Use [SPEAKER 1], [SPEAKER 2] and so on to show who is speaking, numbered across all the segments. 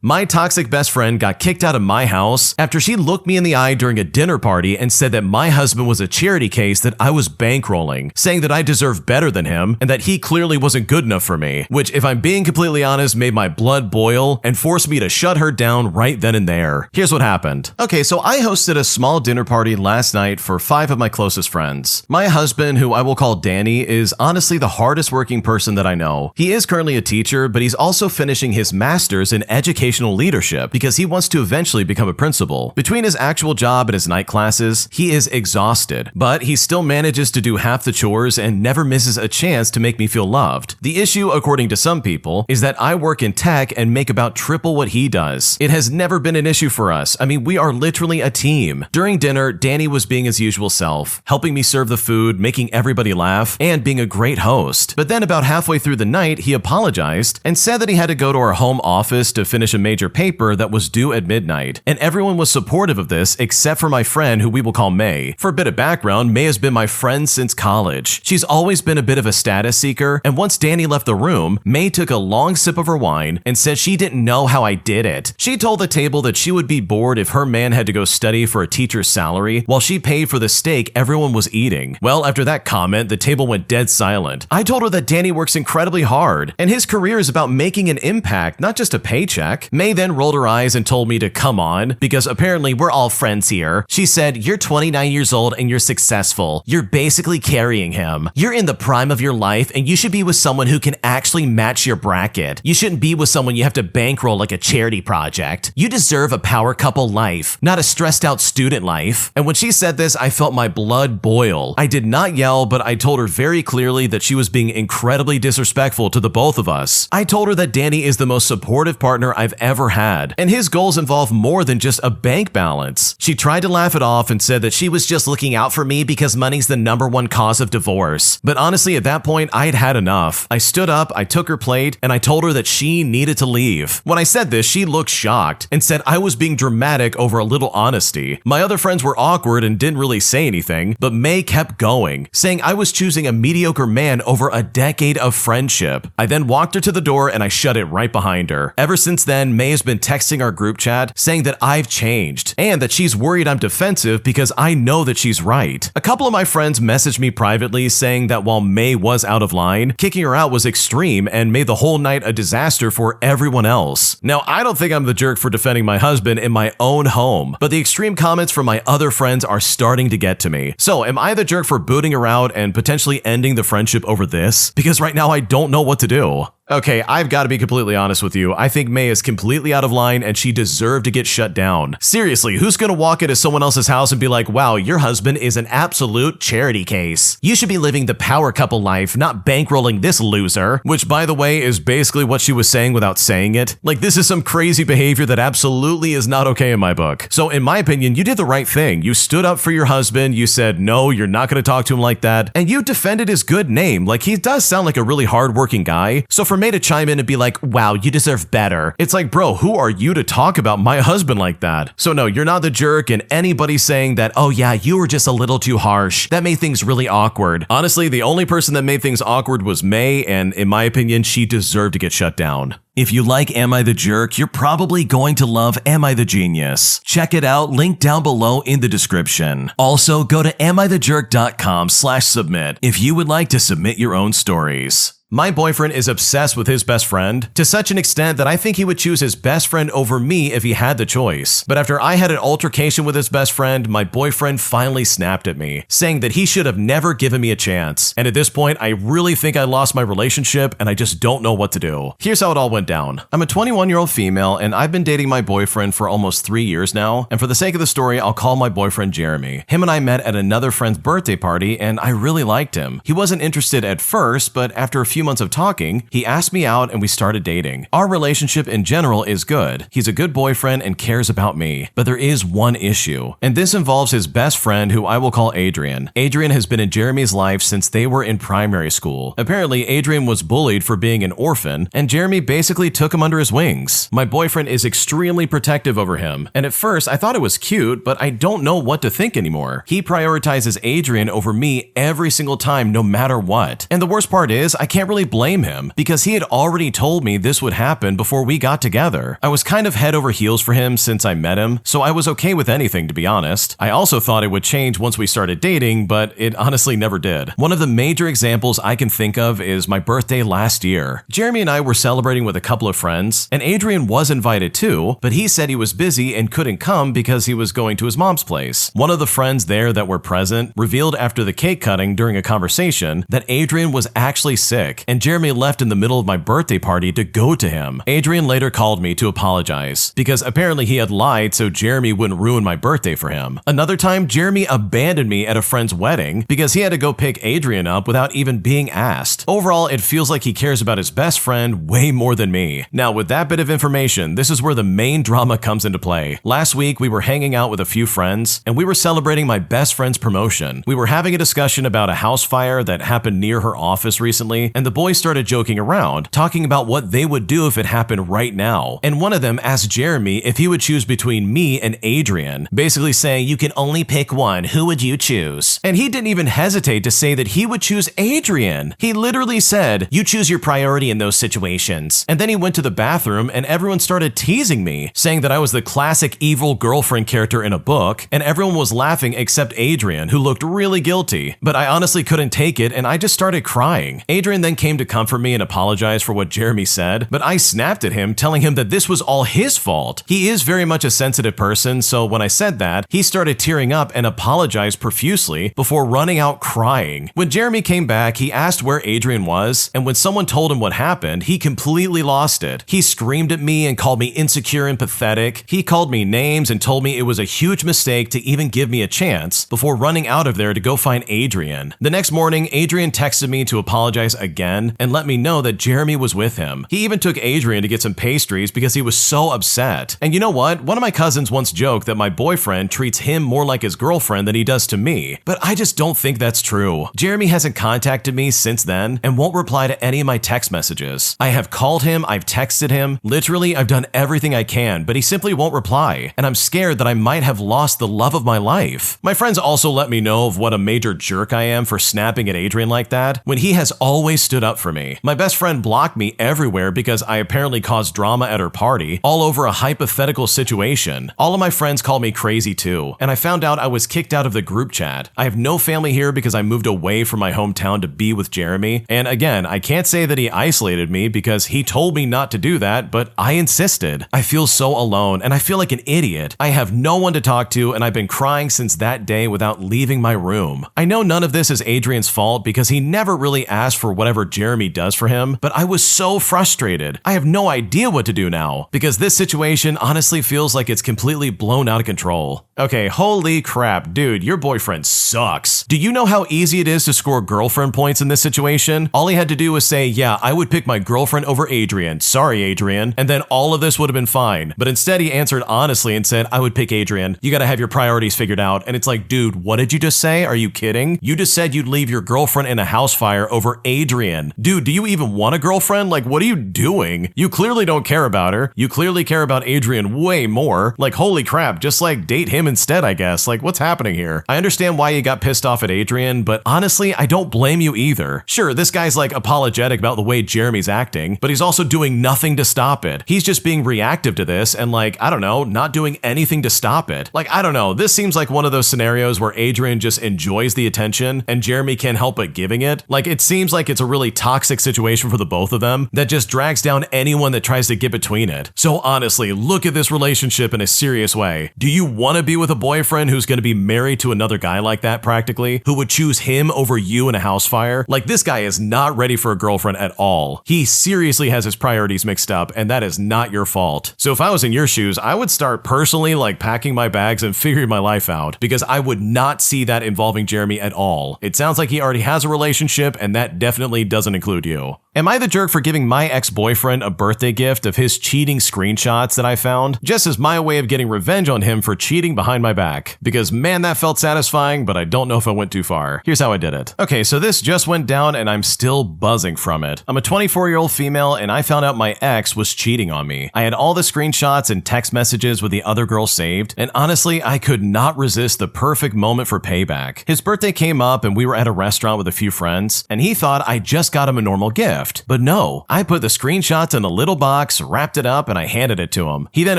[SPEAKER 1] My toxic best friend got kicked out of my house after she looked me in the eye during a dinner party and said that my husband was a charity case that I was bankrolling, saying that I deserved better than him and that he clearly wasn't good enough for me, which, if I'm being completely honest, made my blood boil and forced me to shut her down right then and there. Here's what happened. Okay, so I hosted a small dinner party last night for 5 of my closest friends. My husband, who I will call Danny, is honestly the hardest working person that I know. He is currently a teacher, but he's also finishing his master's in educational leadership because he wants to eventually become a principal. Between his actual job and his night classes, he is exhausted, but he still manages to do half the chores and never misses a chance to make me feel loved. The issue, according to some people, is that I work in tech and make about triple what he does. It has never been an issue for us. I mean, we are literally a team. During dinner, Danny was being his usual self, helping me serve the food, making everybody laugh, and being a great host. But then about halfway through the night, he apologized and said that he had to go to our home office to finish a major paper that was due at midnight. And everyone was supportive of this except for my friend, who we will call May. For a bit of background, May has been my friend since college. She's always been a bit of a status seeker, and once Danny left the room, May took a long sip of her wine and said she didn't know how I did it. She told the table that she would be bored if her man had to go study for a teacher's salary while she paid for the steak everyone was eating. Well, after that comment, the table went dead silent. I told her that Danny works incredibly hard, and his career is about making an impact, not just a paycheck. May then rolled her eyes and told me to come on, because apparently we're all friends here. She said, "You're 29 years old and you're successful. You're basically carrying him. You're in the prime of your life and you should be with someone who can actually match your bracket. You shouldn't be with someone you have to bankroll like a charity project. You deserve a power couple life, not a stressed out student life." And when she said this, I felt my blood boil. I did not yell, but I told her very clearly that she was being incredibly disrespectful to the both of us. I told her that Danny is the most supportive partner I've ever had, and his goals involve more than just a bank balance. She tried to laugh it off and said that she was just looking out for me because money's the #1 cause of divorce. But honestly, at that point, I had had enough. I stood up, I took her plate, and I told her that she needed to leave. When I said this, she looked shocked and said I was being dramatic over a little honesty. My other friends were awkward and didn't really say anything, but May kept going, saying I was choosing a mediocre man over a decade of friendship. I then walked her to the door and I shut it right behind her. Ever since then, May has been texting our group chat saying that I've changed and that she's worried I'm defensive because I know that she's right. A couple of my friends messaged me privately saying that while May was out of line, kicking her out was extreme and made the whole night a disaster for everyone else. Now, I don't think I'm the jerk for defending my husband in my own home, but the extreme comments from my other friends are starting to get to me. So, am I the jerk for booting her out and potentially ending the friendship over this? Because right now I don't know what to do. Okay, I've got to be completely honest with you. I think May is completely out of line and she deserved to get shut down. Seriously, who's gonna walk into someone else's house and be like, "Wow, your husband is an absolute charity case. You should be living the power couple life, not bankrolling this loser." Which, by the way, is basically what she was saying without saying it. Like, this is some crazy behavior that absolutely is not okay in my book. So in my opinion, you did the right thing. You stood up for your husband, you said, no, you're not gonna talk to him like that, and you defended his good name. Like, he does sound like a really hardworking guy. So for May to chime in and be like, "Wow, you deserve better," it's like, bro, who are you to talk about my husband like that? So no, you're not the jerk, and anybody saying that, "Oh yeah, you were just a little too harsh," that made things really awkward. Honestly, the only person that made things awkward was May, and in my opinion, she deserved to get shut down. If you like Am I the Jerk, you're probably going to love Am I the Genius. Check it out, link down below in the description. Also, go to AmITheJerk.com/submit if you would like to submit your own stories. My boyfriend is obsessed with his best friend, to such an extent that I think he would choose his best friend over me if he had the choice. But after I had an altercation with his best friend, my boyfriend finally snapped at me, saying that he should have never given me a chance. And at this point, I really think I lost my relationship and I just don't know what to do. Here's how it all went down. I'm a 21-year-old female and I've been dating my boyfriend for almost 3 years now. And for the sake of the story, I'll call my boyfriend Jeremy. Him and I met at another friend's birthday party and I really liked him. He wasn't interested at first, but after a few months of talking, he asked me out and we started dating. Our relationship in general is good. He's a good boyfriend and cares about me. But there is one issue, and this involves his best friend, who I will call Adrian. Adrian has been in Jeremy's life since they were in primary school. Apparently, Adrian was bullied for being an orphan, and Jeremy basically took him under his wings. My boyfriend is extremely protective over him, and at first I thought it was cute, but I don't know what to think anymore. He prioritizes Adrian over me every single time, no matter what. And the worst part is, I can't can't really blame him because he had already told me this would happen before we got together. I was kind of head over heels for him since I met him, so I was okay with anything, to be honest. I also thought it would change once we started dating, but it honestly never did. One of the major examples I can think of is my birthday last year. Jeremy and I were celebrating with a couple of friends, and Adrian was invited too, but he said he was busy and couldn't come because he was going to his mom's place. One of the friends there that were present revealed after the cake cutting during a conversation that Adrian was actually sick, and Jeremy left in the middle of my birthday party to go to him. Adrian later called me to apologize because apparently he had lied so Jeremy wouldn't ruin my birthday for him. Another time, Jeremy abandoned me at a friend's wedding because he had to go pick Adrian up without even being asked. Overall, it feels like he cares about his best friend way more than me. Now, with that bit of information, this is where the main drama comes into play. Last week, we were hanging out with a few friends, and we were celebrating my best friend's promotion. We were having a discussion about a house fire that happened near her office recently, and the boys started joking around, talking about what they would do if it happened right now. And one of them asked Jeremy if he would choose between me and Adrian, basically saying, "You can only pick one, who would you choose?" And he didn't even hesitate to say that he would choose Adrian. He literally said, "You choose your priority in those situations." And then he went to the bathroom and everyone started teasing me, saying that I was the classic evil girlfriend character in a book, and everyone was laughing except Adrian, who looked really guilty. But I honestly couldn't take it and I just started crying. Adrian then came to comfort me and apologize for what Jeremy said, but I snapped at him, telling him that this was all his fault. He is very much a sensitive person, so when I said that, he started tearing up and apologized profusely before running out crying. When Jeremy came back, he asked where Adrian was, and when someone told him what happened, he completely lost it. He screamed at me and called me insecure and pathetic. He called me names and told me it was a huge mistake to even give me a chance before running out of there to go find Adrian. The next morning, Adrian texted me to apologize again and let me know that Jeremy was with him. He even took Adrian to get some pastries because he was so upset. And you know what? One of my cousins once joked that my boyfriend treats him more like his girlfriend than he does to me, but I just don't think that's true. Jeremy hasn't contacted me since then and won't reply to any of my text messages. I have called him, I've texted him, literally I've done everything I can, but he simply won't reply, and I'm scared that I might have lost the love of my life. My friends also let me know of what a major jerk I am for snapping at Adrian like that, when he has always stood up for me. My best friend blocked me everywhere because I apparently caused drama at her party, all over a hypothetical situation. All of my friends call me crazy too, and I found out I was kicked out of the group chat. I have no family here because I moved away from my hometown to be with Jeremy, and again, I can't say that he isolated me because he told me not to do that, but I insisted. I feel so alone, and I feel like an idiot. I have no one to talk to, and I've been crying since that day without leaving my room. I know none of this is Adrian's fault because he never really asked for whatever Jeremy does for him, but I was so frustrated. I have no idea what to do now because this situation honestly feels like it's completely blown out of control. Okay, holy crap, dude, your boyfriend sucks. Do you know how easy it is to score girlfriend points in this situation? All he had to do was say, "Yeah, I would pick my girlfriend over Adrian. Sorry, Adrian." And then all of this would have been fine. But instead, he answered honestly and said, "I would pick Adrian. You gotta have your priorities figured out." And it's like, dude, what did you just say? Are you kidding? You just said you'd leave your girlfriend in a house fire over Adrian. Dude, do you even want a girlfriend? Like, what are you doing? You clearly don't care about her. You clearly care about Adrian way more. Like, holy crap, just like date him instead, I guess. Like, what's happening here? I understand why you got pissed off at Adrian, but honestly, I don't blame you either. Sure, this guy's like apologetic about the way Jeremy's acting, but he's also doing nothing to stop it. He's just being reactive to this and like, I don't know, not doing anything to stop it. Like, I don't know, this seems like one of those scenarios where Adrian just enjoys the attention and Jeremy can't help but giving it. Like, it seems like it's a really toxic situation for the both of them that just drags down anyone that tries to get between it. So honestly, look at this relationship in a serious way. Do you want to be with a boyfriend who's going to be married to another guy like that practically, who would choose him over you in a house fire? Like, this guy is not ready for a girlfriend at all. He seriously has his priorities mixed up, and that is not your fault. So if I was in your shoes, I would start personally like packing my bags and figuring my life out because I would not see that involving Jeremy at all. It sounds like he already has a relationship, and that definitely doesn't include you. Am I the jerk for giving my ex-boyfriend a birthday gift of his cheating screenshots that I found, just as my way of getting revenge on him for cheating behind my back? Because man, that felt satisfying, but I don't know if I went too far. Here's how I did it. Okay, so this just went down and I'm still buzzing from it. I'm a 24-year-old female and I found out my ex was cheating on me. I had all the screenshots and text messages with the other girl saved, and honestly, I could not resist the perfect moment for payback. His birthday came up and we were at a restaurant with a few friends, and he thought I just got him a normal gift. But no, I put the screenshots in a little box, wrapped it up, and I handed it to him. He then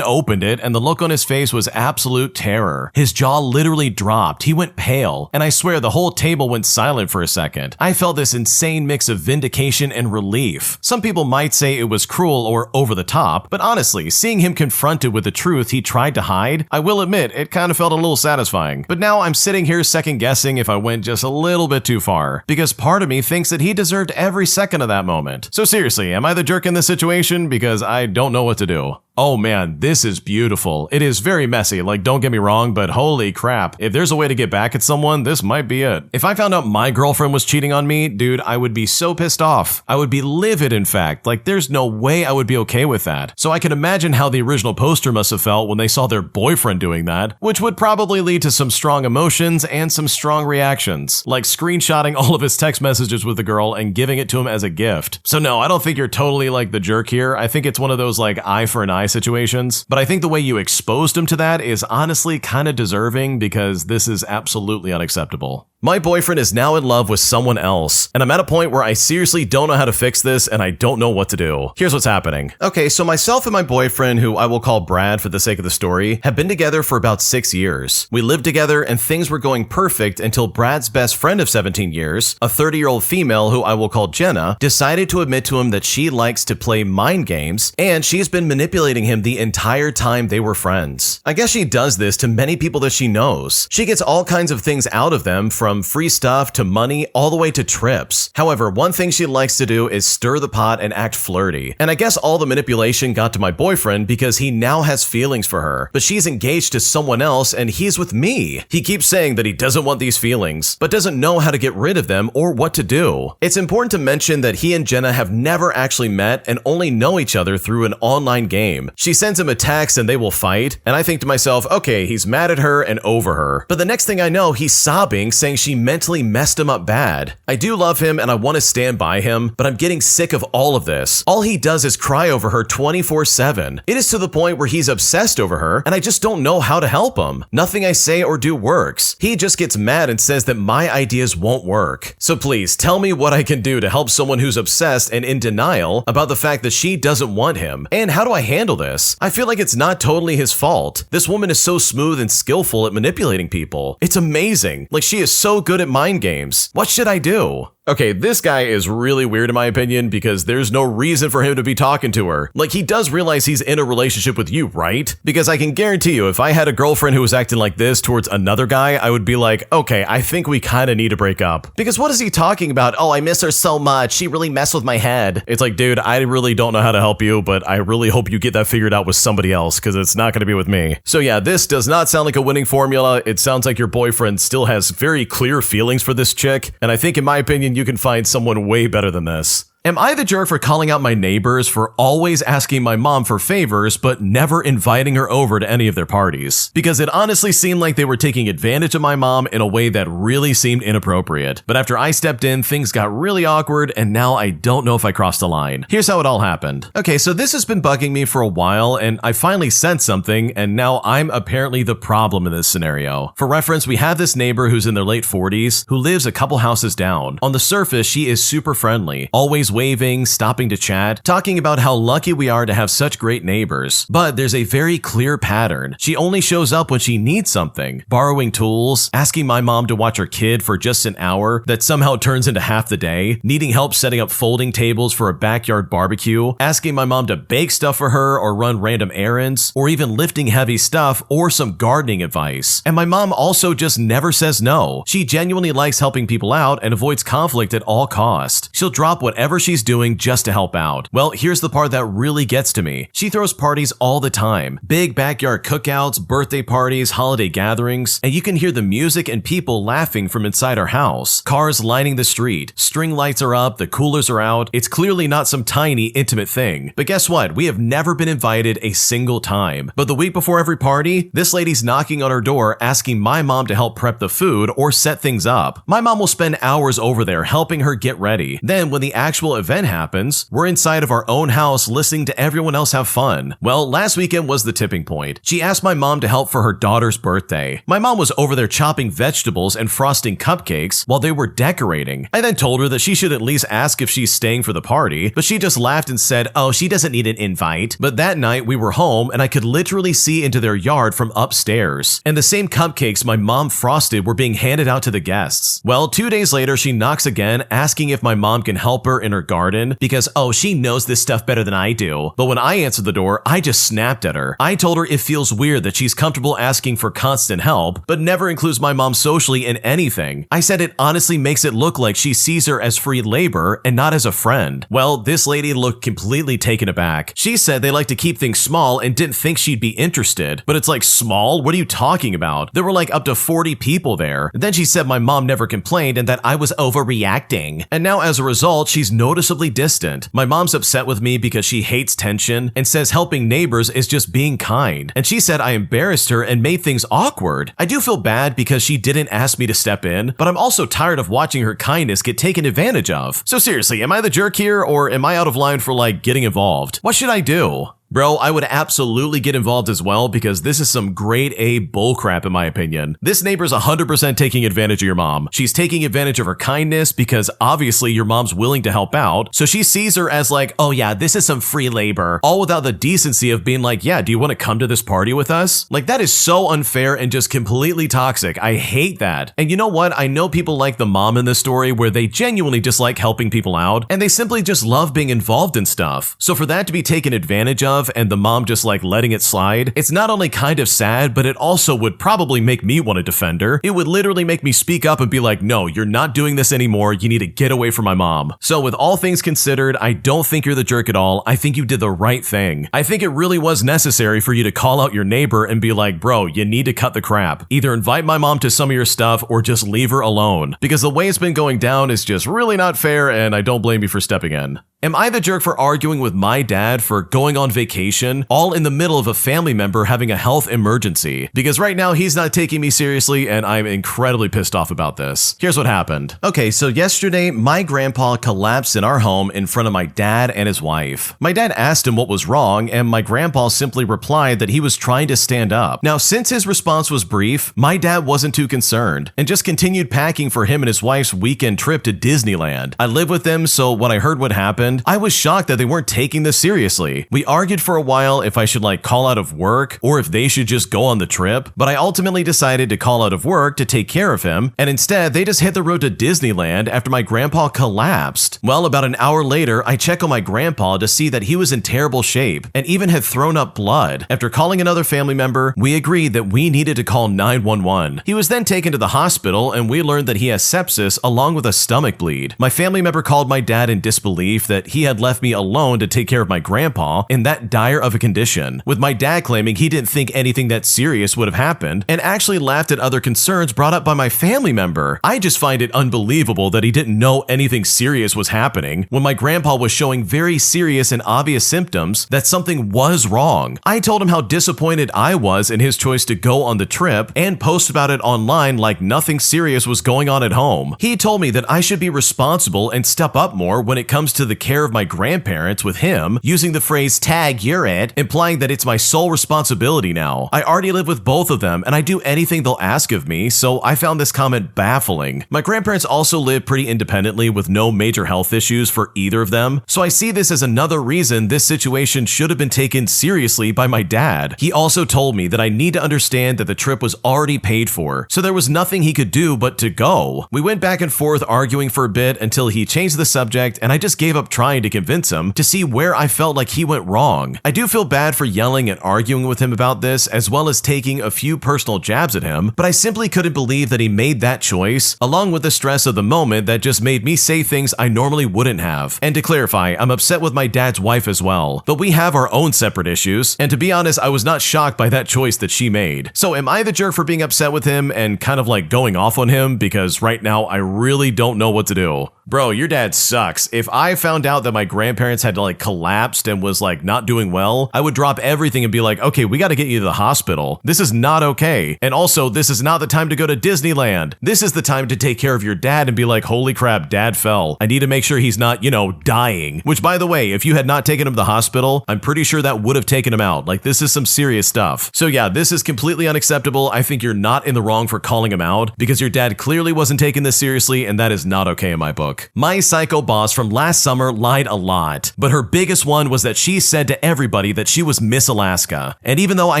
[SPEAKER 1] opened it and the look on his face was absolute terror. His jaw literally dropped, he went pale, and I swear the whole table went silent for a second. I felt this insane mix of vindication and relief. Some people might say it was cruel or over the top, but honestly, seeing him confronted with the truth he tried to hide, I will admit it kind of felt a little satisfying. But now I'm sitting here second guessing if I went just a little bit too far, because part of me thinks that he deserved every second of that moment. So seriously, am I the jerk in this situation? Because I don't know what to do. Oh man, this is beautiful. It is very messy, like don't get me wrong, but holy crap. If there's a way to get back at someone, this might be it. If I found out my girlfriend was cheating on me, dude, I would be so pissed off. I would be livid, in fact. Like there's no way I would be okay with that. So I can imagine how the original poster must have felt when they saw their boyfriend doing that, which would probably lead to some strong emotions and some strong reactions, like screenshotting all of his text messages with the girl and giving it to him as a gift. So no, I don't think you're totally like the jerk here. I think it's one of those like eye for an eye situations, but I think the way you exposed him to that is honestly kind of deserving, because this is absolutely unacceptable. My boyfriend is now in love with someone else, and I'm at a point where I seriously don't know how to fix this and I don't know what to do. Here's what's happening. Okay, so myself and my boyfriend, who I will call Brad for the sake of the story, have been together for about 6 years. We lived together and things were going perfect until Brad's best friend of 17 years, a 30-year-old female who I will call Jenna, decided to admit to him that she likes to play mind games, and she's been manipulating him the entire time they were friends. I guess she does this to many people that she knows. She gets all kinds of things out of them, from free stuff to money all the way to trips. However, one thing she likes to do is stir the pot and act flirty. And I guess all the manipulation got to my boyfriend because he now has feelings for her, but she's engaged to someone else and he's with me. He keeps saying that he doesn't want these feelings, but doesn't know how to get rid of them or what to do. It's important to mention that he and Jenna have never actually met and only know each other through an online game. She sends him a text and they will fight, and I think to myself, okay, he's mad at her and over her. But the next thing I know, he's sobbing, saying she mentally messed him up bad. I do love him and I want to stand by him, but I'm getting sick of all of this. All he does is cry over her 24/7. It is to the point where he's obsessed over her, and I just don't know how to help him. Nothing I say or do works. He just gets mad and says that my ideas won't work. So please tell me what I can do to help someone who's obsessed and in denial about the fact that she doesn't want him. And how do I handle this? I feel like it's not totally his fault. This woman is so smooth and skillful at manipulating people. It's amazing. Like, she is so good at mind games. What should I do? Okay, this guy is really weird in my opinion, because there's no reason for him to be talking to her. Like, he does realize he's in a relationship with you, right? Because I can guarantee you, if I had a girlfriend who was acting like this towards another guy, I would be like, okay, I think we kind of need to break up. Because what is he talking about? Oh, I miss her so much. She really messed with my head. It's like, dude, I really don't know how to help you, but I really hope you get that figured out with somebody else, because it's not going to be with me. So yeah, this does not sound like a winning formula. It sounds like your boyfriend still has very clear feelings for this chick, and I think in my opinion, you can find someone way better than this. Am I the jerk for calling out my neighbors for always asking my mom for favors but never inviting her over to any of their parties? Because it honestly seemed like they were taking advantage of my mom in a way that really seemed inappropriate. But after I stepped in, things got really awkward, and now I don't know if I crossed a line. Here's how it all happened. Okay, so this has been bugging me for a while, and I finally sent something, and now I'm apparently the problem in this scenario. For reference, we have this neighbor who's in their late 40s who lives a couple houses down. On the surface, she is super friendly, always waving, stopping to chat, talking about how lucky we are to have such great neighbors. But there's a very clear pattern. She only shows up when she needs something, borrowing tools, asking my mom to watch her kid for just an hour that somehow turns into half the day, needing help setting up folding tables for a backyard barbecue, asking my mom to bake stuff for her or run random errands, or even lifting heavy stuff or some gardening advice. And my mom also just never says no. She genuinely likes helping people out and avoids conflict at all costs. She'll drop whatever she's doing just to help out. Well, here's the part that really gets to me. She throws parties all the time. Big backyard cookouts, birthday parties, holiday gatherings, and you can hear the music and people laughing from inside our house. Cars lining the street, string lights are up, the coolers are out. It's clearly not some tiny, intimate thing. But guess what? We have never been invited a single time. But the week before every party, this lady's knocking on our door asking my mom to help prep the food or set things up. My mom will spend hours over there helping her get ready. Then when the actual event happens, we're inside of our own house listening to everyone else have fun. Well, last weekend was the tipping point. She asked my mom to help for her daughter's birthday. My mom was over there chopping vegetables and frosting cupcakes while they were decorating. I then told her that she should at least ask if she's staying for the party, but she just laughed and said, oh, she doesn't need an invite. But that night we were home and I could literally see into their yard from upstairs. And the same cupcakes my mom frosted were being handed out to the guests. Well, 2 days later, she knocks again, asking if my mom can help her in her garden because, oh, she knows this stuff better than I do. But when I answered the door, I just snapped at her. I told her it feels weird that she's comfortable asking for constant help, but never includes my mom socially in anything. I said it honestly makes it look like she sees her as free labor and not as a friend. Well, this lady looked completely taken aback. She said they like to keep things small and didn't think she'd be interested. But it's like, small? What are you talking about? There were like up to 40 people there. Then she said my mom never complained and that I was overreacting. And now as a result, she's noticeably distant. My mom's upset with me because she hates tension and says helping neighbors is just being kind. And she said I embarrassed her and made things awkward. I do feel bad because she didn't ask me to step in, but I'm also tired of watching her kindness get taken advantage of. So seriously, am I the jerk here or am I out of line for like getting involved? What should I do? Bro, I would absolutely get involved as well because this is some grade A bullcrap in my opinion. This neighbor's 100% taking advantage of your mom. She's taking advantage of her kindness because obviously your mom's willing to help out. So she sees her as like, oh yeah, this is some free labor. All without the decency of being like, yeah, do you want to come to this party with us? Like that is so unfair and just completely toxic. I hate that. And you know what? I know people like the mom in this story where they genuinely just like helping people out and they simply just love being involved in stuff. So for that to be taken advantage of and the mom just like letting it slide, it's not only kind of sad, but it also would probably make me want to defend her. It would literally make me speak up and be like, no, you're not doing this anymore. You need to get away from my mom. So with all things considered, I don't think you're the jerk at all. I think you did the right thing. I think it really was necessary for you to call out your neighbor and be like, bro, you need to cut the crap. Either invite my mom to some of your stuff or just leave her alone. Because the way it's been going down is just really not fair and I don't blame you for stepping in. Am I the jerk for arguing with my dad for going on vacation, all in the middle of a family member having a health emergency? Because right now he's not taking me seriously and I'm incredibly pissed off about this. Here's what happened. Okay, so yesterday, my grandpa collapsed in our home in front of my dad and his wife. My dad asked him what was wrong and my grandpa simply replied that he was trying to stand up. Now, since his response was brief, my dad wasn't too concerned and just continued packing for him and his wife's weekend trip to Disneyland. I live with them, so when I heard what happened, I was shocked that they weren't taking this seriously. We argued for a while if I should like call out of work or if they should just go on the trip, but I ultimately decided to call out of work to take care of him, and instead they just hit the road to Disneyland after my grandpa collapsed. Well, about an hour later, I check on my grandpa to see that he was in terrible shape and even had thrown up blood. After calling another family member, we agreed that we needed to call 911. He was then taken to the hospital and we learned that he has sepsis along with a stomach bleed. My family member called my dad in disbelief that he had left me alone to take care of my grandpa in that dire of a condition, with my dad claiming he didn't think anything that serious would have happened and actually laughed at other concerns brought up by my family member. I just find it unbelievable that he didn't know anything serious was happening when my grandpa was showing very serious and obvious symptoms that something was wrong. I told him how disappointed I was in his choice to go on the trip and post about it online like nothing serious was going on at home. He told me that I should be responsible and step up more when it comes to the care of my grandparents with him, using the phrase tag you're it, implying that it's my sole responsibility now. I already live with both of them and I do anything they'll ask of me, so I found this comment baffling. My grandparents also live pretty independently with no major health issues for either of them, so I see this as another reason this situation should have been taken seriously by my dad. He also told me that I need to understand that the trip was already paid for, so there was nothing he could do but to go. We went back and forth arguing for a bit until he changed the subject and I just gave up trying trying to convince him to see where I felt like he went wrong. I do feel bad for yelling and arguing with him about this, as well as taking a few personal jabs at him, but I simply couldn't believe that he made that choice, along with the stress of the moment that just made me say things I normally wouldn't have. And to clarify, I'm upset with my dad's wife as well, but we have our own separate issues, and to be honest, I was not shocked by that choice that she made. So am I the jerk for being upset with him and kind of like going off on him? Because right now I really don't know what to do. Bro, your dad sucks. If I found out that my grandparents had like collapsed and was like not doing well, I would drop everything and be like, okay, we got to get you to the hospital. This is not okay. And also, this is not the time to go to Disneyland. This is the time to take care of your dad and be like, holy crap, dad fell. I need to make sure he's not, dying. Which, by the way, if you had not taken him to the hospital, I'm pretty sure that would have taken him out. Like, this is some serious stuff. So yeah, this is completely unacceptable. I think you're not in the wrong for calling him out because your dad clearly wasn't taking this seriously, and that is not okay in my book. My psycho boss from last summer lied a lot, but her biggest one was that she said to everybody that she was Miss Alaska. And even though I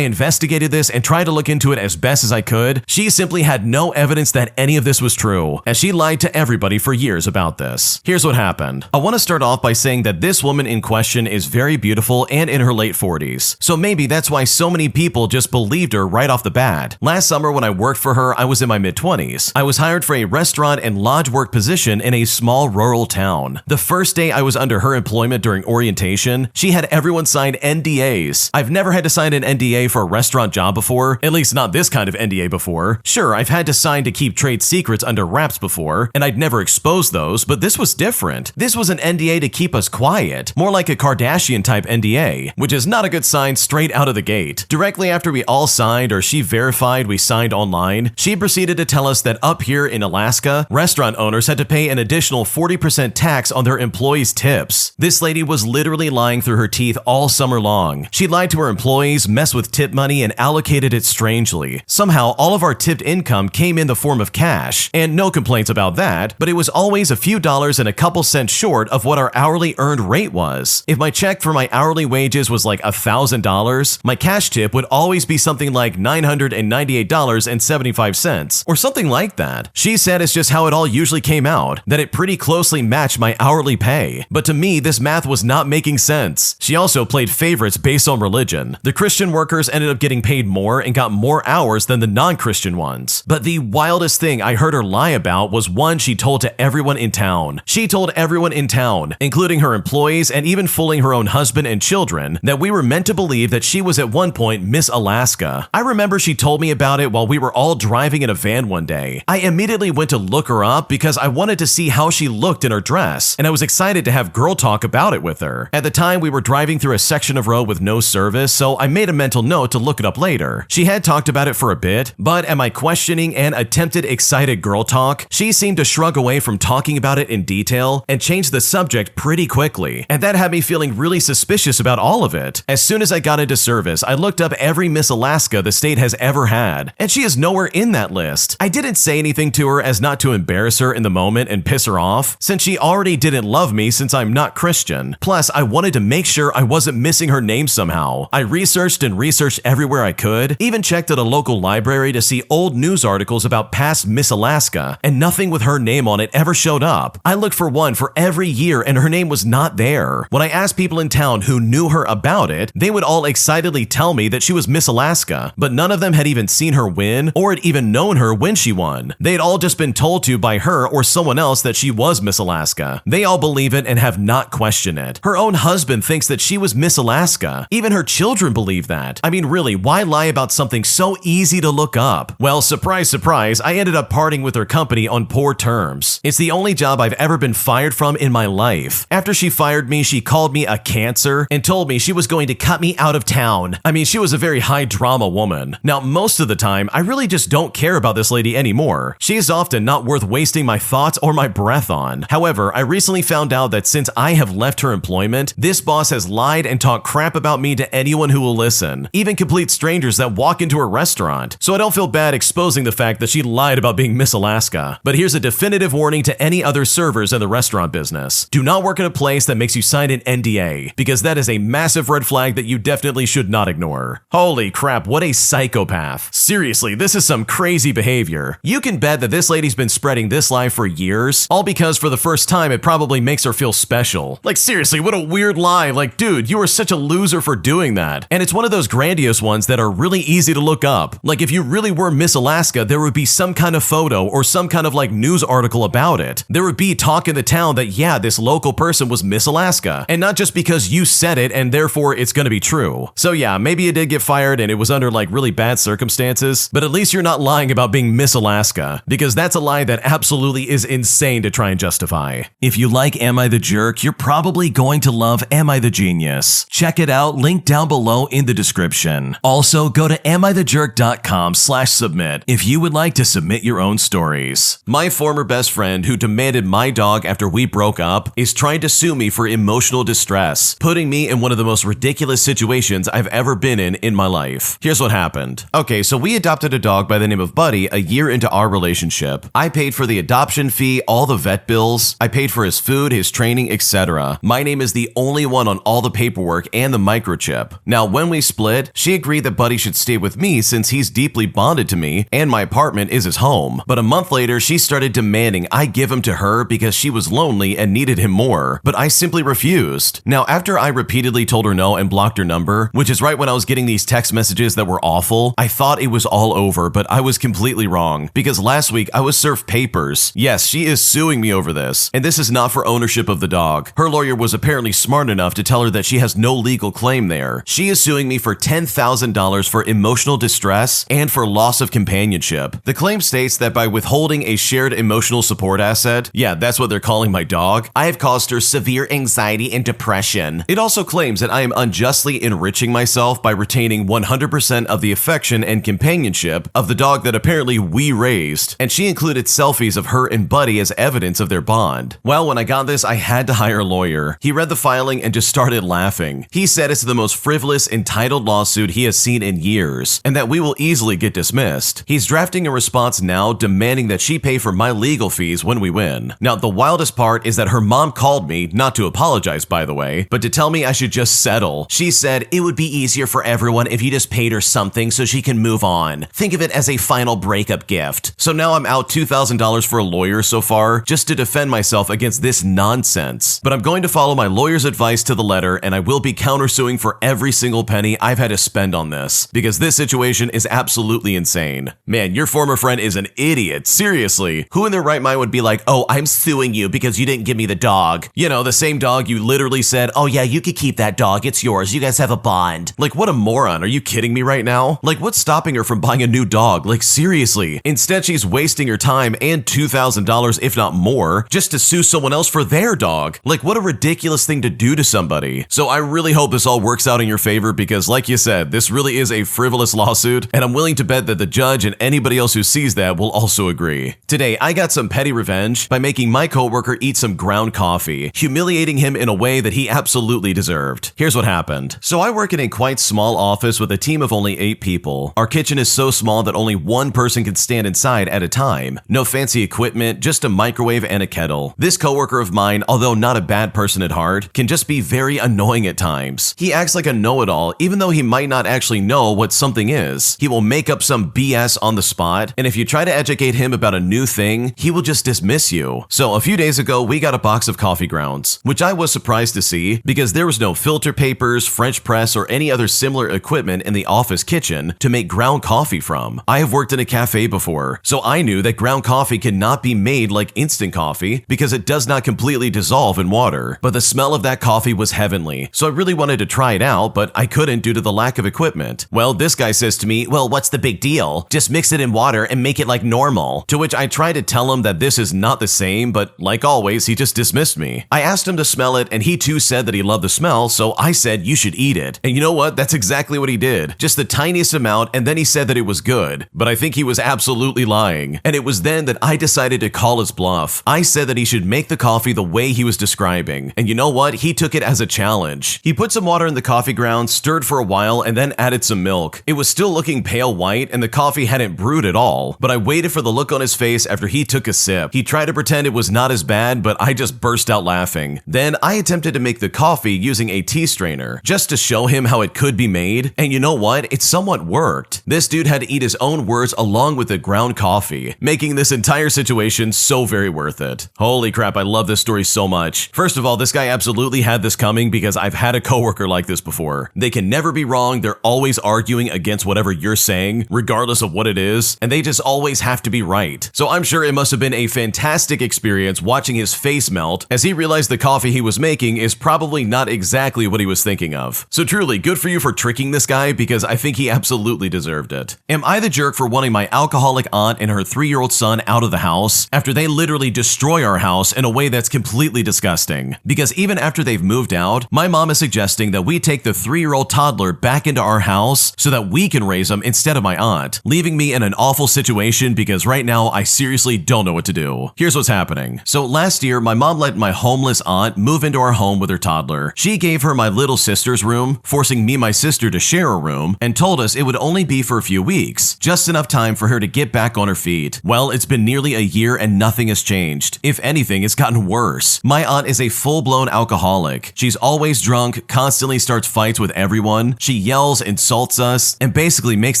[SPEAKER 1] investigated this and tried to look into it as best as I could, she simply had no evidence that any of this was true, as she lied to everybody for years about this. Here's what happened. I want to start off by saying that this woman in question is very beautiful and in her late 40s, so maybe that's why so many people just believed her right off the bat. Last summer when I worked for her, I was in my mid-20s. I was hired for a restaurant and lodge work position in a small rural town. The first day I was under her employment during orientation, she had everyone sign NDAs. I've never had to sign an NDA for a restaurant job before, at least not this kind of NDA before. Sure, I've had to sign to keep trade secrets under wraps before, and I'd never exposed those, but this was different. This was an NDA to keep us quiet, more like a Kardashian type NDA, which is not a good sign straight out of the gate. Directly after we all signed, or she verified we signed online, she proceeded to tell us that up here in Alaska, restaurant owners had to pay an additional 40% tax on their employees' tips. This lady was literally lying through her teeth all summer long. She lied to her employees, messed with tip money, and allocated it strangely. Somehow, all of our tipped income came in the form of cash, and no complaints about that, but it was always a few dollars and a couple cents short of what our hourly earned rate was. If my check for my hourly wages was like $1,000, my cash tip would always be something like $998.75, or something like that. She said it's just how it all usually came out, that it pretty closely matched my hourly pay. But to me, this math was not making sense. She also played favorites based on religion. The Christian workers ended up getting paid more and got more hours than the non-Christian ones. But the wildest thing I heard her lie about was one she told to everyone in town. She told everyone in town, including her employees and even fooling her own husband and children, that we were meant to believe that she was at one point Miss Alaska. I remember she told me about it while we were all driving in a van one day. I immediately went to look her up because I wanted to see how she looked in her dress, and I was excited to have girl talk about it with her. At the time, we were driving through a section of road with no service, so I made a mental note to look it up later. She had talked about it for a bit, but at my questioning and attempted excited girl talk, she seemed to shrug away from talking about it in detail and changed the subject pretty quickly, and that had me feeling really suspicious about all of it. As soon as I got into service, I looked up every Miss Alaska the state has ever had, and she is nowhere in that list. I didn't say anything to her as not to embarrass her in the moment and piss her off, since she already didn't love me since I'm not Christian. Plus, I wanted to make sure I wasn't missing her name somehow. I researched and researched everywhere I could, even checked at a local library to see old news articles about past Miss Alaska, and nothing with her name on it ever showed up. I looked for one for every year and her name was not there. When I asked people in town who knew her about it, they would all excitedly tell me that she was Miss Alaska, but none of them had even seen her win or had even known her when she won. They had all just been told to by her or someone else that she was Miss Alaska. They all believe it and have not questioned it. Her own husband thinks that she was Miss Alaska. Even her children believe that. I mean, really, why lie about something so easy to look up? Well, surprise, surprise, I ended up parting with her company on poor terms. It's the only job I've ever been fired from in my life. After she fired me, she called me a cancer and told me she was going to cut me out of town. I mean, she was a very high drama woman. Now, most of the time, I really just don't care about this lady anymore. She is often not worth wasting my thoughts or my breath on. However, I recently found out that since I have left her employment, this boss has lied and talked crap about me to anyone who will listen, even complete strangers that walk into her restaurant. So I don't feel bad exposing the fact that she lied about being Miss Alaska. But here's a definitive warning to any other servers in the restaurant business. Do not work in a place that makes you sign an NDA, because that is a massive red flag that you definitely should not ignore. Holy crap, what a psychopath. Seriously, this is some crazy behavior. You can bet that this lady's been spreading this lie for years, all because for the first time it probably makes her feel feel special. Like seriously, what a weird lie. Like dude, you are such a loser for doing that. And it's one of those grandiose ones that are really easy to look up. Like if you really were Miss Alaska, there would be some kind of photo or some kind of like news article about it. There would be talk in the town that yeah, this local person was Miss Alaska. And not just because you said it and therefore it's gonna be true. So yeah, maybe you did get fired and it was under like really bad circumstances, but at least you're not lying about being Miss Alaska, because that's a lie that absolutely is insane to try and justify. If you like Am I the Jerk, you're probably going to love Am I the Genius. Check it out, link down below in the description. Also, go to amithejerk.com/submit if you would like to submit your own stories. My former best friend who demanded my dog after we broke up is trying to sue me for emotional distress, putting me in one of the most ridiculous situations I've ever been in my life. Here's what happened. Okay, so we adopted a dog by the name of Buddy a year into our relationship. I paid for the adoption fee, all the vet bills, I paid for his food, his training, etc. My name is the only one on all the paperwork and the microchip. Now, when we split, she agreed that Buddy should stay with me since he's deeply bonded to me and my apartment is his home. But a month later, she started demanding I give him to her because she was lonely and needed him more, but I simply refused. Now, after I repeatedly told her no and blocked her number, which is right when I was getting these text messages that were awful, I thought it was all over, but I was completely wrong because last week I was served papers. Yes, she is suing me over this, and this is not for ownership of the dog. Her lawyer was apparently smart enough to tell her that she has no legal claim there. She is suing me for $10,000 for emotional distress and for loss of companionship. The claim states that by withholding a shared emotional support asset, yeah, that's what they're calling my dog, I have caused her severe anxiety and depression. It also claims that I am unjustly enriching myself by retaining 100% of the affection and companionship of the dog that apparently we raised, and she included selfies of her and Buddy as evidence of their bond. Well, when I got this, I had to hire a lawyer. He read the filing and just started laughing. He said it's the most frivolous, entitled lawsuit he has seen in years, and that we will easily get dismissed. He's drafting a response now demanding that she pay for my legal fees when we win. Now, the wildest part is that her mom called me, not to apologize by the way, but to tell me I should just settle. She said it would be easier for everyone if you just paid her something so she can move on. Think of it as a final breakup gift. So now I'm out $2,000 for a lawyer so far, just to defend myself against this nonsense. But I'm going to follow my lawyer's advice to the letter, and I will be countersuing for every single penny I've had to spend on this, because this situation is absolutely insane. Man, your former friend is an idiot. Seriously. Who in their right mind would be like, oh, I'm suing you because you didn't give me the dog? You know, the same dog you literally said, oh yeah, you could keep that dog. It's yours. You guys have a bond. Like, what a moron. Are you kidding me right now? Like, what's stopping her from buying a new dog? Like, seriously. Instead, she's wasting her time and $2,000, if not more, just to sue someone else for their dog. Like, what a ridiculous thing to do to somebody. So I really hope this all works out in your favor because, like you said, this really is a frivolous lawsuit, and I'm willing to bet that the judge and anybody else who sees that will also agree. Today, I got some petty revenge by making my coworker eat some ground coffee, humiliating him in a way that he absolutely deserved. Here's what happened. So I work in a quite small office with a team of only 8 people. Our kitchen is so small that only one person can stand inside at a time. No fancy equipment, just a microwave and a kettle. This coworker of mine, although not a bad person at heart, can just be very annoying at times. He acts like a know-it-all, even though he might not actually know what something is. He will make up some BS on the spot, and if you try to educate him about a new thing, he will just dismiss you. So a few days ago, we got a box of coffee grounds, which I was surprised to see because there was no filter papers, French press, or any other similar equipment in the office kitchen to make ground coffee from. I have worked in a cafe before, so I knew that ground coffee cannot be made like instant coffee because it does not completely dissolve in water. But the smell of that coffee was heavenly, so I really wanted to try it out, but I couldn't due to the lack of equipment. Well, this guy says to me, well, what's the big deal? Just mix it in water and make it like normal. To which I tried to tell him that this is not the same, but like always, he just dismissed me. I asked him to smell it, and he too said that he loved the smell, so I said, you should eat it. And you know what? That's exactly what he did. Just the tiniest amount, and then he said that it was good. But I think he was absolutely lying. And it was then that I decided to call his bluff. I said that he should make the coffee the way he was describing. And you know what? He took it as a challenge. He put some water in the coffee grounds, stirred for a while, and then added some milk. It was still looking pale white, and the coffee hadn't brewed at all. But I waited for the look on his face after he took a sip. He tried to pretend it was not as bad, but I just burst out laughing. Then I attempted to make the coffee using a tea strainer, just to show him how it could be made. And you know what? It somewhat worked. This dude had to eat his own words along with the ground coffee, making this entire situation so very worth it. Holy crap, I love this story so much. First of all, this guy absolutely had this coming because I've had a coworker like this before. They can never be wrong. They're always arguing against whatever you're saying, regardless of what it is, and they just always have to be right. So I'm sure it must have been a fantastic experience watching his face melt as he realized the coffee he was making is probably not exactly what he was thinking of. So truly, good for you for tricking this guy because I think he absolutely deserved it. Am I the jerk for wanting my alcoholic aunt and her 3-year-old son out of the house after they literally destroy our house in a way that's completely disgusting? Because even after they've moved out, my mom is suggesting that we take the 3-year-old toddler back into our house so that we can raise him instead of my aunt, leaving me in an awful situation because right now I seriously don't know what to do. Here's what's happening. So last year, my mom let my homeless aunt move into our home with her toddler. She gave her my little sister's room, forcing me and my sister to share a room, and told us it would only be for a few weeks, just enough time for her to get back on her feet. Well, it's been nearly a year and nothing has changed. If anything, it's gotten worse. My aunt is a full-blown alcoholic. She's always drunk, constantly starts fights with everyone. She yells, insults us, and basically makes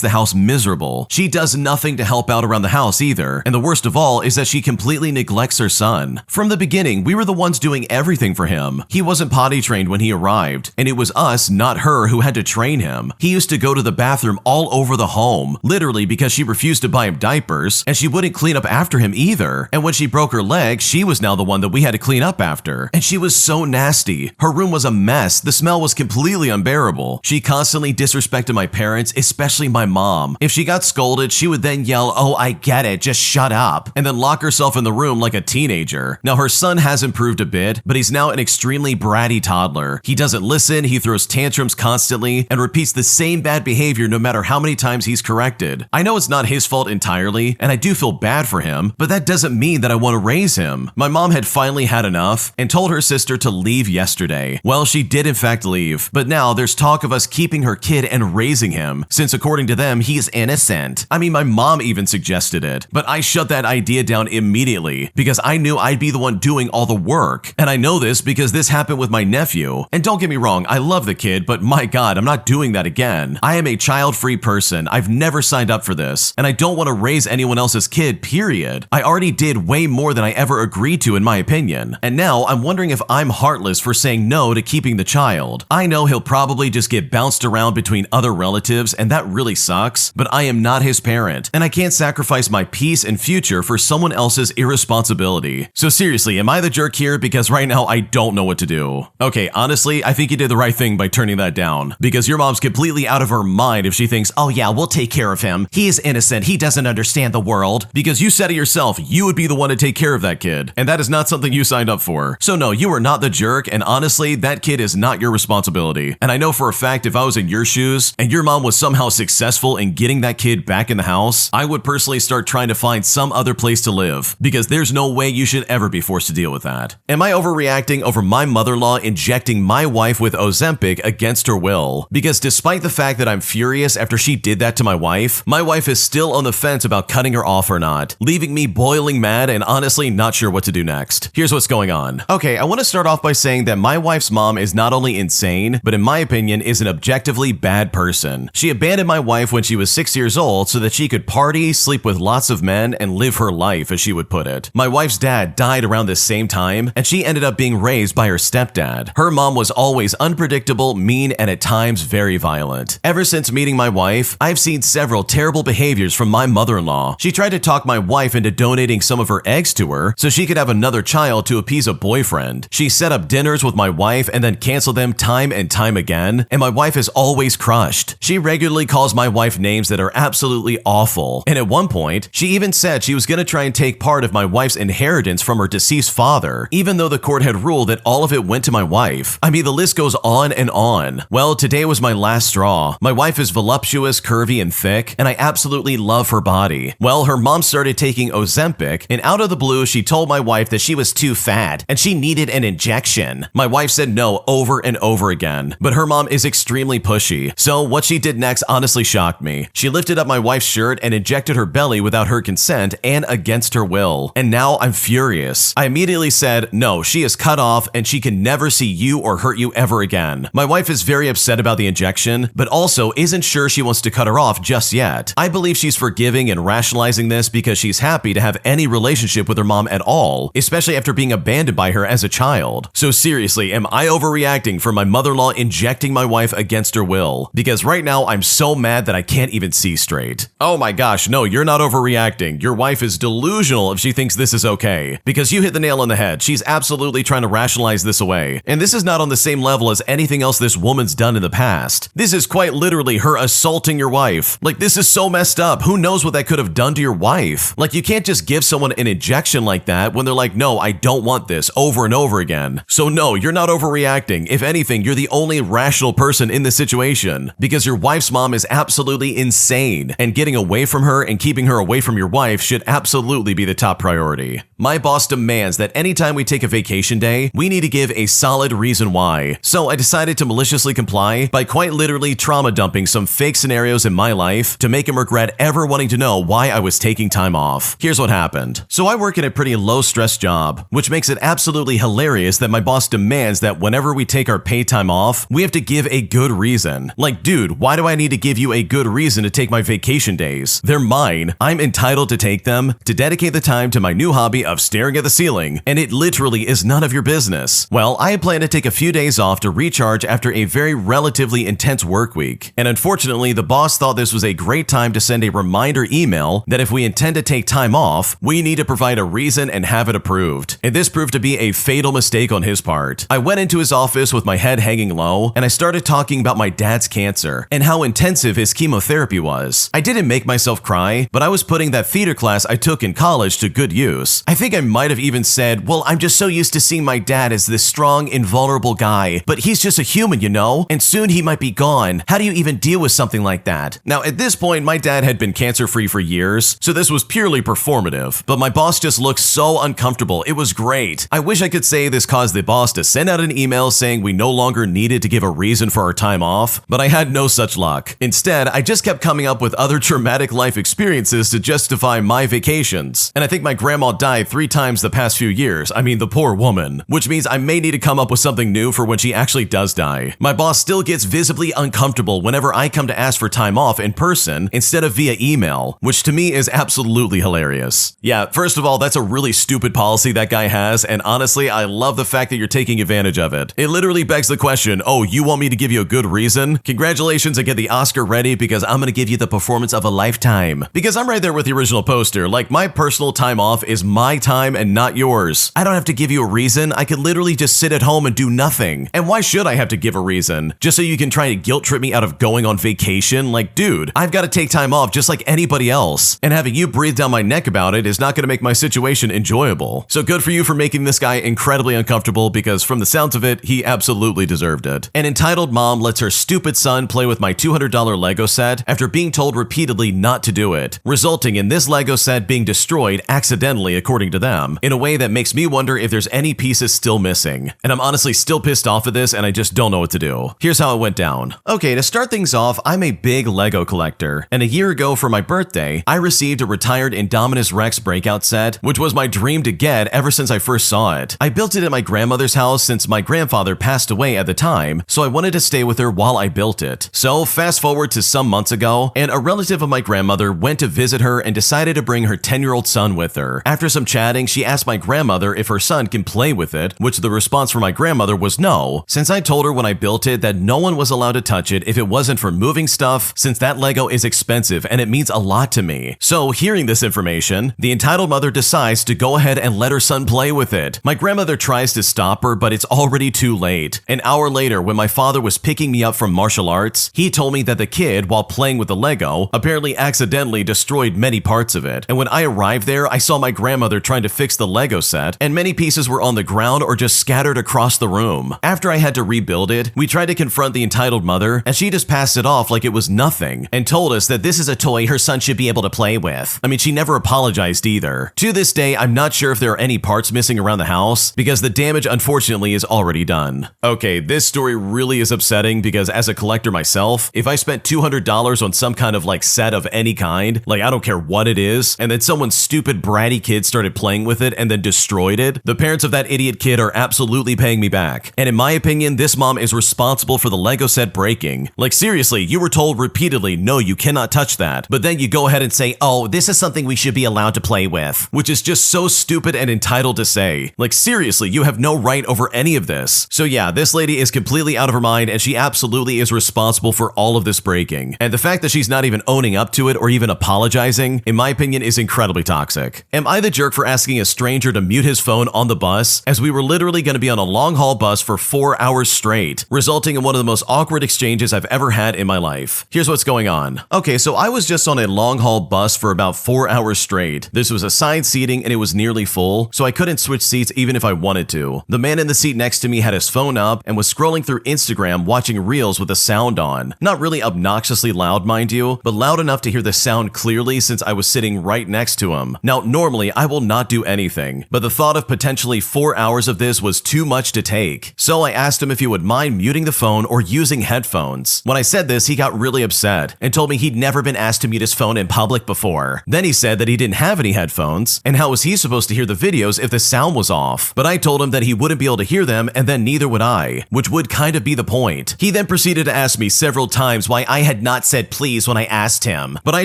[SPEAKER 1] the house miserable. She does nothing to help out around the house either, and the worst of all is that she completely neglects her son. From the beginning, we were the ones doing everything for him. He wasn't potty trained when he arrived, and it was us, not her, who had to train him. He used to go to the bathroom all over the home, literally because she refused to buy him diapers, and she wouldn't clean up after him either. And when she broke her leg, she was now the one that we had to clean up after. And she was so nasty. Her room was a mess. The smell was completely unbearable. She constantly disrespected my parents, especially my mom. If she got scolded, she would then yell, "Oh, I get it, just shut up," and then lock herself in the room like a teenager. Now, her son has improved a bit, but he's now an extremely bratty toddler. He doesn't listen, he throws tantrums constantly, and repeats the same bad behavior no matter how many times he's corrected. I know it's not his fault entirely, and I do feel bad for him, but that doesn't mean that I want to raise him. My mom had finally had enough and told her sister to leave yesterday. Well, she did in fact leave, but now there's talk of us keeping her kid and raising him, since according to them, he's innocent. I mean, my mom even suggested it, but I shut that idea down immediately because I knew I'd be the one doing all the work. And I know this because this happened with my nephew. And don't get me wrong, I love the kid, but my God, I'm not doing that again. I am a child-free person. I've never signed up for this, and I don't want to raise anyone else's kid, period. I already did way more than I ever agreed to in my opinion. And now I'm wondering if I'm heartless for saying no to keeping the child. I know he'll probably just get bounced around between other relatives, and that really sucks, but I am not his parent, and I can't sacrifice my peace and future for someone else's irresponsibility. So seriously, am I the jerk here? Because right now I don't know what to do. Okay, honestly, I think you did the right thing by turning that down, because your mom's completely out of her mind if she thinks, "Oh yeah, we'll take care of him. He is innocent. He doesn't understand the world." Because you said it yourself, you would be the one to take care of that kid, and that is not something you signed up for. So no, you are not the jerk, and honestly, that kid is not your responsibility. And I know for a fact if I was in your shoes and your mom was somehow successful in getting that kid back in the house, I would personally start trying to find some other place to live, because there's no way you should ever be forced to deal with that. Am I overreacting over my mother-in-law injecting my wife with Ozempic against her will? Because despite the fact that I'm furious after she did that to my wife is still on the fence about cutting her off or not, leaving me boiling mad and honestly not sure what to do next. Here's what's going on. Okay, I want to start off by saying that my wife's mom is not only insane, but in my opinion is an objectively bad person. She abandoned my wife when she was 6 years old so that she could party, sleep with lots of men, and live her life, as she would put it. My wife's dad died around this same time, and she ended up being raised by her stepdad. Her mom was always unpredictable, mean, and at times very violent. Ever since meeting my wife, I've seen several terrible behaviors from my mother-in-law. She tried to talk my wife into donating some of her eggs to her so she could have another child to appease a boyfriend. She set up dinners with my wife and then canceled them time and time again, and my wife is always crushed. She regularly calls my wife names that are absolutely awful, and at one point, she even said she was going to try and take part of my wife's inheritance from her deceased father, even though the court had ruled that all of it went to my wife. I mean, the list goes on and on. Well, today was my last straw. My wife is voluptuous, curvy, and thick, and I absolutely love her body. Well, her mom started taking Ozempic, and out of the blue, she told my wife that she was too fat and she needed an injection. My wife said no over and over again, but her mom is extremely pushy. So what she did next honestly shocked me. She lifted up my wife's shirt and injected her belly without her consent and against her will. And now I'm furious. I immediately said, no, she is cut off and she can never see you or hurt you ever again. My wife is very upset about the injection, but also isn't sure she wants to cut her off just yet. I believe she's forgiving and rationalizing this because she's happy to have any relationship with her mom at all, especially after being abandoned by her as a child. So seriously, am I overreacting for my mother-in-law injecting my wife against her will? Because right now I'm so mad that I can't even see straight. Oh my gosh, no, you're not overreacting. Your wife is delusional if she thinks this is okay. Because you hit the nail on the head. She's absolutely trying to rationalize this away. And this is not on the same level as anything else this woman's done in the past. This is quite literally her assaulting your wife. Like, this is so messed up. Who knows what that could have done to your wife? Like, you can't just give someone an injection like that when they're like, no, I don't want this, over and over again. So no, you're not overreacting. If anything, you're the only rational person in this situation, because your wife's mom is absolutely insane, and getting away from her and keeping her away from your wife should absolutely be the top priority. My boss demands that anytime we take a vacation day, we need to give a solid reason why. So I decided to maliciously comply by quite literally trauma dumping some fake scenarios in my life to make him regret ever wanting to know why I was taking time off. Here's what happened. So I work in a pretty low-stress job, which makes it absolutely hilarious that my boss demands that whenever we take our paid time off, we have to give a good reason. Like, dude, why do I need to give you a good reason to take my vacation days? They're mine. I'm entitled to take them, to dedicate the time to my new hobby of staring at the ceiling, and it literally is none of your business. Well, I had planned to take a few days off to recharge after a very relatively intense work week, and unfortunately, the boss thought this was a great time to send a reminder email that if we intend to take time off, we need to provide a reason and have it approved. And this proved to be a fatal mistake on his part. I went into his office with my head hanging low, and I started talking about my dad's cancer and how intensive his chemotherapy was. I didn't make myself cry, but I was putting that theater class I took in college to good use. I think I might have even said, well, I'm just so used to seeing my dad as this strong, invulnerable guy, but he's just a human, you know? And soon he might be gone. How do you even deal with something like that? Now, at this point, my dad had been cancer-free for years, so this was purely performative, but my boss just looked so uncomfortable. It was great. I wish I could say this caused the boss to send out an email saying we no longer needed to give a reason for our time off, but I had no such luck. Instead, I just kept coming up with other traumatic life experiences to justify my vacations. And I think my grandma died 3 times the past few years. I mean, the poor woman. Which means I may need to come up with something new for when she actually does die. My boss still gets visibly uncomfortable whenever I come to ask for time off in person instead of via email, which to me is absolutely hilarious. Yeah, first of all, that's a really stupid policy that guy has, and honestly, I love the fact that you're taking advantage of it. It literally begs the question, oh, you want me to give you a good reason? Congratulations and get the Oscar ready, because I'm gonna give you the performance of a lifetime. Because I'm right there with the original poster, like, my personal time off is my time and not yours. I don't have to give you a reason. I could literally just sit at home and do nothing. And why should I have to give a reason? Just so you can try to guilt trip me out of going on vacation? Like, dude, I've got to take time off just like anybody else. And having you breathe down my neck about it is not going to make my situation enjoyable. So good for you for making this guy incredibly uncomfortable, because from the sounds of it, he absolutely deserved it. An entitled mom lets her stupid son play with my $200 Lego set after being told repeatedly not to do it, resulting in this Lego set being destroyed accidentally, according to them, in a way that makes me wonder if there's any pieces still missing. And I'm honestly still pissed off at this, and I just don't know what to do. Here's how it went down. Okay, to start things off, I'm a big Lego collector, and a year ago for my birthday, I received a retired Indominus Rex breakout set, which was my dream to get ever since I first saw it. I built it at my grandmother's house since my grandfather passed away at the time, so I wanted to stay with her while I built it. So fast forward to some months ago, and a relative of my grandmother went to visit her and decided to bring her 10-year-old son with her. After some chatting, she asked my grandmother if her son can play with it, which the response from my grandmother was no, since I told her when I built it that no one was allowed to touch it if it wasn't for moving stuff, since that Lego is expensive and it means a lot to me. So hearing this information, the entitled mother decides to go ahead and let her son play with it. My grandmother tries to stop her, but it's already too late. An hour later, when my father was picking me up from martial arts, he told me that the kid, while playing with the Lego, apparently accidentally destroyed many parts of it. And when I arrived there, I saw my grandmother trying to fix the Lego set, and many pieces were on the ground or just scattered across the room. After I had to rebuild it, we tried to confront the entitled mother, and she just passed it off like it was nothing, and told us that this is a toy her son should be able to play with. I mean, she never apologized either. To this day, I'm not sure if there are any parts missing around the house, because the damage unfortunately is already done. Okay, this story really is upsetting, because as a collector myself, if I spent $200 on some kind of like set of any kind, like I don't care what it is, and then someone's stupid bratty kid started playing with it and then destroyed it, the parents of that idiot kid are absolutely paying me back. And in my opinion, this mom is responsible for the Lego set breaking. Like seriously, you were told repeatedly, no, you cannot touch that. But then you go ahead and say, oh, this is something we should be allowed to play with, which is just so stupid and entitled to say. Like seriously, you have no right over any of this. So yeah, this lady is completely out of her mind and she absolutely is responsible for all of this breaking. And the fact that she's not even owning up to it or even apologizing, in my opinion, is incredibly toxic. Am I the jerk for asking a stranger to mute his phone on the bus, as we were literally going to be on a long haul bus for 4 hours straight, resulting in one of the most awkward exchanges I've ever had in my life? Here's what's going on. Okay, so I was just on a long haul bus for about 4 hours straight. This was assigned seating and it was nearly full, so I couldn't switch seats even if I wanted to. The man in the seat next to me had his phone up and was scrolling through Instagram watching reels with the sound on. Not really obnoxiously loud, mind you, but loud enough to hear the sound clearly since I was sitting right next to him. Now, normally I will not do anything, but the thought of potentially 4 hours of this was too much to take. So I asked him if he would mind muting the phone or using headphones. When I said this, he got really upset and told me he'd never been asked to mute his phone in public before. Then he said that he didn't have any headphones, and how was he supposed to hear the videos if the sound was off? But I told him that he wouldn't be able to hear them, and then neither would I, which would kind of be the point. He then proceeded to ask me several times why I had not said please when I asked him, but I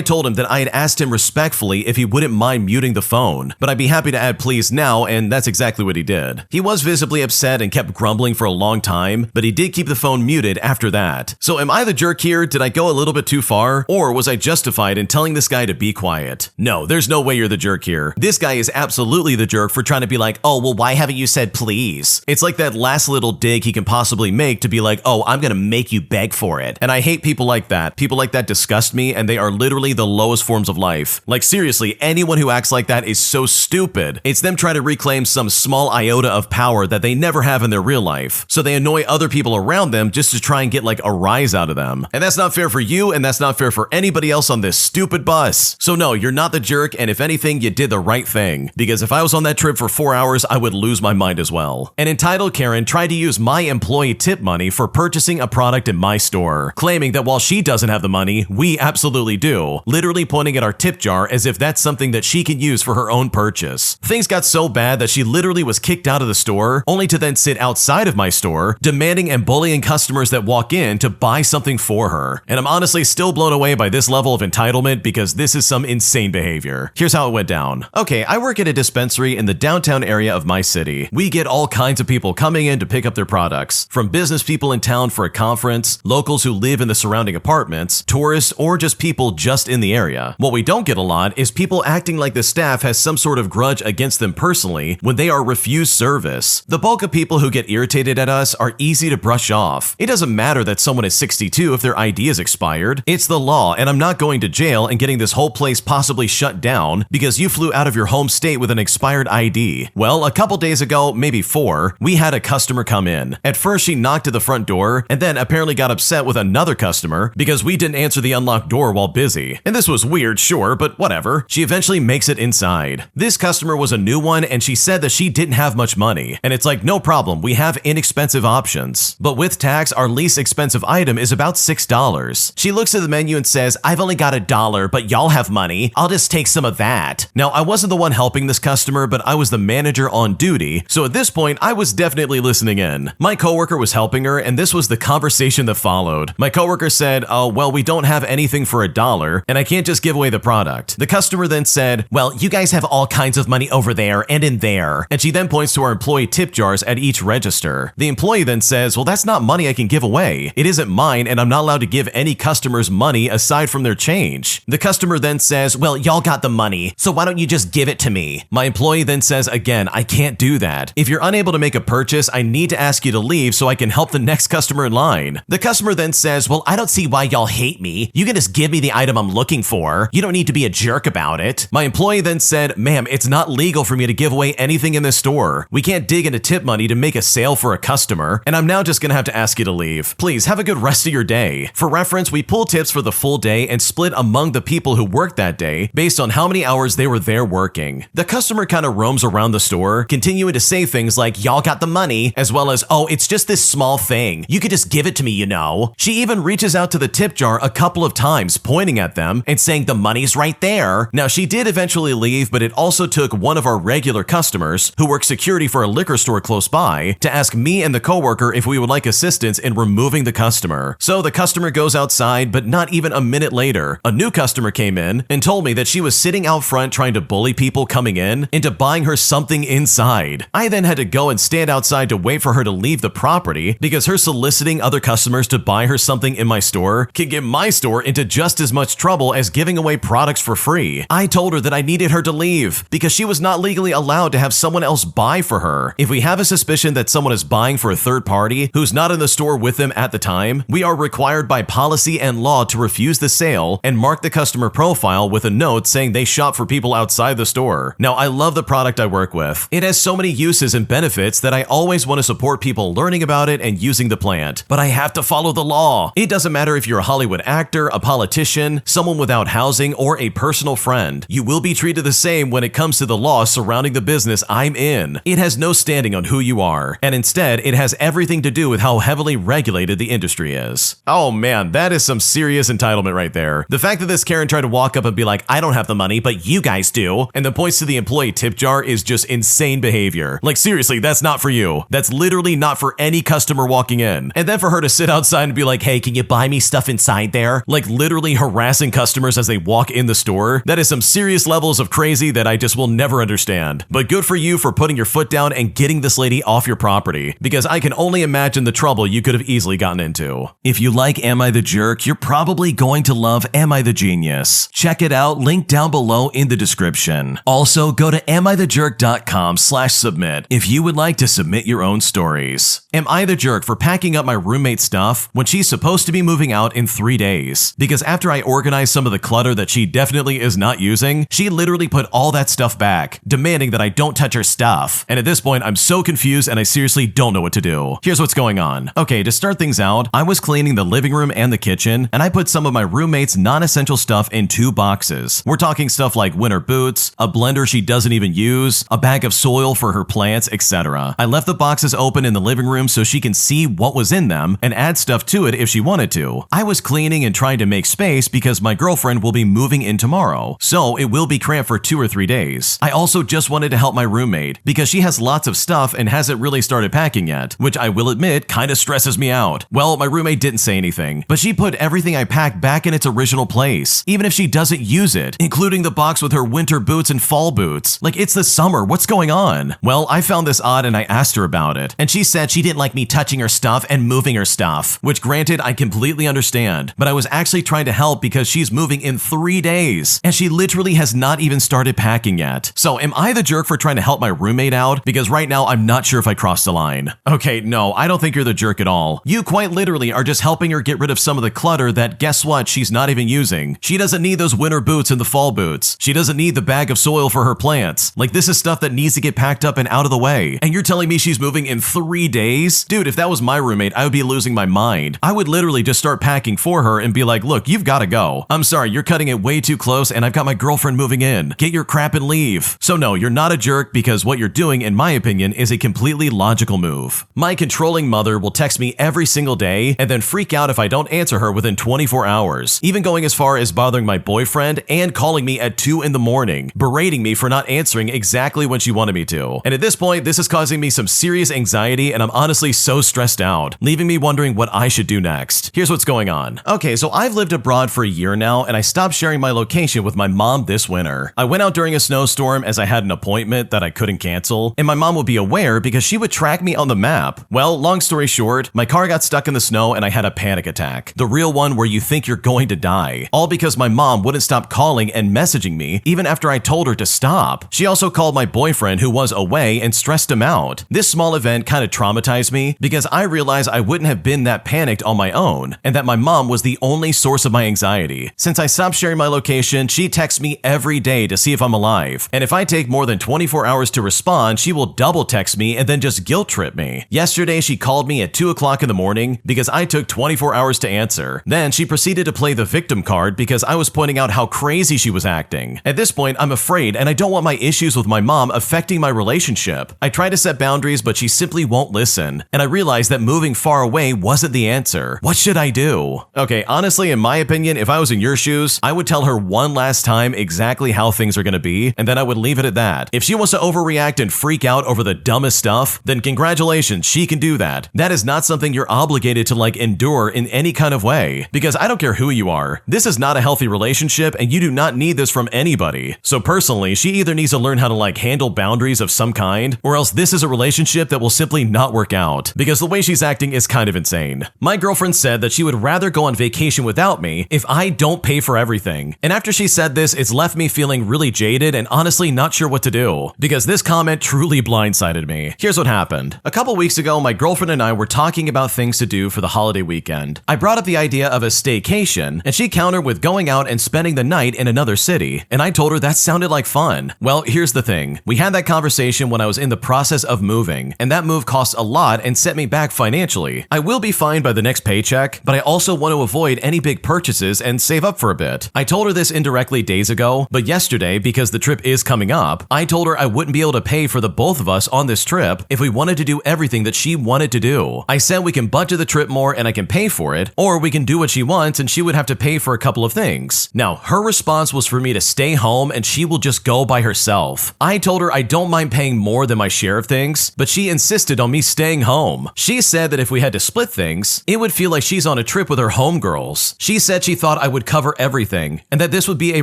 [SPEAKER 1] told him that I had asked him respectfully if he wouldn't mind muting the phone, but I'd be happy to add please now, and that's exactly what he did. He was visibly upset and kept grumbling for a long time, but he did keep the phone muted after that. So am I the jerk here? Did I go a little bit too far? Or was I justified in telling this guy to be quiet? No, there's no way you're the jerk here. This guy is absolutely the jerk for trying to be like, oh, well, why haven't you said please? It's like that last little dig he can possibly make to be like, oh, I'm gonna make you beg for it. And I hate people like that. People like that disgust me, and they are literally the lowest forms of life. Like seriously, anyone who acts like that is so stupid. It's them trying to reclaim some small iota of power that they never have in their real life. So they annoy other people around them just to try and get like a rise out of them. And that's not fair for you, and that's not fair for anybody else on this stupid bus. So no, you're not the jerk, and if anything, you did the right thing. Because if I was on that trip for 4 hours, I would lose my mind as well. An entitled Karen tried to use my employee tip money for purchasing a product in my store, claiming that while she doesn't have the money, we absolutely do, literally pointing at our tip jar as if that's something that she can use for her own purchase. Things got so bad that she literally was kicked out of the store, only to then sit outside of my store, demanding and bullying customers that walk in to buy something for her. And I'm honestly still blown away by this level of entitlement because this is some insane behavior. Here's how it went down. Okay, I work at a dispensary in the downtown area of my city. We get all kinds of people coming in to pick up their products, from business people in town for a conference, locals who live in the surrounding apartments, tourists, or just people just in the area. What we don't get a lot is people acting like the staff has some sort of grudge against them personally when they are refused service. The bulk of people who get irritated at us are easy to brush off. It doesn't matter that someone is 62 if their ID is expired. It's the law, and I'm not going to jail and getting this whole place possibly shut down because you flew out of your home state with an expired ID. Well, a couple days ago, maybe 4, we had a customer come in. At first, she knocked at the front door and then apparently got upset with another customer because we didn't answer the unlocked door while busy. And this was weird, sure, but whatever. She eventually makes it inside. This customer was a new one, and she said that she didn't have much money. And it's like, no problem, we have inexpensive options. But with tax, our least expensive item is about $6. She looks at the menu and says, I've only got $1, but y'all have money. I'll just take some of that. Now, I wasn't the one helping this customer, but I was the manager on duty, so at this point, I was definitely listening in. My coworker was helping her, and this was the conversation that followed. My coworker said, oh, well, we don't have anything for $1, and I can't just give away the product. The customer then said, well, you guys have all kinds of money over there and in there. And she then points to our employee tip jars at each register. The employee then says, well, that's not money I can give away. It isn't mine, and I'm not allowed to give any customers money aside from their change. The customer then says, well, y'all got the money, so why don't you just give it to me? My employee then says, again, I can't do that. If you're unable to make a purchase, I need to ask you to leave so I can help the next customer in line. The customer then says, well, I don't see why y'all hate me. You can just give me the item I'm looking for. You don't need to be a jerk about it. My employee then said, ma'am, it's not legal for me to give away anything in this store. We can't dig into tip money to make a sale for a customer, and I'm now just gonna have to ask you to leave. Please have a good rest of your day. For reference, we pull tips for the full day and split among the people who worked that day based on how many hours they were there working. The customer kind of roams around the store, continuing to say things like, y'all got the money, as well as, oh, it's just this small thing. You could just give it to me, you know. She even reaches out to the tip jar a couple of times, pointing at them and saying the money's right there. Now, she did eventually leave, but it also took one of our regular customers, who works security for a liquor store close by, to ask me and the coworker if we would like assistance in removing the customer. So the customer goes outside, but not even a minute later, a new customer came in and told me that she was sitting out front trying to bully people coming in into buying her something inside. I then had to go and stand outside to wait for her to leave the property because her soliciting other customers to buy her something in my store can get my store into just as much trouble as giving away products for free. I told her that I needed her to leave because she was not legally allowed to have someone else buy for her. If we have a suspicion that someone is buying for a third party who's not in the store with them at the time, we are required by policy and law to refuse the sale and mark the customer profile with a note saying they shop for people outside the store. Now, I love the product I work with. It has so many uses and benefits that I always want to support people learning about it and using the plant, but I have to follow the law. It doesn't matter if you're a Hollywood actor, a politician, someone without housing, or a personal friend. You will be treated the same when it comes to the law surrounding the business I'm in. It has no standing on who you are, and instead, it has everything to do with how heavily regulated the industry is. Oh man, that is some serious entitlement right there. The fact that this Karen tried to walk up and be like, I don't have the money, but you guys do, and then points to the employee tip jar is just insane behavior. Like seriously, that's not for you. That's literally not for any customer walking in. And then for her to sit outside and be like, hey, can you buy me stuff inside there? Like literally harassing customers as they walk in the store. That is some serious levels of crazy that I just will never understand. But good for you for putting your foot down and getting this lady off your property, because I can only imagine the trouble you could have easily gotten into. If you like Am I the Jerk, you're probably going to love Am I the Genius. Check it out, link down below in the description. Also, go to AmITheJerk.com/submit if you would like to submit your own stories. Am I the jerk for packing up my roommate's stuff when she's supposed to be moving out in 3 days? Because after I organized some of the clutter that she definitely is not using, she literally put all that stuff back, demanding that I don't touch her stuff. And at this point, I'm so confused and I seriously don't know what to do. Here's what's going on. Okay, to start things out, I was cleaning the living room and the kitchen, and I put some of my roommate's non-essential stuff in 2 boxes. We're talking stuff like winter boots, a blender she doesn't even use, a bag of soil for her plants, etc. I left the boxes open in the living room so she can see what was in them and add stuff to it if she wanted to. I was cleaning and trying to make space because my girlfriend will be moving in tomorrow, so it will be cramped for 2 or 3 days. I also just wanted to help my roommate because she has lots of stuff and hasn't really started packing yet, which I will admit kind of stresses me out. Well, my roommate didn't say anything, but she put everything I packed back in its original place, even if she doesn't use it, including the box with her winter boots and fall boots. Like, it's the summer, what's going on? Well, I found this odd and I asked her about it, and she said she didn't like me touching her stuff and moving her stuff, which granted, I completely understand, but I was actually trying to help because she's moving in 3 days, and she literally has not even started packing yet. So am I the jerk for trying to help my roommate out? Because right now, I'm not sure if I crossed the line. Okay, no, I don't think you're the jerk at all. You quite literally are just helping her get rid of some of the clutter that, guess what, she's not even using. She doesn't need those winter boots and the fall boots. She doesn't need the bag of soil for her plants. Like, this is stuff that needs to get packed up and out of the way. And you're telling me she's moving in 3 days? Dude, if that was my roommate, I would be losing my mind. I would literally just start packing for her and be like, look, you've got to go. I'm sorry, you're cutting it way too close and I've got my girlfriend moving in. Get your crap and leave. So no, you're not a jerk because what you're doing, in my opinion, is a completely logical move. My controlling mother will text me every single day and then freak out if I don't answer her within 24 hours, even going as far as bothering my boyfriend and calling me at 2 in the morning, berating me for not answering exactly when she wanted me to. And at this point, this is causing me some serious anxiety and I'm honestly so stressed out, leaving me wondering what I should do next. Here's what's going on. Okay, so I've lived abroad for a year now and I stopped sharing my location with my mom this winter. I went out during a snowstorm as I had an appointment that I couldn't cancel, and my mom would be aware because she would track me on the map. Well, long story short, my car got stuck in the snow and I had a panic attack. The real one where you think you're going to die. All because my mom wouldn't stop calling and messaging me even after I told her to stop. She also called my boyfriend who was away and stressed him out. This small event kind of traumatized me because I realized I wouldn't have been that panicked on my own and that my mom was the only source of my anxiety. Since I stopped sharing my location, she texts me every day to see if I'm alive. And if I take more than 24 hours to respond, she will double text me and then just guilt trip me. Yesterday, she called me at 2 o'clock in the morning because I took 24 hours to answer. Then she proceeded to play the victim card because I was pointing out how crazy she was acting. At this point, I'm afraid and I don't want my issues with my mom affecting my relationship. I try to set boundaries, but she simply won't listen. And I realized that moving far away wasn't the answer. What should I do? Okay, honestly, in my opinion, if I was in your shoes, I would tell her one last time exactly how things are going to be, and then I would leave it at that. If she wants to overreact and freak out over the dumbest stuff, then congratulations, she can do that. That is not something you're obligated to endure in any kind of way, because I don't care who you are. This is not a healthy relationship and you do not need this from anybody. So personally, she either needs to learn how to handle boundaries of some kind, or else this is a relationship that will simply not work out, because the way she's acting is kind of insane. My girlfriend said that she would rather go on vacation without me if I don't pay for everything. And after she said this, it's left me feeling really jaded and honestly not sure what to do, because this comment truly blindsided me. Here's what happened. A couple weeks ago, my girlfriend and I were talking about things to do for the holiday weekend. I brought up the idea of a staycation, and she countered with going out and spending the night in another city, and I told her that sounded like fun. Well, here's the thing. We had that conversation when I was in the process of moving, and that move cost a lot and set me back financially. I will be fine by the next paycheck, but I also want to avoid any big purchases and save up for a bit. I told her this indirectly days ago, but yesterday, because the trip is coming up, I told her I wouldn't be able to pay for the both of us on this trip if we wanted to do everything that she wanted to do. I said we can budget the trip more and I can pay for it, or we can do what she wants and she would have to pay for a couple of things. Now, her response was for me to stay home and she will just go by herself. I told her I don't mind paying more than my share of things, but she insisted on me staying home. She said that if we had to split things, it would feel like she's on a trip with her homegirls. She said she thought I would cover everything and that this would be a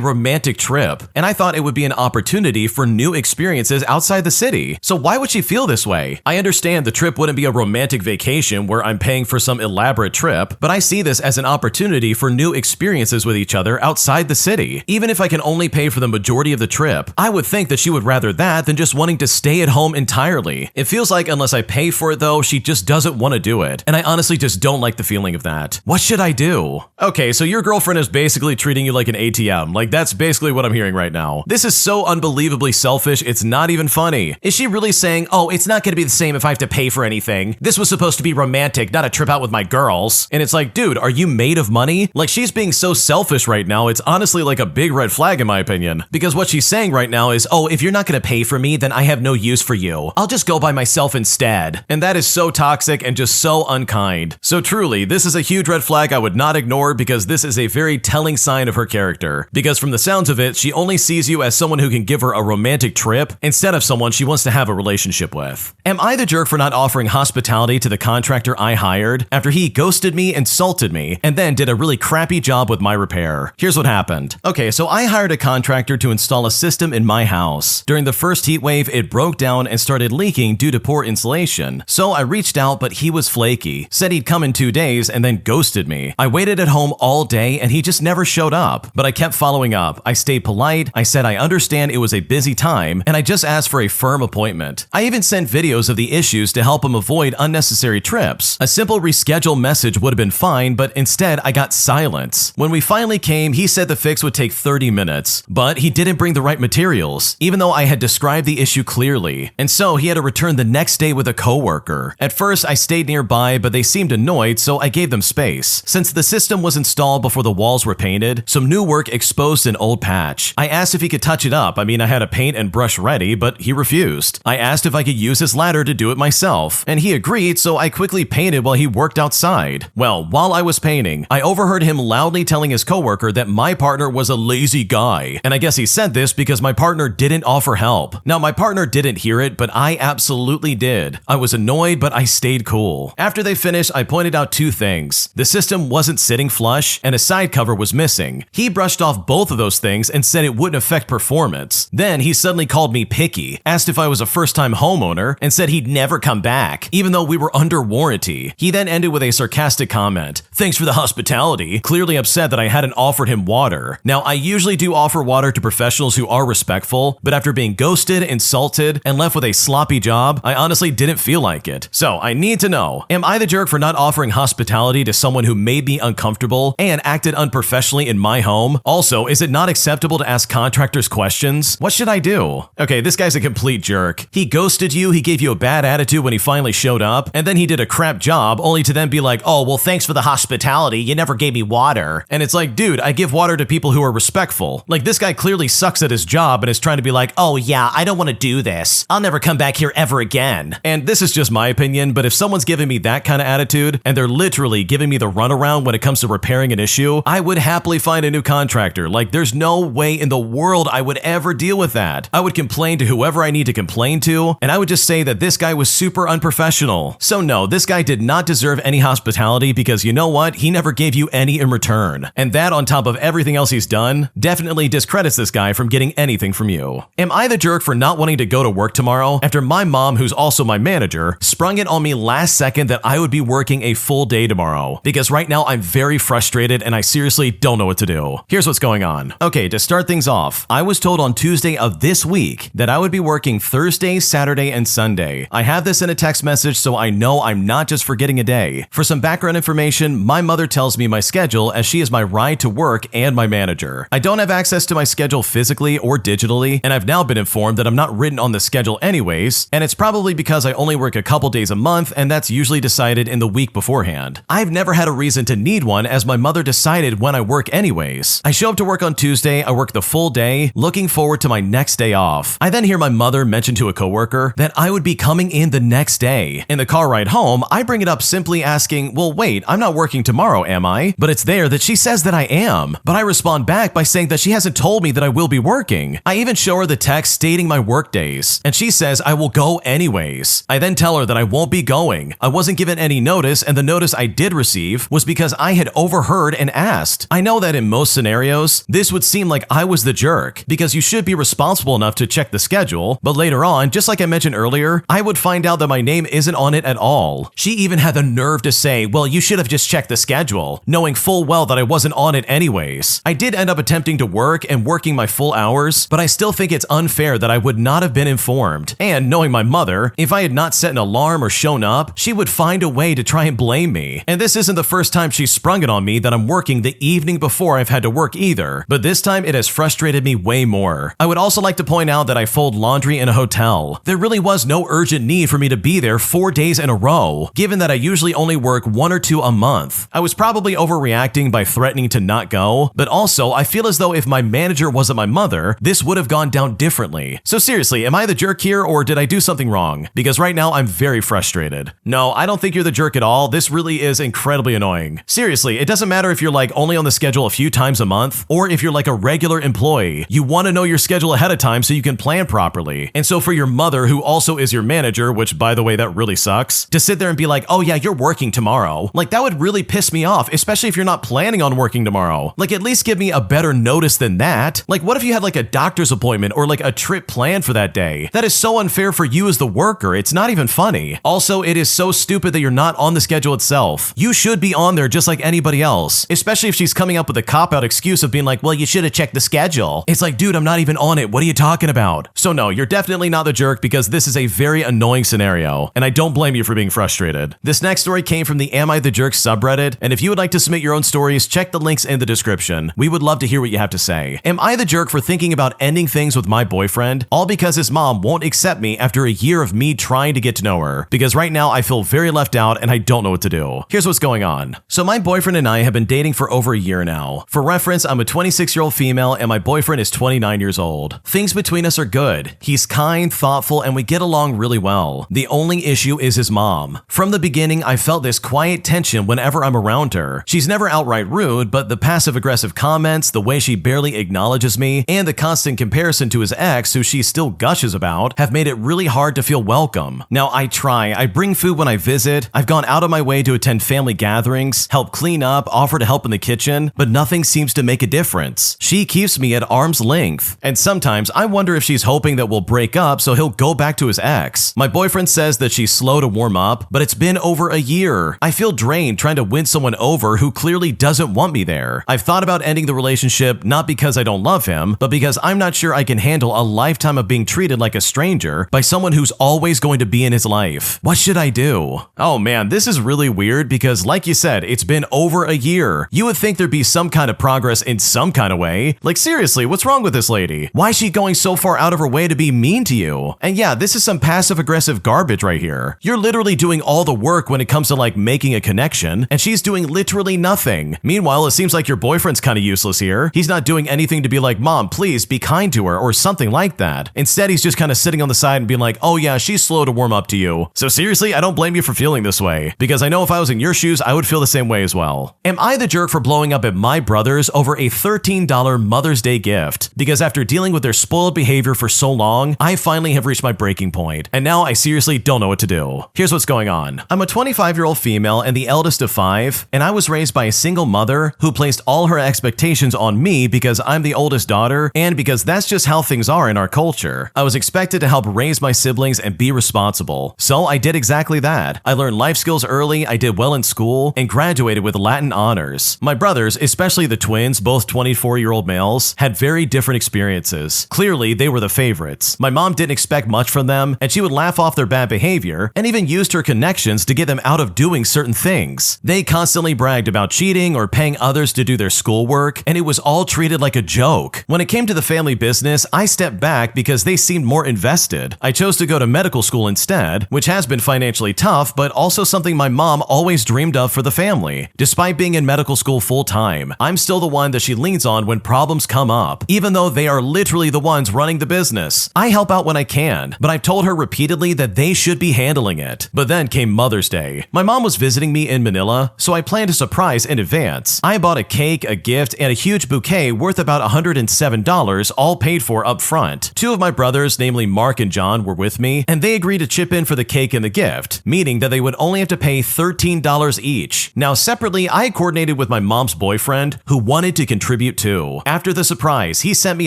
[SPEAKER 1] romantic trip, and I thought it would be an opportunity for new experiences outside the city. So why would she feel this way? I understand the trip wouldn't be a romantic vacation where I'm paying for some elaborate trip, but I see this as an opportunity for new experiences with each other outside the city. Even if I can only pay for the majority of the trip, I would think that she would rather that than just wanting to stay at home entirely. It feels like unless I pay for it though, she just doesn't want to do it, and I honestly just don't like the feeling of that. What should I do? Okay, so your girlfriend is basically treating you like an ATM. Like, that's basically what I'm hearing right now. This is so unbelievably selfish, it's not even funny. Is she really saying, oh, it's not gonna be the same if I have to pay for anything? This was supposed to be romantic, not a trip out with my girls. And it's like, dude, are you made of money? Like, she's being so selfish right now, it's honestly like a big red flag in my opinion. Because what she's saying right now is, oh, if you're not gonna pay for me, then I have no use for you. I'll just go by myself instead. And that is so toxic and just so unkind. So truly, this is a huge red flag I would not ignore, because this is a very telling sign of her character. Because from the sounds of it, she only sees you as someone who can give her a romantic trip instead of someone she wants to have a relationship with. Am I the jerk for not offering hospitality to the contractor I hired after he ghosted me, insulted me, and then did a really crappy job with my repair? Here's what happened. Okay, so I hired a contractor to install a system in my house. During the first heat wave, it broke down and started leaking due to poor insulation. So I reached out, but he was flaky, said he'd come in 2 days, and then ghosted me. I waited at home all day and he just never showed up, but I kept following up. I stayed polite, I said I understand it was a busy time, and I just asked for a firm appointment. I even sent videos of the issues to help him avoid unnecessary trips. A simple reschedule message would have been fine, but instead I got silence. When we finally came, he said the fix would take 30 minutes, but he didn't bring the right materials, even though I had described the issue clearly. And so he had to return the next day with a coworker. At first, I stayed nearby, but they seemed annoyed, so I gave them space. Since the system was installed before the walls were painted, some new work exposed an old patch. I asked if he could touch it up. I mean, I had a paint and brush ready, but he refused. I asked if I could use his ladder to do it myself, and he agreed, so I quickly painted while he worked outside. Well, while I was painting, I overheard him loudly telling his coworker that my partner was a lazy guy, and I guess he said this because my partner didn't offer help. Now, my partner didn't hear it, but I absolutely did. I was annoyed, but I stayed cool. After they finished, I pointed out 2 things. The system wasn't sitting flush, and a side cover was missing. He brushed off both of those things and said it wouldn't affect performance. Then he suddenly called me picky, asked if I was a first-time homeowner, and said he'd never come back, even though we were under warranty. He then ended with a sarcastic comment, "Thanks for the hospitality," clearly upset that I hadn't offered him water. Now, I usually do offer water to professionals who are respectful, but after being ghosted, insulted, and left with a sloppy job, I honestly didn't feel like it. So I need to know, am I the jerk for not offering hospitality to someone who made me uncomfortable and acted unprofessionally in my home? Also, is it not acceptable to ask contractors questions? What should I do? Okay, this guy's a complete jerk. He ghosted you, he gave you a bad attitude when he finally showed up, and then he did a crap job only to then be like, oh, well, thanks for the hospitality, you never gave me water. And it's like, dude, I give water to people who are respectful. Like, this guy clearly sucks at his job and is trying to be like, oh yeah, I don't want to do this. I'll never come back here ever again. And this is just my opinion, but if someone's giving me that kind of attitude and they're literally giving me the runaround when it comes to repairing an issue, I would happily find a new contractor. Like, there's no way in the world I would ever deal with that. I would complain to whoever I need to complain to, and I would just say that this guy was super unprofessional. So no, this guy did not deserve any hospitality because you know what? He never gave you any in return. And that, on top of everything else he's done, definitely discredits this guy from getting anything from you. Am I I the jerk for not wanting to go to work tomorrow after my mom, who's also my manager, sprung it on me last second that I would be working a full day tomorrow? Because right now I'm very frustrated and I seriously don't know what to do. Here's what's going on. Okay, to start things off, I was told on Tuesday of this week that I would be working Thursday, Saturday, and Sunday. I have this in a text message so I know I'm not just forgetting a day. For some background information, my mother tells me my schedule as she is my ride to work and my manager. I don't have access to my schedule physically or digitally, and I've now been informed that I'm not written on the schedule anyways, and it's probably because I only work a couple days a month, and that's usually decided in the week beforehand. I've never had a reason to need one as my mother decided when I work anyways. I show up to work on Tuesday, I work the full day, looking forward to my next day off. I then hear my mother mention to a coworker that I would be coming in the next day. In the car ride home, I bring it up simply asking, well wait, I'm not working tomorrow, am I? But it's there that she says that I am. But I respond back by saying that she hasn't told me that I will be working. I even show her the text stating my work days, and she says I will go anyways. I then tell her that I won't be going. I wasn't given any notice, and the notice I did receive was because I had overheard and asked. I know that in most scenarios, this would seem like I was the jerk, because you should be responsible enough to check the schedule, but later on, just like I mentioned earlier, I would find out that my name isn't on it at all. She even had the nerve to say, well, you should have just checked the schedule, knowing full well that I wasn't on it anyways. I did end up attempting to work and working my full hours, but I still think it's unfair that I would not have been informed. And knowing my mother, if I had not set an alarm or shown up, she would find a way to try and blame me. And this isn't the first time she sprung it on me that I'm working the evening before I've had to work either, but this time it has frustrated me way more. I would also like to point out that I fold laundry in a hotel. There really was no urgent need for me to be there 4 days in a row, given that I usually only work 1 or 2 a month. I was probably overreacting by threatening to not go, but also I feel as though if my manager wasn't my mother, this would have gone down differently. So seriously, am I the jerk here or did I do something wrong? Because right now I'm very frustrated. No, I don't think you're the jerk at all. This really is incredibly annoying. Seriously, it doesn't matter if you're like only on the schedule a few times a month or if you're like a regular employee. You want to know your schedule ahead of time so you can plan properly. And so for your mother, who also is your manager, which by the way, that really sucks, to sit there and be like, oh yeah, you're working tomorrow. Like that would really piss me off, especially if you're not planning on working tomorrow. Like at least give me a better notice than that. Like what if you had like a doctor's appointment or like a trip planned for that day? That is so unfair for you as the worker. It's not even funny. Also, it is so stupid that you're not on the schedule itself. You should be on there just like anybody else, especially if she's coming up with a cop-out excuse of being like, well, you should have checked the schedule. It's like, dude, I'm not even on it. What are you talking about? So no, you're definitely not the jerk because this is a very annoying scenario, and I don't blame you for being frustrated. This next story came from the Am I the Jerk subreddit, and if you would like to submit your own stories, check the links in the description. We would love to hear what you have to say. Am I the jerk for thinking about ending things with my boyfriend, all because his mom won't accept me after a year of me trying to get to know her? Because right now I feel very left out and I don't know what to do. Here's what's going on. So my boyfriend and I have been dating for over a year now. For reference, I'm a 26-year-old female and my boyfriend is 29 years old. Things between us are good. He's kind, thoughtful, and we get along really well. The only issue is his mom. From the beginning, I felt this quiet tension whenever I'm around her. She's never outright rude, but the passive-aggressive comments, the way she barely acknowledges me, and the constant comparison to his ex, who she still gushes about, have made it really hard to feel welcome. Now, I try. I bring food when I visit. I've gone out of my way to attend family gatherings, help clean up, offer to help in the kitchen, but nothing seems to make a difference. She keeps me at arm's length, and sometimes I wonder if she's hoping that we'll break up so he'll go back to his ex. My boyfriend says that she's slow to warm up, but it's been over a year. I feel drained trying to win someone over who clearly doesn't want me there. I've thought about ending the relationship not because I don't love him, but because I'm not sure I can handle a lifetime of being treated like a stranger by someone who's always going to be in his life. What should I do? Oh man, this is really weird because like you said, it's been over a year. You would think there'd be some kind of progress in some kind of way. Like seriously, what's wrong with this lady? Why is she going so far out of her way to be mean to you? And yeah, this is some passive-aggressive garbage right here. You're literally doing all the work when it comes to like making a connection, and she's doing literally nothing. Meanwhile, it seems like your boyfriend's kind of useless here. He's not doing anything to be like, Mom, please be kind to her or something like that. Instead, he's just kind of sitting on the side and being like, oh yeah, she's slow to warm up to you. So seriously, I don't blame you for feeling this way, because I know if I was in your shoes, I would feel the same way as well. Am I the jerk for blowing up at my brothers over a $13 Mother's Day gift? Because after dealing with their spoiled behavior for so long, I finally have reached my breaking point, and now I seriously don't know what to do. Here's what's going on. I'm a 25-year-old female and the eldest of 5, and I was raised by a single mother who placed all her expectations on me because I'm the oldest daughter and because that's just how things are in our culture. I was expected to help raise my siblings and be responsible. So I did exactly that. I learned life skills early, I did well in school, and graduated with Latin honors. My brothers, especially the twins, both 24-year-old males, had very different experiences. Clearly, they were the favorites. My mom didn't expect much from them, and she would laugh off their bad behavior and even used her connections to get them out of doing certain things. They constantly bragged about cheating or paying others to do their schoolwork, and it was all treated like a joke. When it came to the family business, I stepped back because they seemed more invested. I chose to go to medical school instead, which has been financially tough, but also something my mom always dreamed of for the family. Despite being in medical school full-time, I'm still the one that she leans on when problems come up, even though they are literally the ones running the business. I help out when I can, but I've told her repeatedly that they should be handling it. But then came Mother's Day. My mom was visiting me in Manila, so I planned a surprise in advance. I bought a cake, a gift, and a huge bouquet worth about $107, all paid for up front. Two of my brothers, namely Mark and John, were with me, and they agreed to chip in for the cake and the gift, meaning that they would only have to pay $13 each. Now, separately, I coordinated with my mom's boyfriend, who wanted to contribute too. After the surprise, he sent me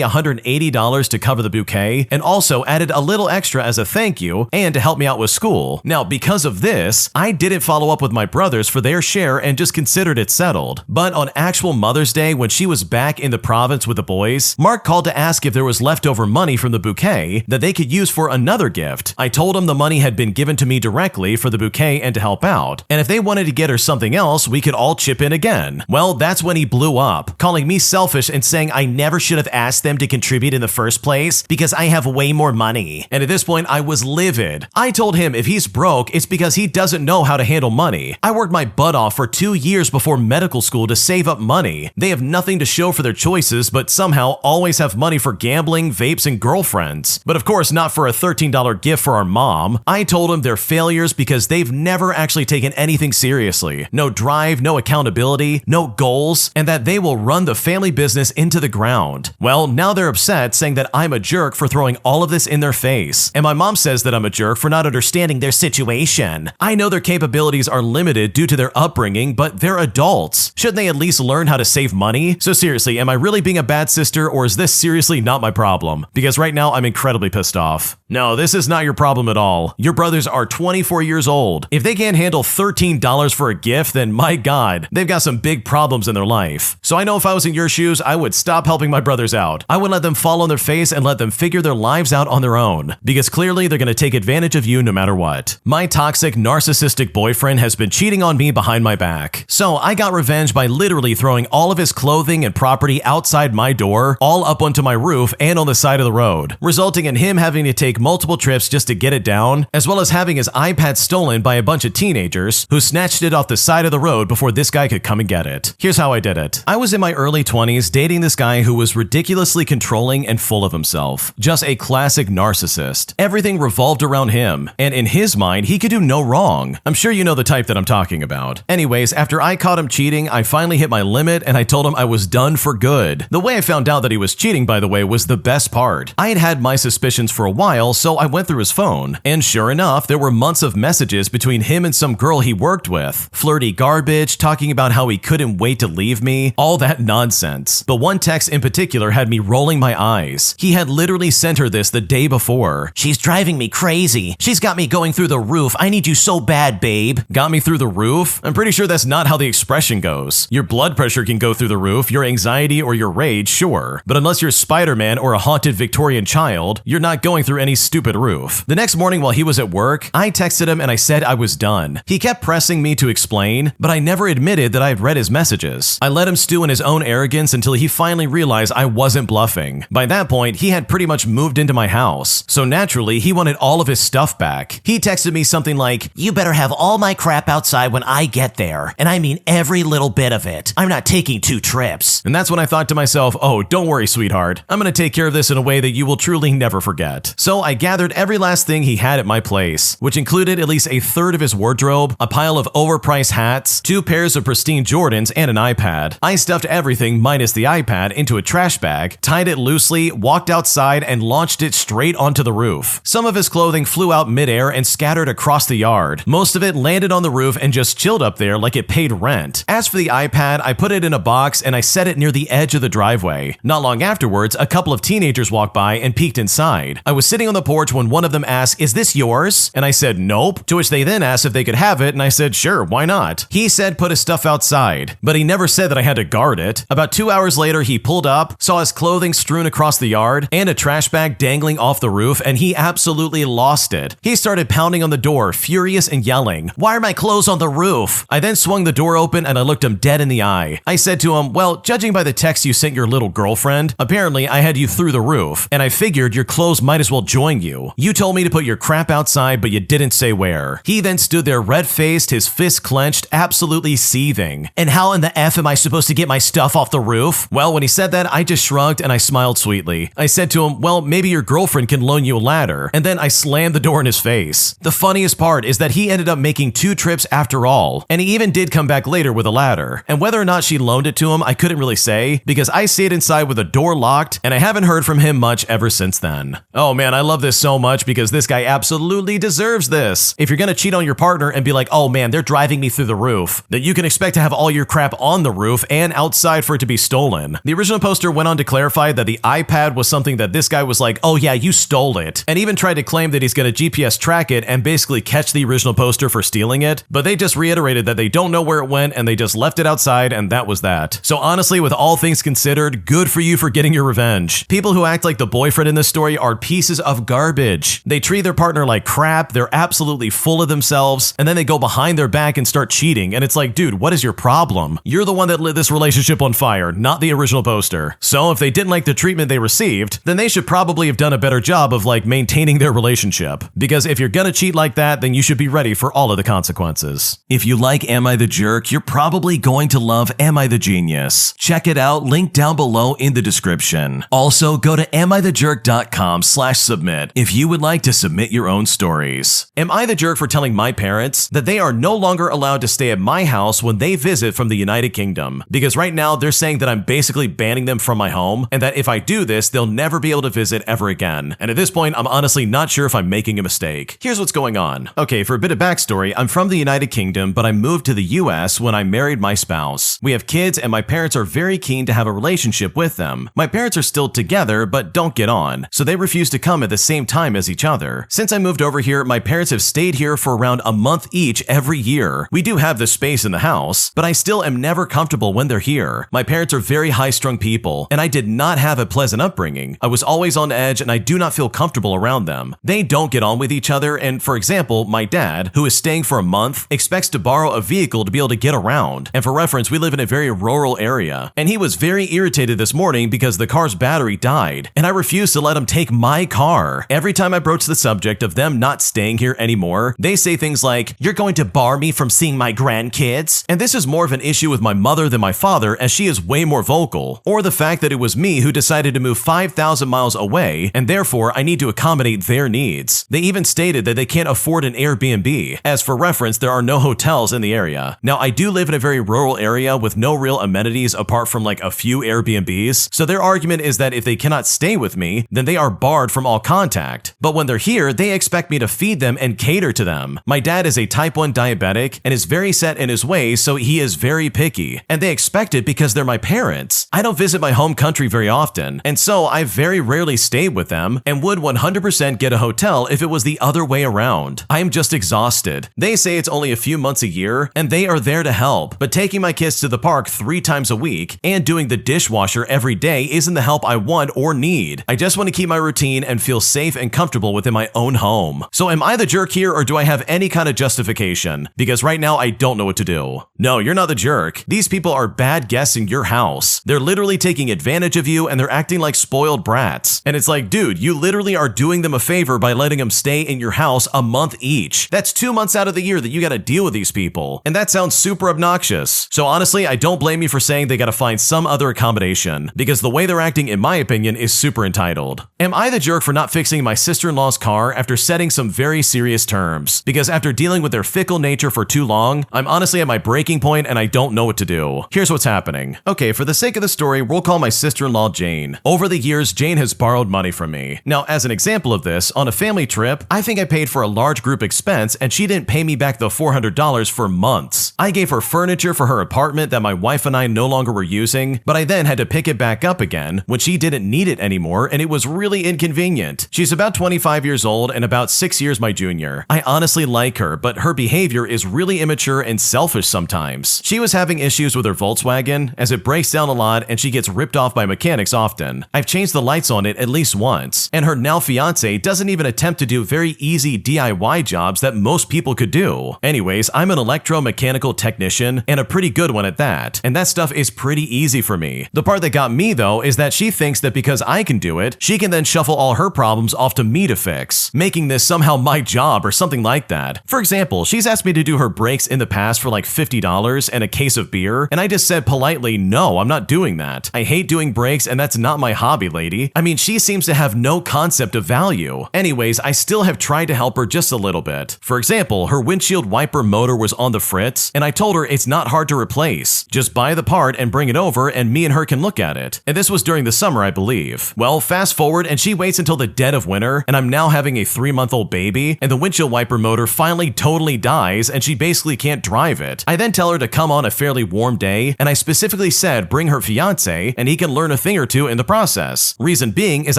[SPEAKER 1] $180 to cover the bouquet, and also added a little extra as a thank you and to help me out with school. Now, because of this, I didn't follow up with my brothers for their share and just considered it settled. But on actual Mother's Day, when she was back in the province with the boys, Mark called to ask if there was leftover money from the bouquet that they could use for another gift. I told him the money had been given to me directly for the bouquet and to help out, and if they wanted to get her something else, we could all chip in again. Well, that's when he blew up, calling me selfish and saying I never should have asked them to contribute in the first place because I have way more money. And at this point, I was livid. I told him if he's broke, it's because he doesn't know how to handle money. I worked my butt off for 2 years before medical school to save up money. They have nothing to show for their choices, but somehow always have money for gambling, vapes, and girlfriends. But of course, not for a $13 gift for our mom. I told them they're failures because they've never actually taken anything seriously. No drive, no accountability, no goals, and that they will run the family business into the ground. Well, now they're upset, saying that I'm a jerk for throwing all of this in their face. And my mom says that I'm a jerk for not understanding their situation. I know their capabilities are limited due to their upbringing, but they're adults. Shouldn't they at least learn how to save money? So seriously, am I really being a bad sister, or is this seriously not my problem? Because right now I'm incredibly pissed off. No, this is not your problem at all. Your brothers are 24 years old. If they can't handle $13 for a gift, then my God, they've got some big problems in their life. So I know if I was in your shoes, I would stop helping my brothers out. I would let them fall on their face and let them figure their lives out on their own. Because clearly they're going to take advantage of you no matter what. My toxic, narcissistic boyfriend has been cheating on me behind my back. So I got revenge by literally throwing all of his clothing and property outside my door, all up onto my roof and on the side of the road, resulting in him having to take multiple trips just to get it down, as well as having his iPad stolen by a bunch of teenagers who snatched it off the side of the road before this guy could come and get it. Here's how I did it. I was in my early 20s dating this guy who was ridiculously controlling and full of himself. Just a classic narcissist. Everything revolved around him, and in his mind, he could do no wrong. I'm sure you know the type that I'm talking about. Anyways, after I caught him cheating, I finally hit my limit and I told him I was done for good. The way I found out that he was cheating, by the way, was the best part. I had had my suspicions for a while, so I went through his phone, and sure enough, there were months of messages between him and some girl he worked with. Flirty garbage, talking about how he couldn't wait to leave me, all that nonsense. But one text in particular had me rolling my eyes. He had literally sent her this the day before. "She's driving me crazy. She's got me going through the roof. I need you so bad, babe." Got me through the roof? I'm pretty sure that's not how the expression goes. Your blood pressure can go through the roof, your anxiety or your rage, sure. But unless you're Spider-Man or a haunted Victorian child, you're not going through any stupid roof. The next morning while he was at work, I texted him and I said I was done. He kept pressing me to explain, but I never admitted that I had read his messages. I let him stew in his own arrogance until he finally realized I wasn't bluffing. By that point, he had pretty much moved into my house, so naturally, he wanted all of his stuff back. He texted me something like, "You better have all my crap outside when I get there, and I mean every little bit of it. I'm not taking 2 trips." And that's when I thought to myself, oh, don't worry, sweetheart. I'm gonna take care of this in a way that you will truly never forget. So I gathered every last thing he had at my place, which included at least a third of his wardrobe, a pile of overpriced hats, 2 pairs of pristine Jordans, and an iPad. I stuffed everything minus the iPad into a trash bag, tied it loosely, walked outside, and launched it straight onto the roof. Some of his clothing flew out midair and scattered across the yard. Most of it landed on the roof and just chilled up there like it paid rent. As for the iPad, I put it in a box and I set it near the edge of the driveway. Not long afterwards, a couple of teenagers teenagers walked by and peeked inside. I was sitting on the porch when one of them asked, "Is this yours?" And I said, "Nope." To which they then asked if they could have it, and I said, "Sure, why not?" He said put his stuff outside, but he never said that I had to guard it. About 2 hours later, he pulled up, saw his clothing strewn across the yard, and a trash bag dangling off the roof, and he absolutely lost it. He started pounding on the door, furious and yelling, "Why are my clothes on the roof?" I then swung the door open and I looked him dead in the eye. I said to him, "Well, judging by the text you sent your little girlfriend, apparently I had you through the roof, and I figured your clothes might as well join you. You told me to put your crap outside, but you didn't say where." He then stood there red-faced, his fists clenched, absolutely seething. "And how in the F am I supposed to get my stuff off the roof?" Well, when he said that, I just shrugged and I smiled sweetly. I said to him, "Well, maybe your girlfriend can loan you a ladder," and then I slammed the door in his face. The funniest part is that he ended up making 2 trips after all, and he even did come back later with a ladder. And whether or not she loaned it to him, I couldn't really say, because I stayed inside with the door locked, and I haven't heard from him much ever since then. Oh man, I love this so much because this guy absolutely deserves this. If you're gonna cheat on your partner and be like, "Oh man, they're driving me through the roof," then you can expect to have all your crap on the roof and outside for it to be stolen. The original poster went on to clarify that the iPad was something that this guy was like, "Oh yeah, you stole it," and even tried to claim that he's gonna GPS track it and basically catch the original poster for stealing it, but they just reiterated that they don't know where it went and they just left it outside, and that was that. So honestly, with all things considered, good for you for getting your revenge. People who act like the boyfriend in this story are pieces of garbage. They treat their partner like crap, they're absolutely full of themselves, and then they go behind their back and start cheating, and it's like, dude, what is your problem? You're the one that lit this relationship on fire, not the original poster. So if they didn't like the treatment they received, then they should probably have done a better job of maintaining their relationship. Because if you're gonna cheat like that, then you should be ready for all of the consequences. If you like Am I the Jerk, you're probably going to love Am I the Genius. Check it out, link down below in the description. Also, go to AmITheJerk.com/submit if you would like to submit your own stories. Am I the jerk for telling my parents that they are no longer allowed to stay at my house when they visit from the United Kingdom? Because right now they're saying that I'm basically banning them from my home, and that if I do this, they'll never be able to visit ever again. And at this point, I'm honestly not sure if I'm making a mistake. Here's what's going on. Okay, for a bit of backstory, I'm from the United Kingdom, but I moved to the US when I married my spouse. We have kids, and my parents are very keen to have a relationship with them. My parents are still together, but don't get on, so they refuse to come at the same time as each other. Since I moved over here, my parents have stayed here for around a month each every year. We do have the space in the house, but I still am never comfortable when they're here. My parents are very high-strung people, and I did not have a pleasant upbringing. I was always on edge, and I do not feel comfortable around them. They don't get on with each other, and for example, my dad, who is staying for a month, expects to borrow a vehicle to be able to get around. And for reference, we live in a very rural area, and he was very irritated this morning because the car's battery died, and I refused to let him take my car. Every time I broach the subject of them not staying here anymore, they say things like, "You're going to bar me from seeing my grandkids?" And this is more of an issue with my mother than my father, as she is way more vocal. Or the fact that it was me who decided to move 5,000 miles away, and therefore I need to accommodate their needs. They even stated that they can't afford an Airbnb. As for reference, there are no hotels in the area. Now, I do live in a very rural area with no real amenities apart from a few Airbnbs, so their argument is that if they cannot stay with me, then they are barred from all contact. But when they're here, they expect me to feed them and cater to them. My dad is a type 1 diabetic and is very set in his ways, so he is very picky. And they expect it because they're my parents. I don't visit my home country very often, and so I very rarely stayed with them and would 100% get a hotel if it was the other way around. I am just exhausted. They say it's only a few months a year, and they are there to help, but taking my kids to the park 3 times a week and doing the dishwasher every day isn't the help I want or need. I just want to keep my routine and feel safe and comfortable within my own home. So am I the jerk here, or do I have any kind of justification? Because right now I don't know what to do. No, you're not the jerk. These people are bad guests in your house. They're literally taking advantage of you, and they're acting like spoiled brats. And it's like, dude, you literally are doing them a favor by letting them stay in your house a month each. That's 2 months out of the year that you gotta deal with these people. And that sounds super obnoxious. So honestly, I don't blame you for saying they gotta find some other accommodation, because the way they're acting, in my opinion, is super entitled. Am I the jerk for not fixing my sister-in-law's car after setting some very serious terms? Because after dealing with their fickle nature for too long, I'm honestly at my breaking point and I don't know what to do. Here's what's happening. Okay, for the sake of the story, we'll call my sister-in-law Jane. Over the years, Jane has borrowed money from me. Now, as an example of this, on a family trip, I think I paid for a large group expense and she didn't pay me back the $400 for months. I gave her furniture for her apartment that my wife and I no longer were using, but I then had to pick it back up again when she didn't need need it anymore, and it was really inconvenient. She's about 25 years old and about 6 years my junior. I honestly like her, but her behavior is really immature and selfish sometimes. She was having issues with her Volkswagen, as it breaks down a lot and she gets ripped off by mechanics often. I've changed the lights on it at least once, and her now fiance doesn't even attempt to do very easy DIY jobs that most people could do. Anyways, I'm an electromechanical technician, and a pretty good one at that, and that stuff is pretty easy for me. The part that got me though is that she thinks that because I can do it, she can then shuffle all her problems off to me to fix, making this somehow my job or something like that. For example, she's asked me to do her brakes in the past for like $50 and a case of beer, and I just said politely, no, I'm not doing that. I hate doing brakes, and that's not my hobby, lady. I mean, she seems to have no concept of value. Anyways, I still have tried to help her just a little bit. For example, her windshield wiper motor was on the fritz, and I told her it's not hard to replace. Just buy the part and bring it over, and me and her can look at it. And this was during the summer, I believe. Well, fast forward, and she waits until the dead of winter, and I'm now having a 3-month-old baby, and the windshield wiper motor finally totally dies, and she basically can't drive it. I then tell her to come on a fairly warm day, and I specifically said bring her fiance, and he can learn a thing or two in the process. Reason being is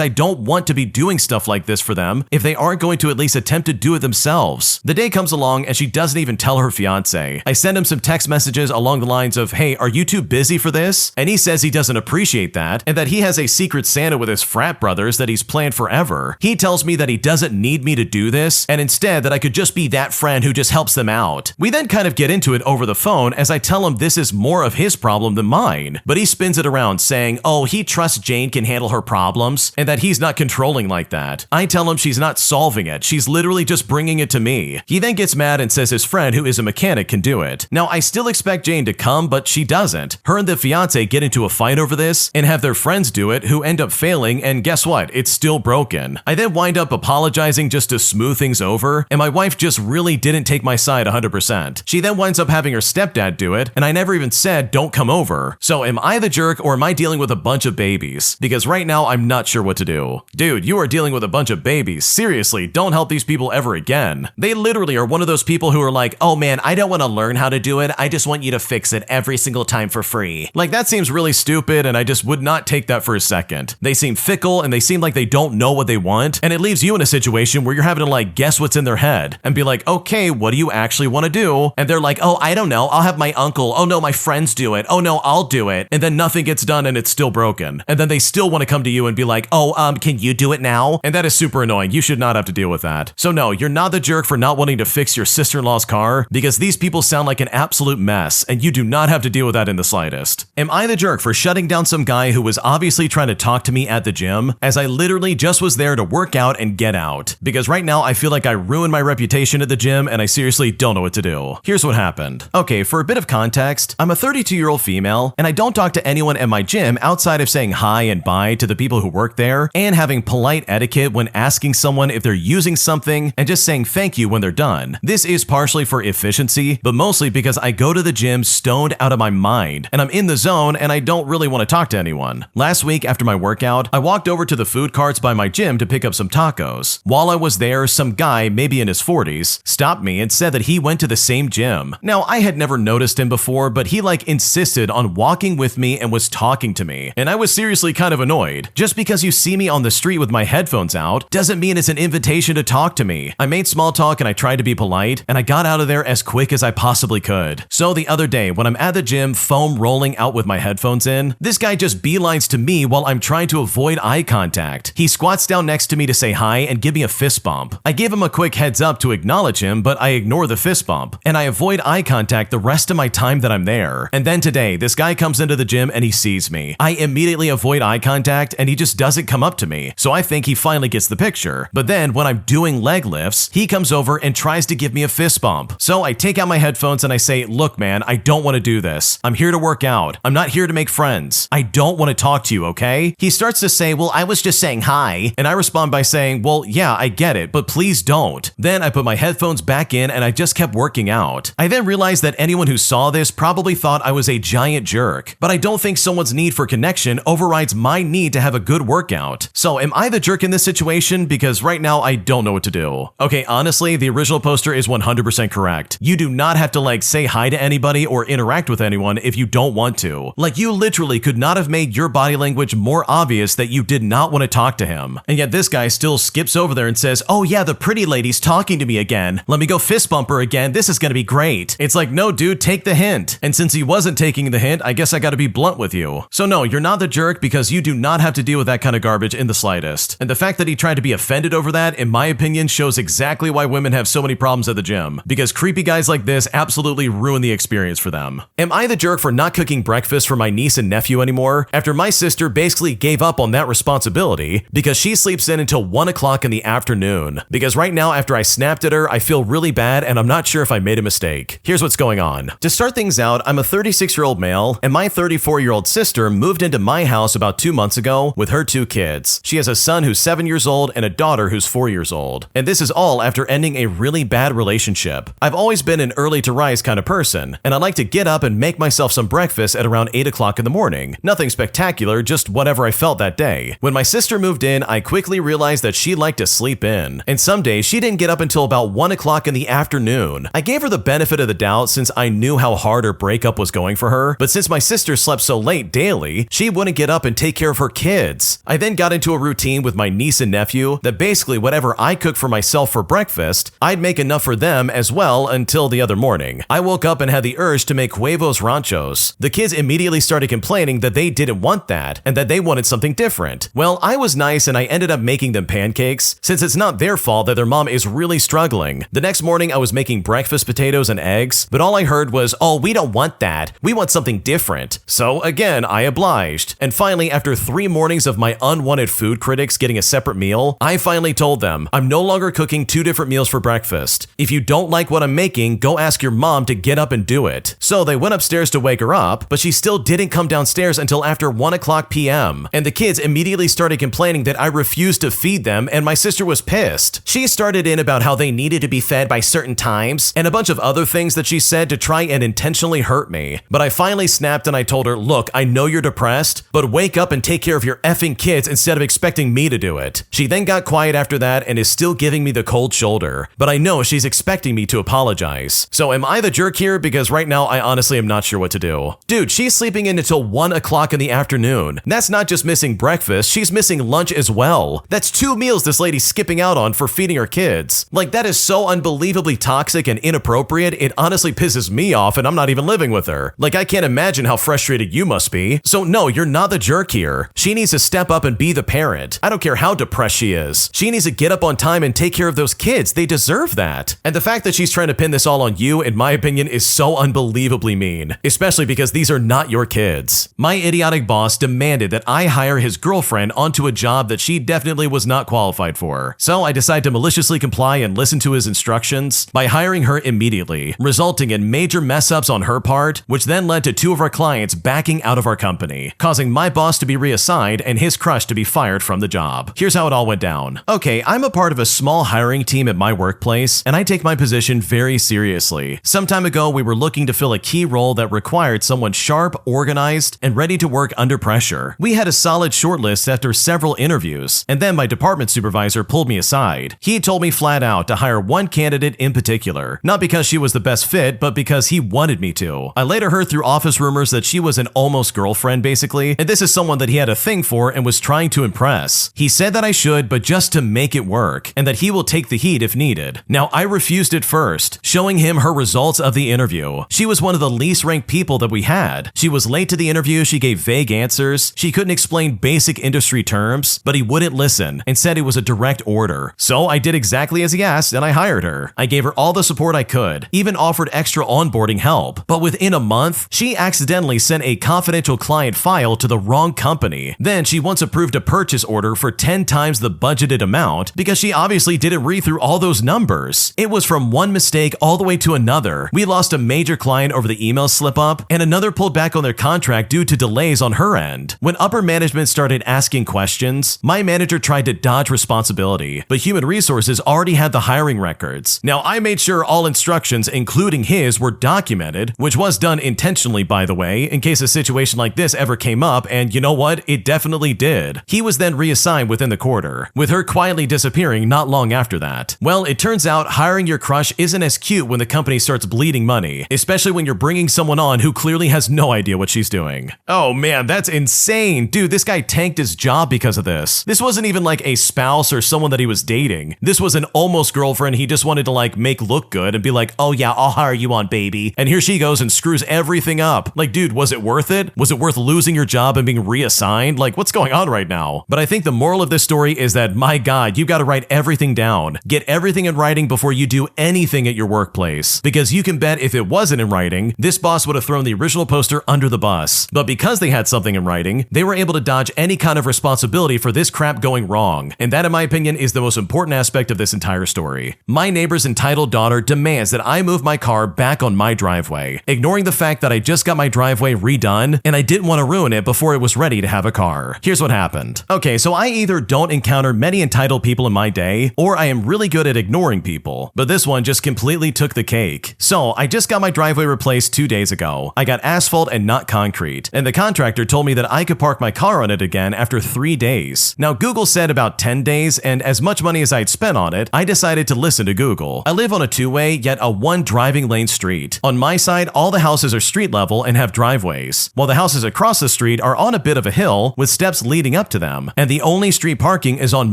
[SPEAKER 1] I don't want to be doing stuff like this for them if they aren't going to at least attempt to do it themselves. The day comes along and she doesn't even tell her fiance. I send him some text messages along the lines of, hey, are you too busy for this? And he says he doesn't appreciate that, and that he has a secret Santa with his frat brothers that he's planned forever. He tells me that he doesn't need me to do this, and instead that I could just be that friend who just helps them out. We then kind of get into it over the phone as I tell him this is more of his problem than mine, but he spins it around saying, oh, he trusts Jane can handle her problems, and that he's not controlling like that. I tell him she's not solving it, she's literally just bringing it to me. He then gets mad and says his friend, who is a mechanic, can do it. Now, I still expect Jane to come, but she doesn't. Her and the fiance get into a fight over this, and have their friends do it, who end up failing, and guess what? It's still broken. I then wind up apologizing just to smooth things over, and my wife just really didn't take my side 100%. She then winds up having her stepdad do it, and I never even said don't come over. So am I the jerk, or am I dealing with a bunch of babies? Because right now I'm not sure what to do. Dude, you are dealing with a bunch of babies. Seriously, don't help these people ever again. They literally are one of those people who are like, oh man, I don't want to learn how to do it, I just want you to fix it every single time for free. Like, that seems really stupid, and I just would not take that for a second. They seem fickle, and they seem like they don't know what they want, and it leaves you in a situation where you're having to like guess what's in their head and be like, okay, what do you actually want to do? And they're like, oh, I don't know, I'll have my uncle. Oh no, my friends do it. Oh no, I'll do it. And then nothing gets done and it's still broken. And then they still want to come to you and be like, oh, can you do it now? And that is super annoying. You should not have to deal with that. So no, you're not the jerk for not wanting to fix your sister-in-law's car, because these people sound like an absolute mess, and you do not have to deal with that in the slightest. Am I the jerk for shutting down some guy who was obviously trying to talk to me at the gym, as I literally just was there to work out and get out? Because right now I feel like I ruined my reputation at the gym, and I seriously don't know what to do. Here's what happened. Okay, for a bit of context, I'm a 32-year-old female, and I don't talk to anyone at my gym outside of saying hi and bye to the people who work there, and having polite etiquette when asking someone if they're using something, and just saying thank you when they're done. This is partially for efficiency, but mostly because I go to the gym stoned out of my mind, and I'm in the zone, and I don't really want to talk to anyone. Last week after my workout, I walked over to the food carts by my gym to pick up some tacos. While I was there, some guy, maybe in his 40s, stopped me and said that he went to the same gym. Now, I had never noticed him before, but he like insisted on walking with me and was talking to me, and I was seriously kind of annoyed. Just because you see me on the street with my headphones out doesn't mean it's an invitation to talk to me. I made small talk and I tried to be polite, and I got out of there as quick as I possibly could. So the other day, when I'm at the gym foam rolling out with my headphones in, this guy just beelines to me while I'm trying to avoid eye contact. He squats down next to me to say hi and give me a fist bump. I give him a quick heads up to acknowledge him, but I ignore the fist bump, and I avoid eye contact the rest of my time that I'm there. And then today, this guy comes into the gym and he sees me. I immediately avoid eye contact, and he just doesn't come up to me, so I think he finally gets the picture. But then when I'm doing leg lifts, he comes over and tries to give me a fist bump. So I take out my headphones and I say, look man, I don't want to do this. I'm here to work out. I'm not here to make friends. I don't want to talk to you, okay? He starts to say, well, I was just saying hi. And I respond by saying, well, yeah, I get it, but please don't. Then I put my headphones back in and I just kept working out. I then realized that anyone who saw this probably thought I was a giant jerk, but I don't think someone's need for connection overrides my need to have a good workout. So am I the jerk in this situation? Because right now I don't know what to do. Okay, honestly, the original poster is 100% correct. You do not have to like say hi to anybody or interact with anyone if you don't want to. Like, you literally could not have made your body language more obvious obvious that you did not want to talk to him. And yet this guy still skips over there and says, oh yeah, the pretty lady's talking to me again. Let me go fist bump her again. This is gonna be great. It's like, no dude, take the hint. And since he wasn't taking the hint, I guess I gotta be blunt with you. So no, you're not the jerk because you do not have to deal with that kind of garbage in the slightest. And the fact that he tried to be offended over that, in my opinion, shows exactly why women have so many problems at the gym. Because creepy guys like this absolutely ruin the experience for them. Am I the jerk for not cooking breakfast for my niece and nephew anymore after my sister basically gave up on that responsibility because she sleeps in until 1 o'clock in the afternoon? Because right now, after I snapped at her, I feel really bad and I'm not sure if I made a mistake. Here's what's going on. To start things out, I'm a 36-year-old male and my 34-year-old sister moved into my house about 2 months ago with her 2 kids. She has a son who's 7 years old and a daughter who's 4 years old. And this is all after ending a really bad relationship. I've always been an early to rise kind of person, and I like to get up and make myself some breakfast at around 8 o'clock in the morning. Nothing spectacular, just whatever I felt that day. When my sister moved in, I quickly realized that she liked to sleep in. And some days she didn't get up until about 1 o'clock in the afternoon. I gave her the benefit of the doubt since I knew how hard her breakup was going for her, but since my sister slept so late daily, she wouldn't get up and take care of her kids. I then got into a routine with my niece and nephew that basically whatever I cooked for myself for breakfast, I'd make enough for them as well until the other morning. I woke up and had the urge to make huevos ranchos. The kids immediately started complaining that they didn't want that and that they wanted something different. Well, I was nice and I ended up making them pancakes since it's not their fault that their mom is really struggling. The next morning I was making breakfast potatoes and eggs, but all I heard was, oh, we don't want that. We want something different. So again, I obliged. And finally, after 3 mornings of my unwanted food critics getting a separate meal, I finally told them, I'm no longer cooking 2 different meals for breakfast. If you don't like what I'm making, go ask your mom to get up and do it. So they went upstairs to wake her up, but she still didn't come downstairs until after 1 o'clock p.m. And the kids immediately started complaining that I refused to feed them and my sister was pissed. She started in about how they needed to be fed by certain times and a bunch of other things that she said to try and intentionally hurt me. But I finally snapped and I told her, look, I know you're depressed, but wake up and take care of your effing kids instead of expecting me to do it. She then got quiet after that and is still giving me the cold shoulder, but I know she's expecting me to apologize. So am I the jerk here? Because right now I honestly am not sure what to do. Dude, she's sleeping in until 1 o'clock in the afternoon. That's not just missing breakfast, she's missing lunch as well. That's 2 meals this lady's skipping out on for feeding her kids. Like, that is so unbelievably toxic and inappropriate, it honestly pisses me off and I'm not even living with her. Like, I can't imagine how frustrated you must be. So no, you're not the jerk here. She needs to step up and be the parent. I don't care how depressed she is. She needs to get up on time and take care of those kids. They deserve that. And the fact that she's trying to pin this all on you, in my opinion, is so unbelievably mean, especially because these are not your kids. My idiotic boss demanded that I hire his girlfriend onto a job that she definitely was not qualified for. So I decided to maliciously comply and listen to his instructions by hiring her immediately, resulting in major mess-ups on her part, which then led to 2 of our clients backing out of our company, causing my boss to be reassigned and his crush to be fired from the job. Here's how it all went down. Okay, I'm a part of a small hiring team at my workplace, and I take my position very seriously. Some time ago, we were looking to fill a key role that required someone sharp, organized, and ready to work under pressure. We had a solid shortlist after several interviews, and then my department supervisor pulled me aside. He told me flat out to hire one candidate in particular, not because she was the best fit, but because he wanted me to. I later heard through office rumors that she was an almost girlfriend basically, and this is someone that he had a thing for and was trying to impress. He said that I should, but just to make it work, and that he will take the heat if needed. Now, I refused at first, showing him her results of the interview. She was one of the least ranked people that we had. She was late to the interview, she gave vague answers, she couldn't explain basic industry terms, but he wouldn't listen and said it was a direct order. So I did exactly as he asked and I hired her. I gave her all the support I could, even offered extra onboarding help. But within a month, she accidentally sent a confidential client file to the wrong company. Then she once approved a purchase order for 10 times the budgeted amount because she obviously didn't read through all those numbers. It was from one mistake all the way to another. We lost a major client over the email slip up, and another pulled back on their contract due to delays on her end. When upper management started asking questions, my manager tried to dodge responsibility, but human resources already had the hiring records. Now, I made sure all instructions, including his, were documented, which was done intentionally, by the way, in case a situation like this ever came up, and you know what? It definitely did. He was then reassigned within the quarter, with her quietly disappearing not long after that. Well, it turns out hiring your crush isn't as cute when the company starts bleeding money, especially when you're bringing someone on who clearly has no idea what she's doing. Oh man, that's insane. Dude, dude, this guy tanked his job because of this. This wasn't even like a spouse or someone that he was dating. This was an almost girlfriend he just wanted to like make look good and be like, oh yeah, I'll hire you on, baby. And here she goes and screws everything up. Like, dude, was it worth it? Was it worth losing your job and being reassigned? Like, what's going on right now? But I think the moral of this story is that, my God, you got to write everything down. Get everything in writing before you do anything at your workplace. Because you can bet if it wasn't in writing, this boss would have thrown the original poster under the bus. But because they had something in writing, they were able to dodge any kind of responsibility for this crap going wrong. And that, in my opinion, is the most important aspect of this entire story. My neighbor's entitled daughter demands that I move my car back on my driveway, ignoring the fact that I just got my driveway redone and I didn't want to ruin it before it was ready to have a car. Here's what happened. Okay, so I either don't encounter many entitled people in my day, or I am really good at ignoring people, but this one just completely took the cake. So I just got my driveway replaced 2 days ago. I got asphalt and not concrete, and the contractor told me that I could park my car on it again after 3 days. Now Google said about 10 days, and as much money as I'd spent on it, I decided to listen to Google. I live on a two-way, yet a one driving lane street. On my side, all the houses are street level and have driveways, while the houses across the street are on a bit of a hill with steps leading up to them, and the only street parking is on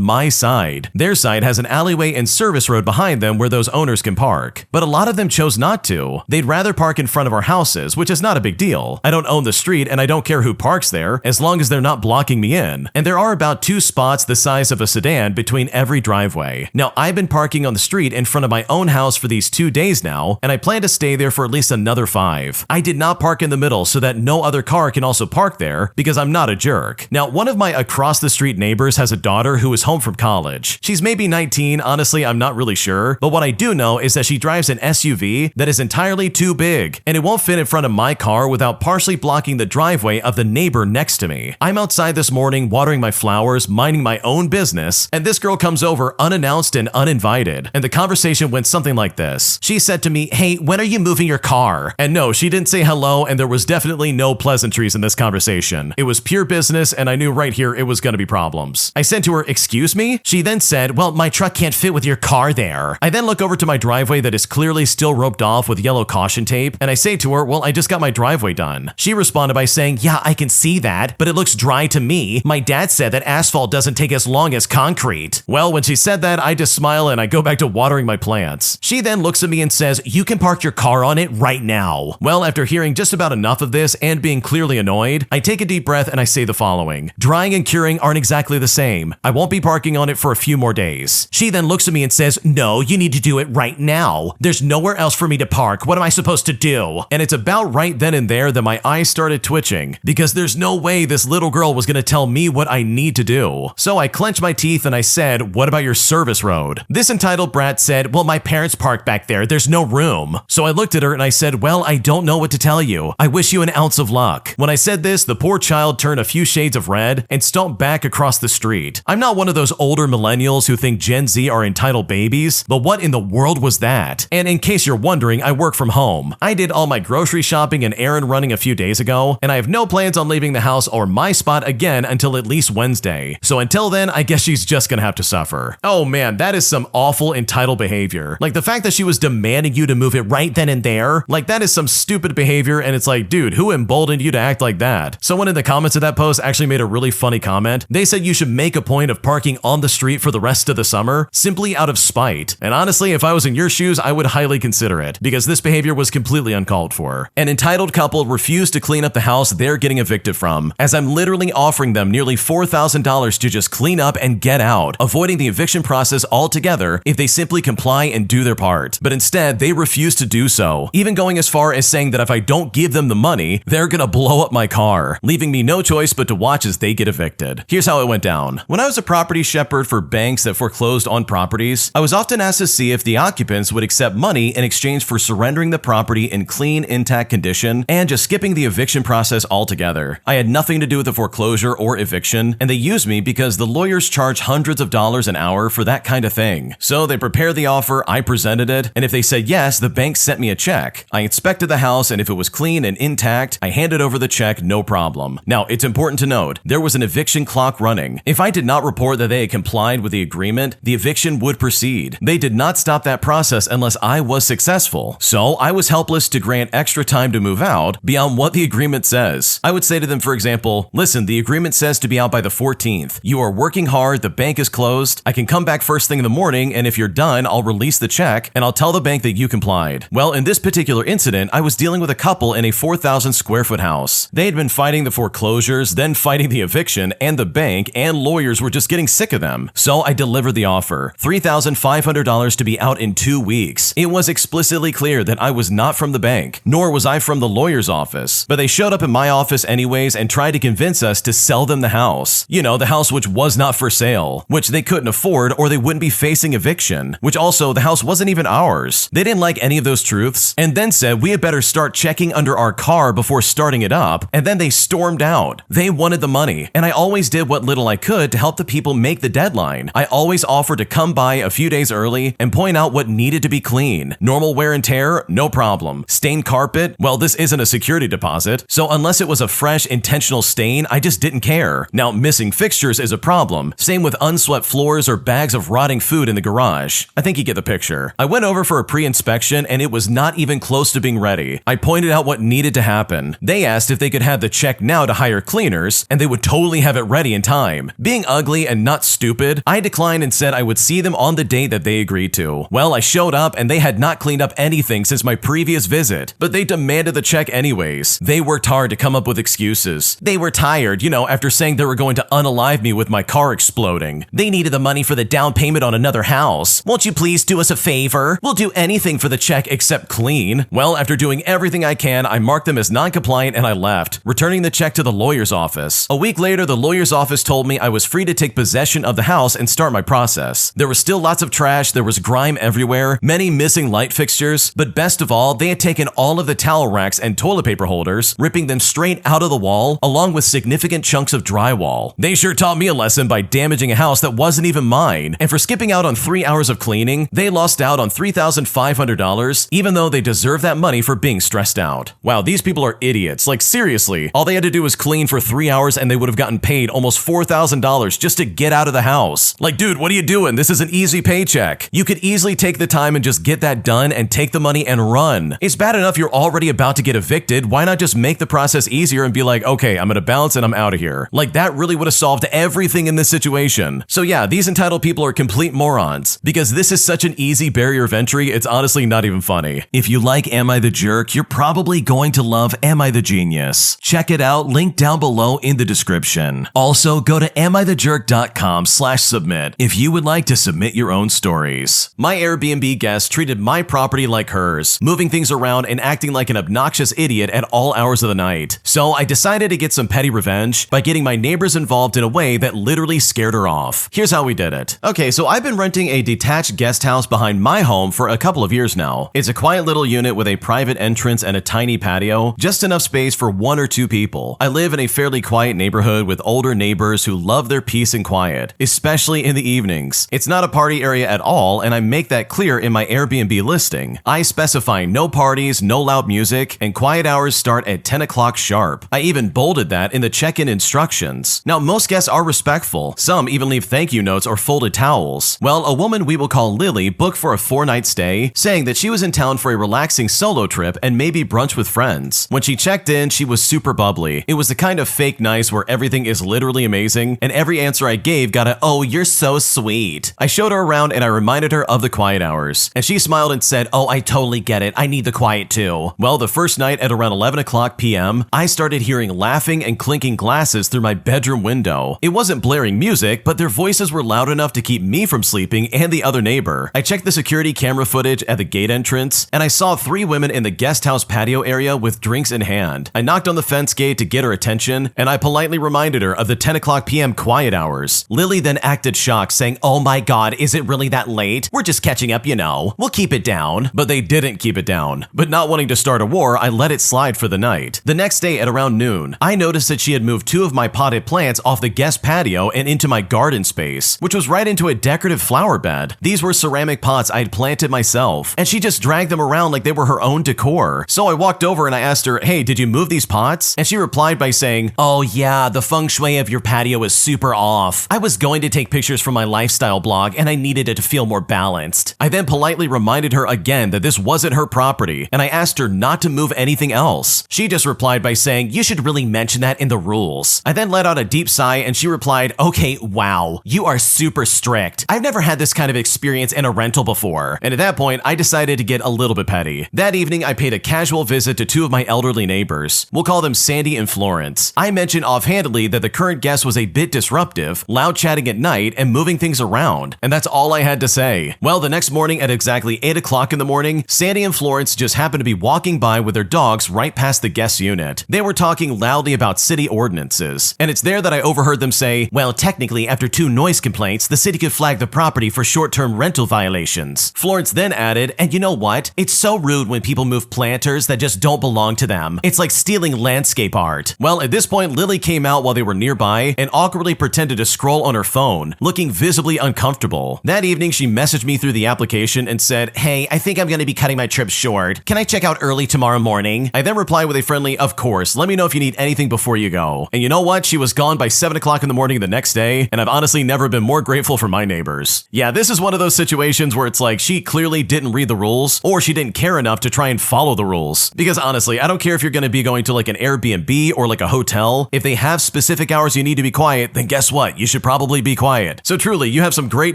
[SPEAKER 1] my side. Their side has an alleyway and service road behind them where those owners can park, but a lot of them chose not to. They'd rather park in front of our houses, which is not a big deal. I don't own the street and I don't care who parks there as long as they're not blocking me in, and there are about 2 spots the size of a sedan between every driveway. Now I've been parking on the street in front of my own house for these 2 days now, and I plan to stay there for at least another 5. I did not park in the middle so that no other car can also park there because I'm not a jerk. Now, one of my across the street neighbors has a daughter who is home from college. She's maybe 19, honestly, I'm not really sure, but what I do know is that she drives an SUV that is entirely too big, and it won't fit in front of my car without partially blocking the driveway of the neighbor next to me. I'm outside this morning watering my flowers, minding my own business, and this girl comes over unannounced and uninvited, and the conversation went something like this. She said to me, hey, when are you moving your car? And no, she didn't say hello, and there was definitely no pleasantries in this conversation. It was pure business, and I knew right here it was gonna be problems. I said to her, excuse me? She then said, well, my truck can't fit with your car there. I then look over to my driveway that is clearly still roped off with yellow caution tape, and I say to her, well, I just got my driveway done. She responded by saying, yeah, I can see that, but it looks dry to me. My dad said that asphalt doesn't take as long as concrete. Well, when she said that, I just smile and I go back to watering my plants. She then looks at me and says, you can park your car on it right now. Well, after hearing just about enough of this and being clearly annoyed, I take a deep breath and I say the following. Drying and curing aren't exactly the same. I won't be parking on it for a few more days. She then looks at me and says, no, you need to do it right now. There's nowhere else for me to park. What am I supposed to do? And it's about right then and there that my eyes started twitching, because there's no way this little girl was going to tell me what I need to do. So I clenched my teeth and I said, what about your service road? This entitled brat said, well, my parents park back there. There's no room. So I looked at her and I said, well, I don't know what to tell you. I wish you an ounce of luck. When I said this, the poor child turned a few shades of red and stomped back across the street. I'm not one of those older millennials who think Gen Z are entitled babies, but what in the world was that? And in case you're wondering, I work from home. I did all my grocery shopping and errand running a few days ago, and I have no plans on leaving the house or my spot again until at least Wednesday. So until then, I guess she's just gonna have to suffer. Oh man, that is some awful entitled behavior. Like the fact that she was demanding you to move it right then and there, like that is some stupid behavior, and it's like, dude, who emboldened you to act like that? Someone in the comments of that post actually made a really funny comment. They said you should make a point of parking on the street for the rest of the summer, simply out of spite. And honestly, if I was in your shoes, I would highly consider it, because this behavior was completely uncalled for. An entitled couple refused to clean up the house they're getting evicted from, as I'm literally offering them nearly $4,000 to just clean up and get out, avoiding the eviction process altogether if they simply comply and do their part. But instead, they refuse to do so, even going as far as saying that if I don't give them the money, they're gonna blow up my car, leaving me no choice but to watch as they get evicted. Here's how it went down. When I was a property shepherd for banks that foreclosed on properties, I was often asked to see if the occupants would accept money in exchange for surrendering the property in clean, intact condition and just skipping the eviction process altogether. I had nothing to do with the foreclosure or eviction, and they used me because the lawyers charge hundreds of dollars an hour for that kind of thing. So they prepared the offer, I presented it, and if they said yes, the bank sent me a check. I inspected the house, and if it was clean and intact, I handed over the check, no problem. Now, it's important to note, there was an eviction clock running. If I did not report that they had complied with the agreement, the eviction would proceed. They did not stop that process unless I was successful. So I was helpless to grant extra time to move out beyond what the agreement says. I would say to them, for example, Listen, the agreement says to be out by the 14th. You are working hard, the bank is closed. I can come back first thing in the morning, and if you're done, I'll release the check, and I'll tell the bank that you complied. Well, in this particular incident, I was dealing with a couple in a 4,000 square foot house. They had been fighting the foreclosures, then fighting the eviction, and the bank, and lawyers were just getting sick of them. So I delivered the offer. $3,500 to be out in 2 weeks. It was explicitly clear that I was not from the bank, nor was I from the lawyer's office. But they showed up in my office anyways and tried to convince us to sell them the house. You know, the house which was not for sale, which they couldn't afford or they wouldn't be facing eviction, which also the house wasn't even ours. They didn't like any of those truths and then said we had better start checking under our car before starting it up, and then they stormed out. They wanted the money, and I always did what little I could to help the people make the deadline. I always offered to come by a few days early and point out what needed to be clean. Normal wear and tear, no problem. Stained carpet, well, this isn't a security deposit, so unless it was a fresh, intentional stain, I just didn't care. Now, missing fixtures is a problem. Same with unswept floors or bags of rotting food in the garage. I think you get the picture. I went over for a pre-inspection and it was not even close to being ready. I pointed out what needed to happen. They asked if they could have the check now to hire cleaners, and they would totally have it ready in time. Being ugly and not stupid, I declined and said I would see them on the date that they agreed to. Well, I showed up and they had not cleaned up anything since my previous visit, but they demanded the check anyways. They worked hard to come up with excuses. They were tired, after saying they were going to unalive me with my car exploding. They needed the money for the down payment on another house. Won't you please do us a favor? We'll do anything for the check except clean. Well, after doing everything I can, I marked them as non-compliant and I left, returning the check to the lawyer's office. A week later, the lawyer's office told me I was free to take possession of the house and start my process. There was still lots of trash, there was grime everywhere, many missing light fixtures, but best of all, they had taken all of the towel racks and toilet paper holders, ripping them straight out of the wall, along with significant chunks of drywall. They sure taught me a lesson by damaging a house that wasn't even mine, and for skipping out on 3 hours of cleaning, they lost out on $3,500, even though they deserve that money for being stressed out. Wow, these people are idiots. Like, seriously, all they had to do was clean for 3 hours and they would have gotten paid almost $4,000 just to get out of the house. Like, dude, what are you doing? This is an easy paycheck. You could easily take the time and just get that done and take the money and run. It's bad enough you're already about to get evicted. Why not just make the process easier and be like, okay, I'm gonna bounce and I'm out of here. Like, that really would have solved everything in this situation. So yeah, these entitled people are complete morons. Because this is such an easy barrier of entry, it's honestly not even funny. If you like Am I the Jerk, you're probably going to love Am I the Genius. Check it out, link down below in the description. Also, go to AmITheJerk.com/submit if you would like to submit your own stories. My Airbnb guest treated my property like hers, moving things around and acting like an obnoxious idiot at all hours of the night. So I decided to get some petty revenge by getting my neighbors involved in a way that literally scared her off. Here's how we did it. Okay, so I've been renting a detached guest house behind my home for a couple of years now. It's a quiet little unit with a private entrance and a tiny patio, just enough space for 1 or 2 people. I live in a fairly quiet neighborhood with older neighbors who love their peace and quiet, especially in the evenings. It's not a party area at all, and I make that clear in my Airbnb listing. I specify no parties, no loud music, and quiet hours start at 10 o'clock sharp. I even bolded that in the check-in instructions. Now, most guests are respectful. Some even leave thank you notes or folded towels. Well, a woman we will call Lily booked for a 4-night stay, saying that she was in town for a relaxing solo trip and maybe brunch with friends. When she checked in, she was super bubbly. It was the kind of fake nice where everything is literally amazing, and every answer I gave got a, "Oh, you're so sweet." I showed her around and I reminded her of the quiet hours, and she smiled and said, "Oh, I totally get it. I need the quiet too." Well, the first night at around 11 o'clock p.m., I started hearing laughing and clinking glasses through my bedroom window. It wasn't blaring music, but their voices were loud enough to keep me from sleeping and the other neighbor. I checked the security camera footage at the gate entrance, and I saw 3 women in the guest house patio area with drinks in hand. I knocked on the fence gate to get her attention, and I politely reminded her of the 10 o'clock p.m. quiet hours. Lily then acted shocked, saying, "Oh my god, is it really that late? We're just catching up, We'll keep it down." But they didn't keep it down. But not wanting to start a war, I let it slide for the night. The next day at around noon, I noticed that she had moved 2 of my potted plants off the guest patio and into my garden space, which was right into a decorative flower bed. These were ceramic pots I'd planted myself, and she just dragged them around like they were her own decor. So I walked over and I asked her, "Hey, did you move these pots?" And she replied by saying, "Oh yeah, the feng shui of your patio is super off. I was going to take pictures for my lifestyle blog and I needed it to feel more balanced." I then politely reminded her again that this wasn't her property, and I asked her not to move anything else. She just replied by saying, "You should really mention that in in the rules. I then let out a deep sigh and she replied, "Okay, wow, you are super strict. I've never had this kind of experience in a rental before." And at that point, I decided to get a little bit petty. That evening, I paid a casual visit to two of my elderly neighbors. We'll call them Sandy and Florence. I mentioned offhandedly that the current guest was a bit disruptive, loud chatting at night, and moving things around. And that's all I had to say. Well, the next morning at exactly 8 o'clock in the morning, Sandy and Florence just happened to be walking by with their dogs right past the guest unit. They were talking loudly about city ordinances. And it's there that I overheard them say, "Well, technically, after 2 noise complaints, the city could flag the property for short-term rental violations." Florence then added, "And you know what? It's so rude when people move planters that just don't belong to them. It's like stealing landscape art." Well, at this point, Lily came out while they were nearby and awkwardly pretended to scroll on her phone, looking visibly uncomfortable. That evening, she messaged me through the application and said, "Hey, I think I'm going to be cutting my trip short. Can I check out early tomorrow morning?" I then replied with a friendly, "Of course, let me know if you need anything before you go." And you know what? She was gone by 7 o'clock in the morning the next day, and I've honestly never been more grateful for my neighbors. Yeah, this is one of those situations where it's like she clearly didn't read the rules, or she didn't care enough to try and follow the rules. Because honestly, I don't care if you're going to be going to like an Airbnb or like a hotel. If they have specific hours you need to be quiet, then guess what? You should probably be quiet. So truly, you have some great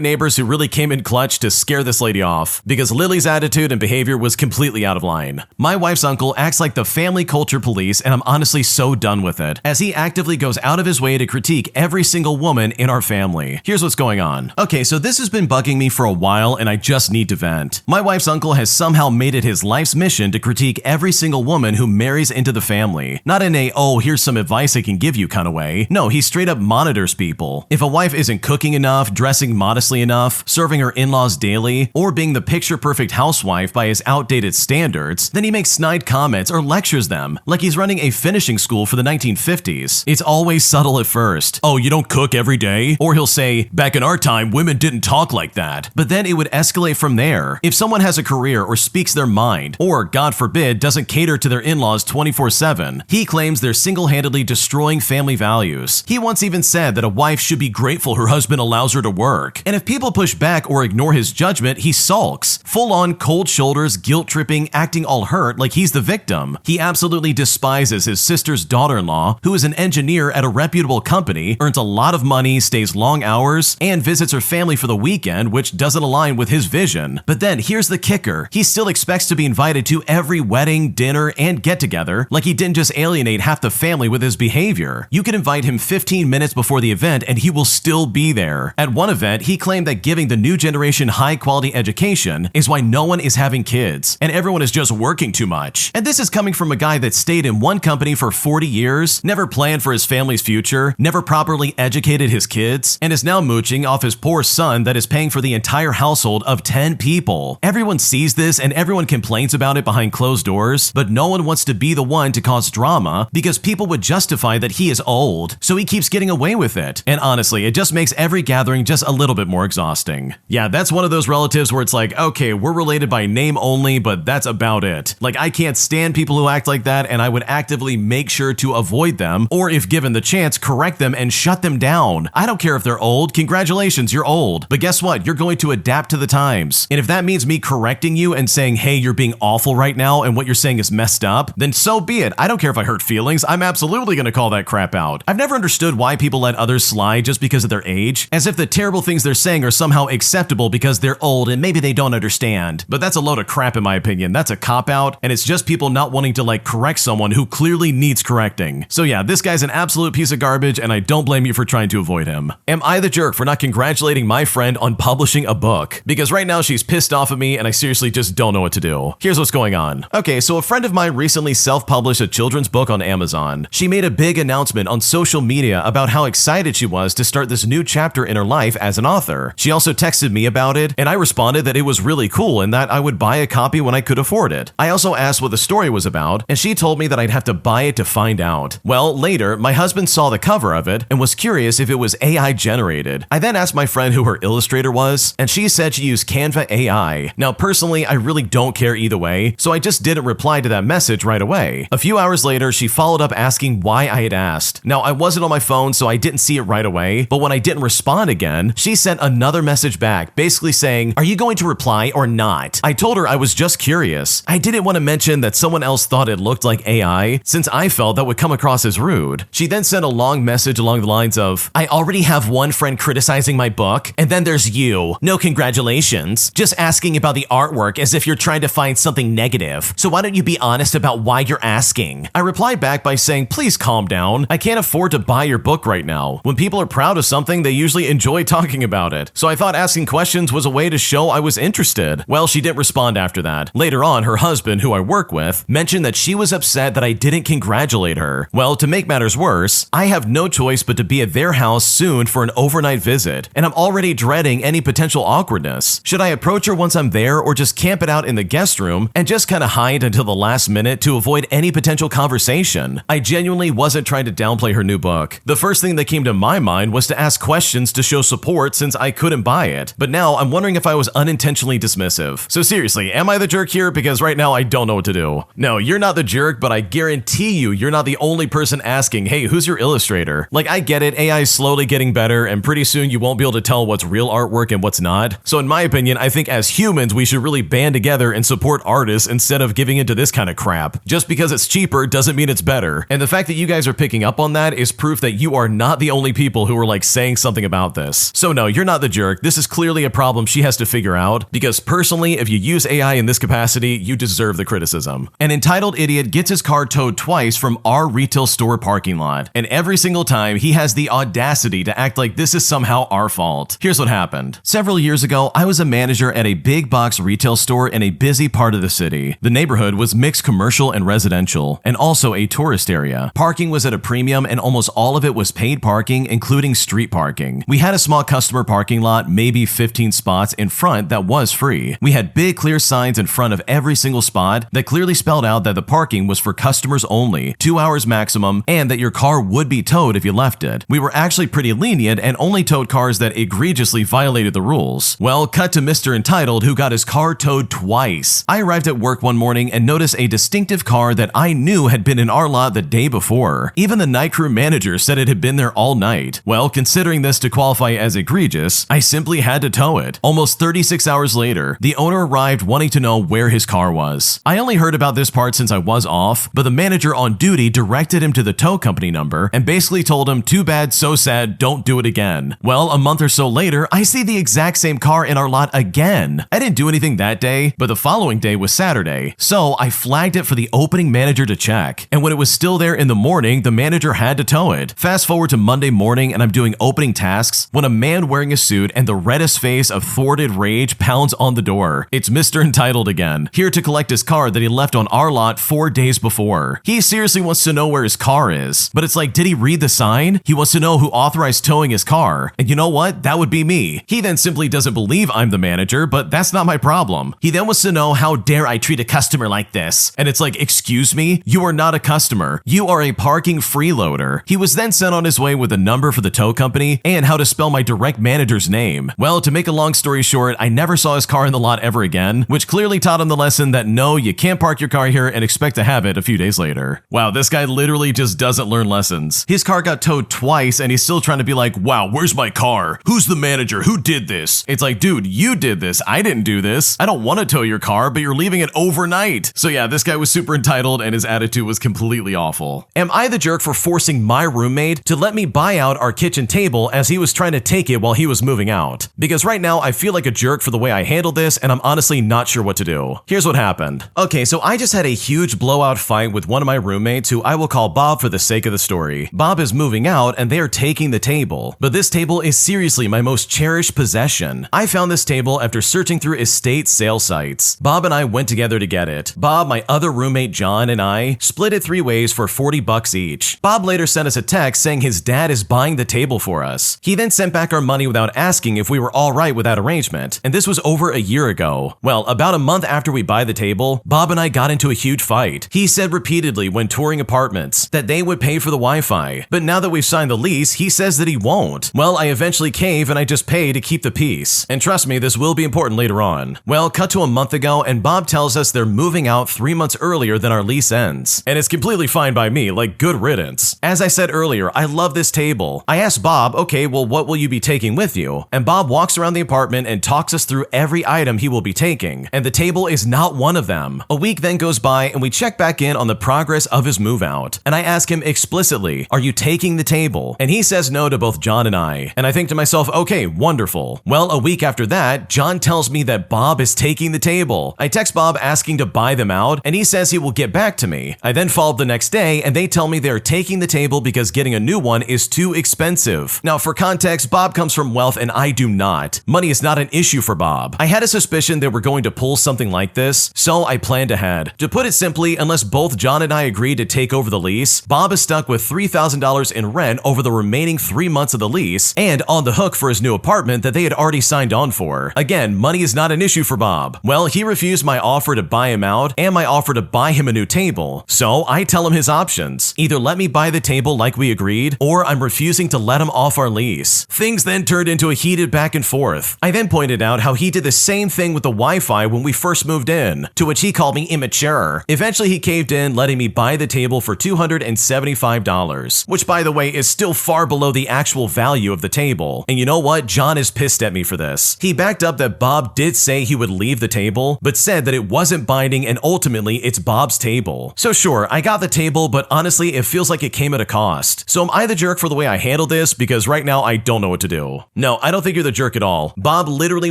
[SPEAKER 1] neighbors who really came in clutch to scare this lady off, because Lily's attitude and behavior was completely out of line. My wife's uncle acts like the family culture police, and I'm honestly so done with it, as he actively goes out of his way to critique every single woman in our family. Here's what's going on. Okay, so this has been bugging me for a while, and I just need to vent. My wife's uncle has somehow made it his life's mission to critique every single woman who marries into the family. Not in a, "oh, here's some advice I can give you" kind of way. No, he straight up monitors people. If a wife isn't cooking enough, dressing modestly enough, serving her in-laws daily, or being the picture-perfect housewife by his outdated standards, then he makes snide comments or lectures them, like he's running a finishing school for the 1950s. It's always subtle at first. "Oh, you don't cook every day?" Or he'll say, "Back in our time, women didn't talk like that." But then it would escalate from there. If someone has a career or speaks their mind, or God forbid, doesn't cater to their in-laws 24/7, he claims they're single-handedly destroying family values. He once even said that a wife should be grateful her husband allows her to work. And if people push back or ignore his judgment, he sulks. Full-on cold shoulders, guilt-tripping, acting all hurt like he's the victim. He absolutely despises his sister's daughter-in-law, who is an engineer at a reputable company, earns a lot of money, stays long hours, and visits her family for the weekend, which doesn't align with his vision. But then here's the kicker. He still expects to be invited to every wedding, dinner, and get-together, like he didn't just alienate half the family with his behavior. You can invite him 15 minutes before the event and he will still be there. At one event, he claimed that giving the new generation high-quality education is why no one is having kids, and everyone is just working too much. And this is coming from a guy that stayed in one company for 40 years, never planned for his family's future, never properly educated his kids, and is now mooching off his poor son that is paying for the entire household of 10 people. Everyone sees this and everyone complains about it behind closed doors, but no one wants to be the one to cause drama because people would justify that he is old, so he keeps getting away with it. And honestly, it just makes every gathering just a little bit more exhausting. Yeah, that's one of those relatives where it's like, okay, we're related by name only, but that's about it. Like, I can't stand people who act like that, and I would actively make sure to avoid them, or if given the chance, correct them and shut them down. I don't care if they're old. Congratulations, you're old. But guess what? You're going to adapt to the times. And if that means me correcting you and saying, hey, you're being awful right now and what you're saying is messed up, then so be it. I don't care if I hurt feelings. I'm absolutely going to call that crap out. I've never understood why people let others slide just because of their age, as if the terrible things they're saying are somehow acceptable because they're old and maybe they don't understand. But that's a load of crap in my opinion. That's a cop-out, and it's just people not wanting to like correct someone who clearly needs correcting. So yeah, this guy's an absolute piece of garbage, and I don't blame you for trying to avoid him. Am I the jerk for not congratulating my friend on publishing a book? Because right now she's pissed off at me and I seriously just don't know what to do. Here's what's going on. Okay, so a friend of mine recently self-published a children's book on Amazon. She made a big announcement on social media about how excited she was to start this new chapter in her life as an author. She also texted me about it, and I responded that it was really cool and that I would buy a copy when I could afford it. I also asked what the story was about, and she told me that I'd have to buy it to find out. Well, later, my husband saw the cover of it and was curious if it was AI generated. I then asked my friend who her illustrator was, and she said she used Canva AI. Now, personally, I really don't care either way, so I just didn't reply to that message right away. A few hours later, she followed up asking why I had asked. Now, I wasn't on my phone, so I didn't see it right away, but when I didn't respond again, she sent another message back, basically saying, "Are you going to reply or not?" I told her I was just curious. I didn't want to mention that someone else thought it looked like AI, since I felt that would come across boss is rude. She then sent a long message along the lines of, I already have one friend criticizing my book, and then there's you. No congratulations. Just asking about the artwork as if you're trying to find something negative. So why don't you be honest about why you're asking? I replied back by saying, please calm down. I can't afford to buy your book right now. When people are proud of something, they usually enjoy talking about it. So I thought asking questions was a way to show I was interested. Well, she didn't respond after that. Later on, her husband, who I work with, mentioned that she was upset that I didn't congratulate her. Well, to make matters worse, I have no choice but to be at their house soon for an overnight visit, and I'm already dreading any potential awkwardness. Should I approach her once I'm there or just camp it out in the guest room and just kind of hide until the last minute to avoid any potential conversation? I genuinely wasn't trying to downplay her new book. The first thing that came to my mind was to ask questions to show support since I couldn't buy it, but now I'm wondering if I was unintentionally dismissive. So seriously, am I the jerk here? Because right now I don't know what to do. No, you're not the jerk, but I guarantee you're not the only person asking, hey, who's your illustrator? Like, I get it, AI is slowly getting better, and pretty soon you won't be able to tell what's real artwork and what's not. So in my opinion, I think as humans, we should really band together and support artists instead of giving into this kind of crap. Just because it's cheaper doesn't mean it's better. And the fact that you guys are picking up on that is proof that you are not the only people who are like saying something about this. So no, you're not the jerk. This is clearly a problem she has to figure out, because personally, if you use AI in this capacity, you deserve the criticism. An entitled idiot gets his car towed twice from our retail store parking lot, and every single time he has the audacity to act like this is somehow our fault. Here's what happened. Several years ago, I was a manager at a big box retail store in a busy part of the city. The neighborhood was mixed commercial and residential, and also a tourist area. Parking was at a premium, and almost all of it was paid parking, including street parking. We had a small customer parking lot, maybe 15 spots in front, that was free. We had big clear signs in front of every single spot that clearly spelled out that the parking was for customers only, 2 hours maximum, and that your car would be towed if you left it. We were actually pretty lenient and only towed cars that egregiously violated the rules. Well, cut to Mr. Entitled, who got his car towed twice. I arrived at work one morning and noticed a distinctive car that I knew had been in our lot the day before. Even the night crew manager said it had been there all night. Well, considering this to qualify as egregious, I simply had to tow it. Almost 36 hours later, the owner arrived wanting to know where his car was. I only heard about this part since I was off, but the manager on duty directed him to the tow company number and basically told him, too bad, so sad, don't do it again. Well, a month or so later, I see the exact same car in our lot again. I didn't do anything that day, but the following day was Saturday, so I flagged it for the opening manager to check. And when it was still there in the morning, the manager had to tow it. Fast forward to Monday morning and I'm doing opening tasks when a man wearing a suit and the reddest face of thwarted rage pounds on the door. It's Mr. Entitled again, here to collect his car that he left on our lot 4 days before. He seriously wants to know where his car is, but it's like, did he read the sign? He wants to know who authorized towing his car, and you know what? That would be me. He then simply doesn't believe I'm the manager, but that's not my problem. He then wants to know how dare I treat a customer like this, and it's like, excuse me? You are not a customer. You are a parking freeloader. He was then sent on his way with a number for the tow company and how to spell my direct manager's name. Well, to make a long story short, I never saw his car in the lot ever again, which clearly taught him the lesson that no, you can't park your car here and expect to have it a few days later. Wow, this guy literally just doesn't learn lessons. His car got towed twice and he's still trying to be like, wow, where's my car? Who's the manager? Who did this? It's like, dude, you did this. I didn't do this. I don't want to tow your car, but you're leaving it overnight. So yeah, this guy was super entitled and his attitude was completely awful. Am I the jerk for forcing my roommate to let me buy out our kitchen table as he was trying to take it while he was moving out? Because right now I feel like a jerk for the way I handled this and I'm honestly not sure what to do. Here's what happened. Okay, so I just had a huge blowout fight with one of my roommates who I will call Bob for the sake of the story. Bob is moving out and they are taking the table, but this table is seriously my most cherished possession. I found this table after searching through estate sale sites. Bob and I went together to get it. Bob, my other roommate John, and I split it 3 ways for $40 each. Bob later sent us a text saying his dad is buying the table for us. He then sent back our money without asking if we were all right with that arrangement, and this was over a year ago. Well, about a month after we buy the table, Bob and I got into a huge fight. He said repeatedly when touring apartments that they would pay for the Wi-Fi, but now that we've signed the lease, he says that he won't. Well, I eventually cave and I just pay to keep the peace. And trust me, this will be important later on. Well, cut to a month ago and Bob tells us they're moving out 3 months earlier than our lease ends. And it's completely fine by me, like good riddance. As I said earlier, I love this table. I asked Bob, okay, well, what will you be taking with you? And Bob walks around the apartment and talks us through every item he will be taking, and the table is not one of them. A week then goes by and we check back in on the progress of his move out. And and I ask him explicitly, "Are you taking the table?" And he says no to both John and I. And I think to myself, okay, wonderful. Well, a week after that, John tells me that Bob is taking the table. I text Bob asking to buy them out, and he says he will get back to me. I then followed the next day, and they tell me they're taking the table because getting a new one is too expensive. Now, for context, Bob comes from wealth and I do not. Money is not an issue for Bob. I had a suspicion they were going to pull something like this, so I planned ahead. To put it simply, unless both John and I agreed to take over the lease, Bob is stuck with $3,000 in rent over the remaining 3 months of the lease and on the hook for his new apartment that they had already signed on for. Again, money is not an issue for Bob. Well, he refused my offer to buy him out and my offer to buy him a new table. So I tell him his options. Either let me buy the table like we agreed, or I'm refusing to let him off our lease. Things then turned into a heated back and forth. I then pointed out how he did the same thing with the Wi-Fi when we first moved in, to which he called me immature. Eventually he caved in, letting me buy the table for $275, which by the way is still far below the actual value of the table. And you know what? John is pissed at me for this. He backed up that Bob did say he would leave the table, but said that it wasn't binding and ultimately it's Bob's table. So sure, I got the table, but honestly it feels like it came at a cost. So am I the jerk for the way I handled this? Because right now I don't know what to do. No, I don't think you're the jerk at all. Bob literally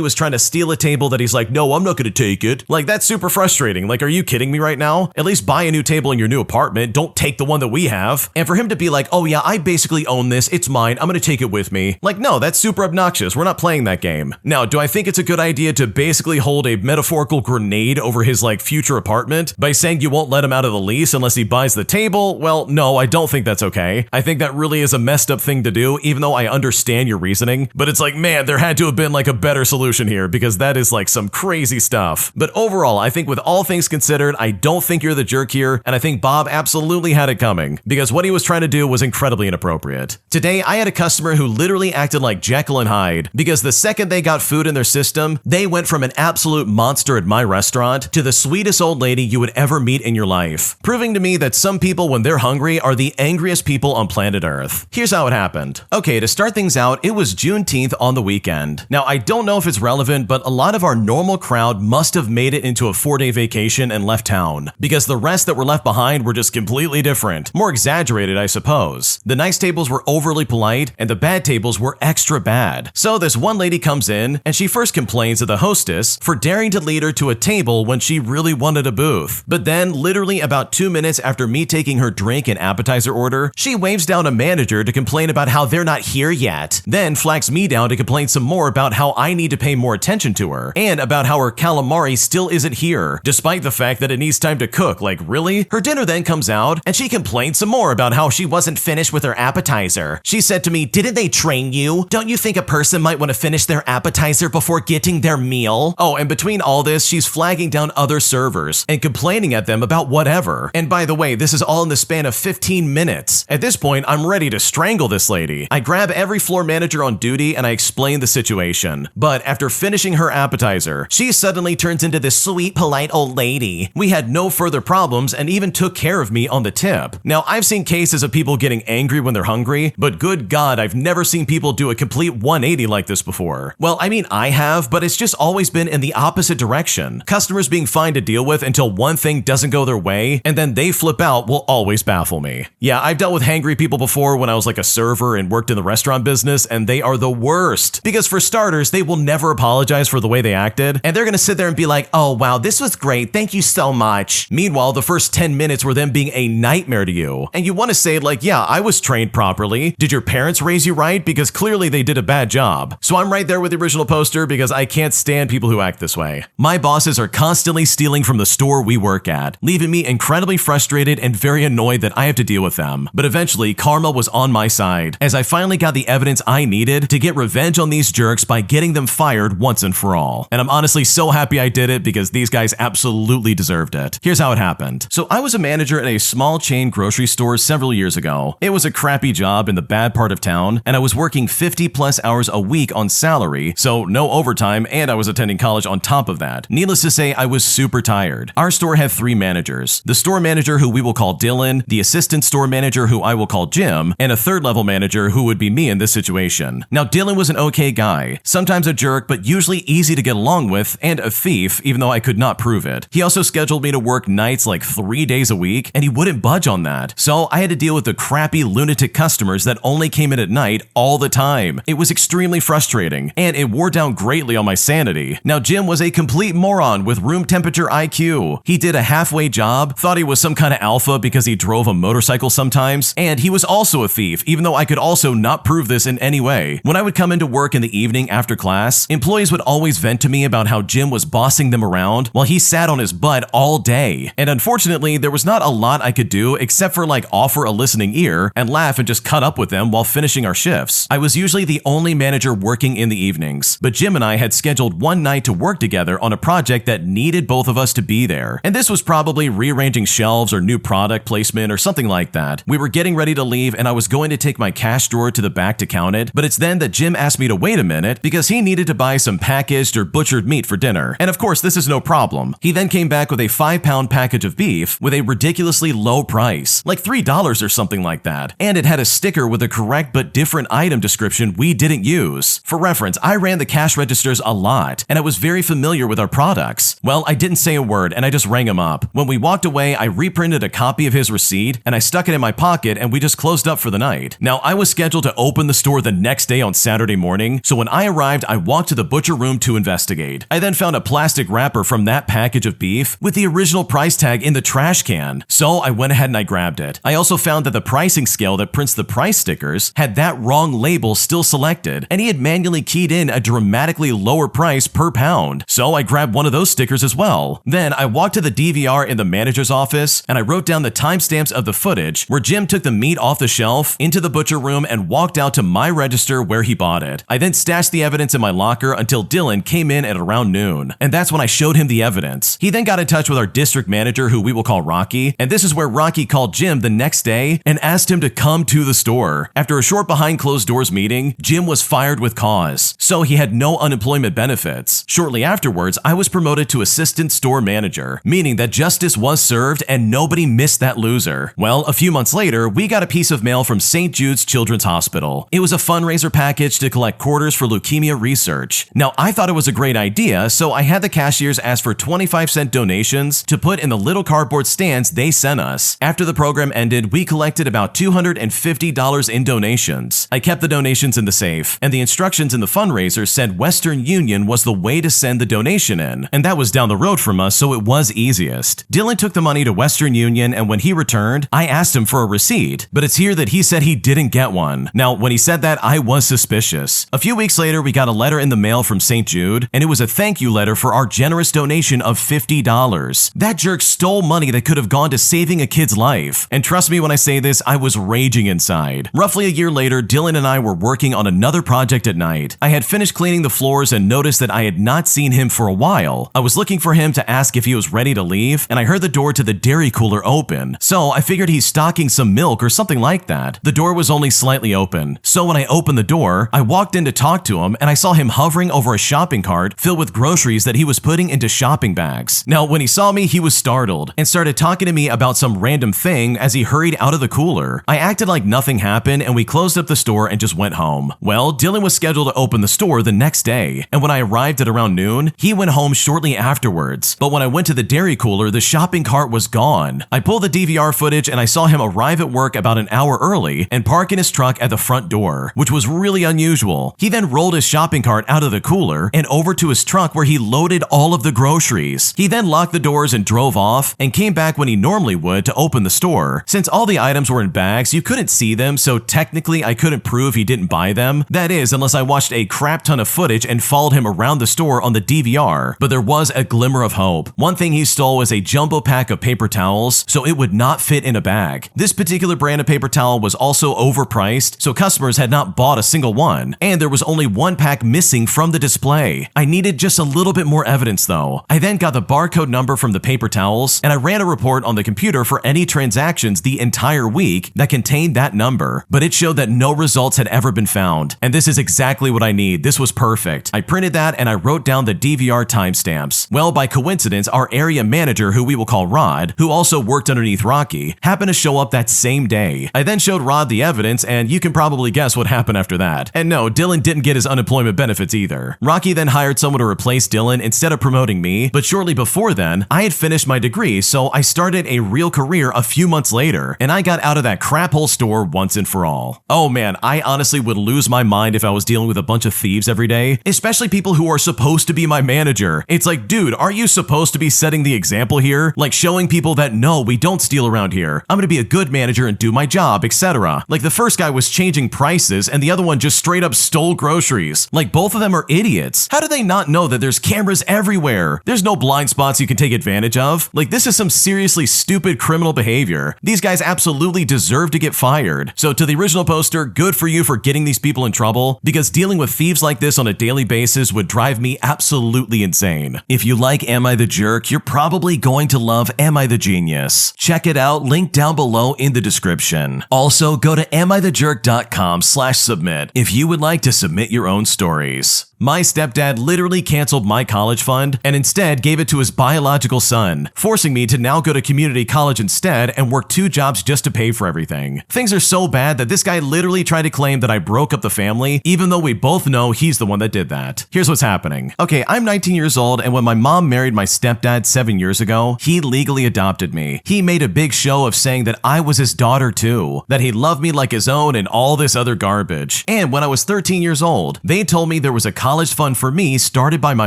[SPEAKER 1] was trying to steal a table that he's like, no, I'm not gonna take it. Like, that's super frustrating. Like, are you kidding me right now? At least buy a new table in your new apartment. Don't take the one that we have. And for him to be like, oh yeah, I basically own this. It's mine. I'm gonna take it with me. Like, no, that's super obnoxious. We're not playing that game. Now, do I think it's a good idea to basically hold a metaphorical grenade over his like future apartment by saying you won't let him out of the lease unless he buys the table? Well, no, I don't think that's okay. I think that really is a messed up thing to do, even though I understand your reasoning. But it's like, man, there had to have been like a better solution here because that is like some crazy stuff. But overall, I think with all things considered, I don't think you're the jerk here, and I think Bob absolutely had it coming because what he was trying to do was incredibly inappropriate. Today, I had a customer who literally acted like Jekyll and Hyde because the second they got food in their system, they went from an absolute monster at my restaurant to the sweetest old lady you would ever meet in your life, proving to me that some people when they're hungry are the angriest people on planet Earth. Here's how it happened. Okay, to start things out, it was Juneteenth on the weekend. Now, I don't know if it's relevant, but a lot of our normal crowd must have made it into a 4-day vacation and left town because the rest that were left behind were just completely different, more exaggerated, I suppose. The nice tables were overly polite and the bad tables were extra bad. So this one lady comes in and she first complains to the hostess for daring to lead her to a table when she really wanted a booth. But then, literally about 2 minutes after me taking her drink and appetizer order, she waves down a manager to complain about how they're not here yet, then flags me down to complain some more about how I need to pay more attention to her, and about how her calamari still isn't here, despite the fact that it needs time to cook. Like, really? Her dinner then comes out, and she complains some more about how she wasn't finished with her appetizer. She said to me, didn't they train you? Don't you think a person might want to finish their appetizer before getting their meal? Oh, and between all this, she's flagging down other servers and complaining at them about whatever. And by the way, this is all in the span of 15 minutes. At this point, I'm ready to strangle this lady. I grab every floor manager on duty and I explain the situation. But after finishing her appetizer, she suddenly turns into this sweet, polite old lady. We had no further problems and even took care of me on the tip. Now, I've seen cases of people getting angry when they're hungry, but good God, I've never seen people do a complete 180 like this before. Well, I mean, I have, but it's just always been in the opposite direction. Customers being fine to deal with until one thing doesn't go their way, and then they flip out will always baffle me. Yeah, I've dealt with hangry people before when I was like a server and worked in the restaurant business, and they are the worst. Because for starters, they will never apologize for the way they acted, and they're gonna sit there and be like, oh wow, this was great, thank you so much. Meanwhile, the first 10 minutes were them being a nightmare to you. And you want to say like, yeah, I was trained properly. Did your parents raise you right? Because clearly they did a bad job. So I'm right there with the original poster because I can't stand people who act this way. My bosses are constantly stealing from the store we work at, leaving me incredibly frustrated and very annoyed that I have to deal with them. But eventually, karma was on my side, as I finally got the evidence I needed to get revenge on these jerks by getting them fired once and for all. And I'm honestly so happy I did it because these guys absolutely deserved it. Here's how it happened. So I was a manager at a small chain grocery store several years ago. It was a crappy job in the bad part of town, and I was working 50+ hours a week on salary, so no overtime, and I was attending college on top of that. Needless to say, I was super tired. Our store had 3 managers. The store manager, who we will call Dylan, the assistant store manager, who I will call Jim, and a third-level manager, who would be me in this situation. Now, Dylan was an okay guy, sometimes a jerk, but usually easy to get along with, and a thief, even though I could not prove it. He also scheduled me to work nights like 3 days a week, and he wouldn't budge budge on that. So I had to deal with the crappy lunatic customers that only came in at night all the time. It was extremely frustrating, and it wore down greatly on my sanity. Now, Jim was a complete moron with room temperature IQ. He did a halfway job, thought he was some kind of alpha because he drove a motorcycle sometimes, and he was also a thief, even though I could also not prove this in any way. When I would come into work in the evening after class, employees would always vent to me about how Jim was bossing them around while he sat on his butt all day. And unfortunately, there was not a lot I could do except for like offer a listening ear and laugh and just cut up with them while finishing our shifts. I was usually the only manager working in the evenings, but Jim and I had scheduled one night to work together on a project that needed both of us to be there. And this was probably rearranging shelves or new product placement or something like that. We were getting ready to leave and I was going to take my cash drawer to the back to count it, but it's then that Jim asked me to wait a minute because he needed to buy some packaged or butchered meat for dinner. And of course, this is no problem. He then came back with a 5-pound package of beef with a ridiculously low price, like $3 or something like that. And it had a sticker with a correct but different item description we didn't use. For reference, I ran the cash registers a lot, and I was very familiar with our products. Well, I didn't say a word, and I just rang him up. When we walked away, I reprinted a copy of his receipt, and I stuck it in my pocket, and we just closed up for the night. Now, I was scheduled to open the store the next day on Saturday morning, so when I arrived, I walked to the butcher room to investigate. I then found a plastic wrapper from that package of beef with the original price tag in the trash can, so I went ahead and I grabbed it. I also found that the pricing scale that prints the price stickers had that wrong label still selected, and he had manually keyed in a dramatically lower price per pound, so I grabbed one of those stickers as well. Then I walked to the DVR in the manager's office, and I wrote down the timestamps of the footage where Jim took the meat off the shelf into the butcher room and walked out to my register where he bought it. I then stashed the evidence in my locker until Dylan came in at around noon, and that's when I showed him the evidence. He then got in touch with our district manager, who we will call Rocky, and this is where Rocky called Jim the next day and asked him to come to the store. After a short behind closed doors meeting, Jim was fired with cause, so he had no unemployment benefits. Shortly afterwards, I was promoted to assistant store manager, meaning that justice was served and nobody missed that loser. Well, a few months later, we got a piece of mail from St. Jude's Children's Hospital. It was a fundraiser package to collect quarters for leukemia research. Now, I thought it was a great idea, so I had the cashiers ask for 25-cent donations to put in the little cardboard stands they sent us. After the program ended, we collected about $250 in donations. I kept the donations in the safe, and the instructions in the fundraiser said Western Union was the way to send the donation in, and that was down the road from us, so it was easiest. Dylan took the money to Western Union, and when he returned, I asked him for a receipt, but it's here that he said he didn't get one. Now, when he said that, I was suspicious. A few weeks later, we got a letter in the mail from St. Jude, and it was a thank you letter for our generous donation of $50. That jerk stole money that could have gone to saving a kid's life. And trust me when I say this, I was raging inside. Roughly a year later, Dylan and I were working on another project at night. I had finished cleaning the floors and noticed that I had not seen him for a while. I was looking for him to ask if he was ready to leave, and I heard the door to the dairy cooler open. So I figured he's stocking some milk or something like that. The door was only slightly open. So when I opened the door, I walked in to talk to him, and I saw him hovering over a shopping cart filled with groceries that he was putting into shopping bags. Now, when he saw me, he was startled and started talking to me about some random thing as he hurried out of the cooler. I acted like nothing happened, and we closed up the store and just went home. Well, Dylan was scheduled to open the store the next day, and when I arrived at around noon, he went home shortly afterwards. But when I went to the dairy cooler, the shopping cart was gone. I pulled the DVR footage and I saw him arrive at work about an hour early and park in his truck at the front door, which was really unusual. He then rolled his shopping cart out of the cooler and over to his truck where he loaded all of the groceries. He then locked the doors and drove off and came back when he normally would to open the store. Since all the items were in bags, you couldn't see them, so technically I couldn't prove he didn't buy them. That is, unless I watched a crap ton of footage and followed him around the store on the DVR. But there was a glimmer of hope. One thing he stole was a jumbo pack of paper towels, so it would not fit in a bag. This particular brand of paper towel was also overpriced, so customers had not bought a single one, and there was only one pack missing from the display. I needed just a little bit more evidence though. I then got the barcode number from the paper towels, and I ran a report on the computer for any transactions the entire week that contained that number, but it showed that no results had ever been found. And this is exactly what I need. This was perfect. I printed that and I wrote down the DVR timestamps. Well, by coincidence, our area manager, who we will call Rod, who also worked underneath Rocky, happened to show up that same day. I then showed Rod the evidence, and you can probably guess what happened after that. And no, Dylan didn't get his unemployment benefits either. Rocky then hired someone to replace Dylan instead of promoting me, but shortly before then, I had finished my degree, so I started a real career a few months later, and I got out of that crap hole store once and for all. Oh man, I honestly would lose my mind if I was dealing with a bunch of thieves every day, especially people who are supposed to be my manager. It's like, dude, are you supposed to be setting the example here? Like showing people that no, we don't steal around here. I'm gonna be a good manager and do my job, etc. Like the first guy was changing prices and the other one just straight up stole groceries. Like both of them are idiots. How do they not know that there's cameras everywhere? There's no blind spots you can take advantage of. Like this is some seriously stupid criminal behavior. These guys absolutely deserve to get fired. So to the original poster, good for you for getting these people in trouble, because dealing with thieves like this on a daily basis would drive me absolutely insane. If you like Am I the Jerk, you're probably going to love Am I the Genius. Check it out, link down below in the description. Also, go to amithejerk.com/submit if you would like to submit your own stories. My stepdad literally canceled my college fund and instead gave it to his biological son, forcing me to now go to community college instead and work 2 jobs just to pay for everything. Things are so bad that this guy literally tried to claim that I broke up the family, even though we both know he's the one that did that. Here's what's happening. Okay, I'm 19 years old, and when my mom married my stepdad 7 years ago, he legally adopted me. He made a big show of saying that I was his daughter too, that he loved me like his own and all this other garbage. And when I was 13 years old, they told me there was a college fund for me started by my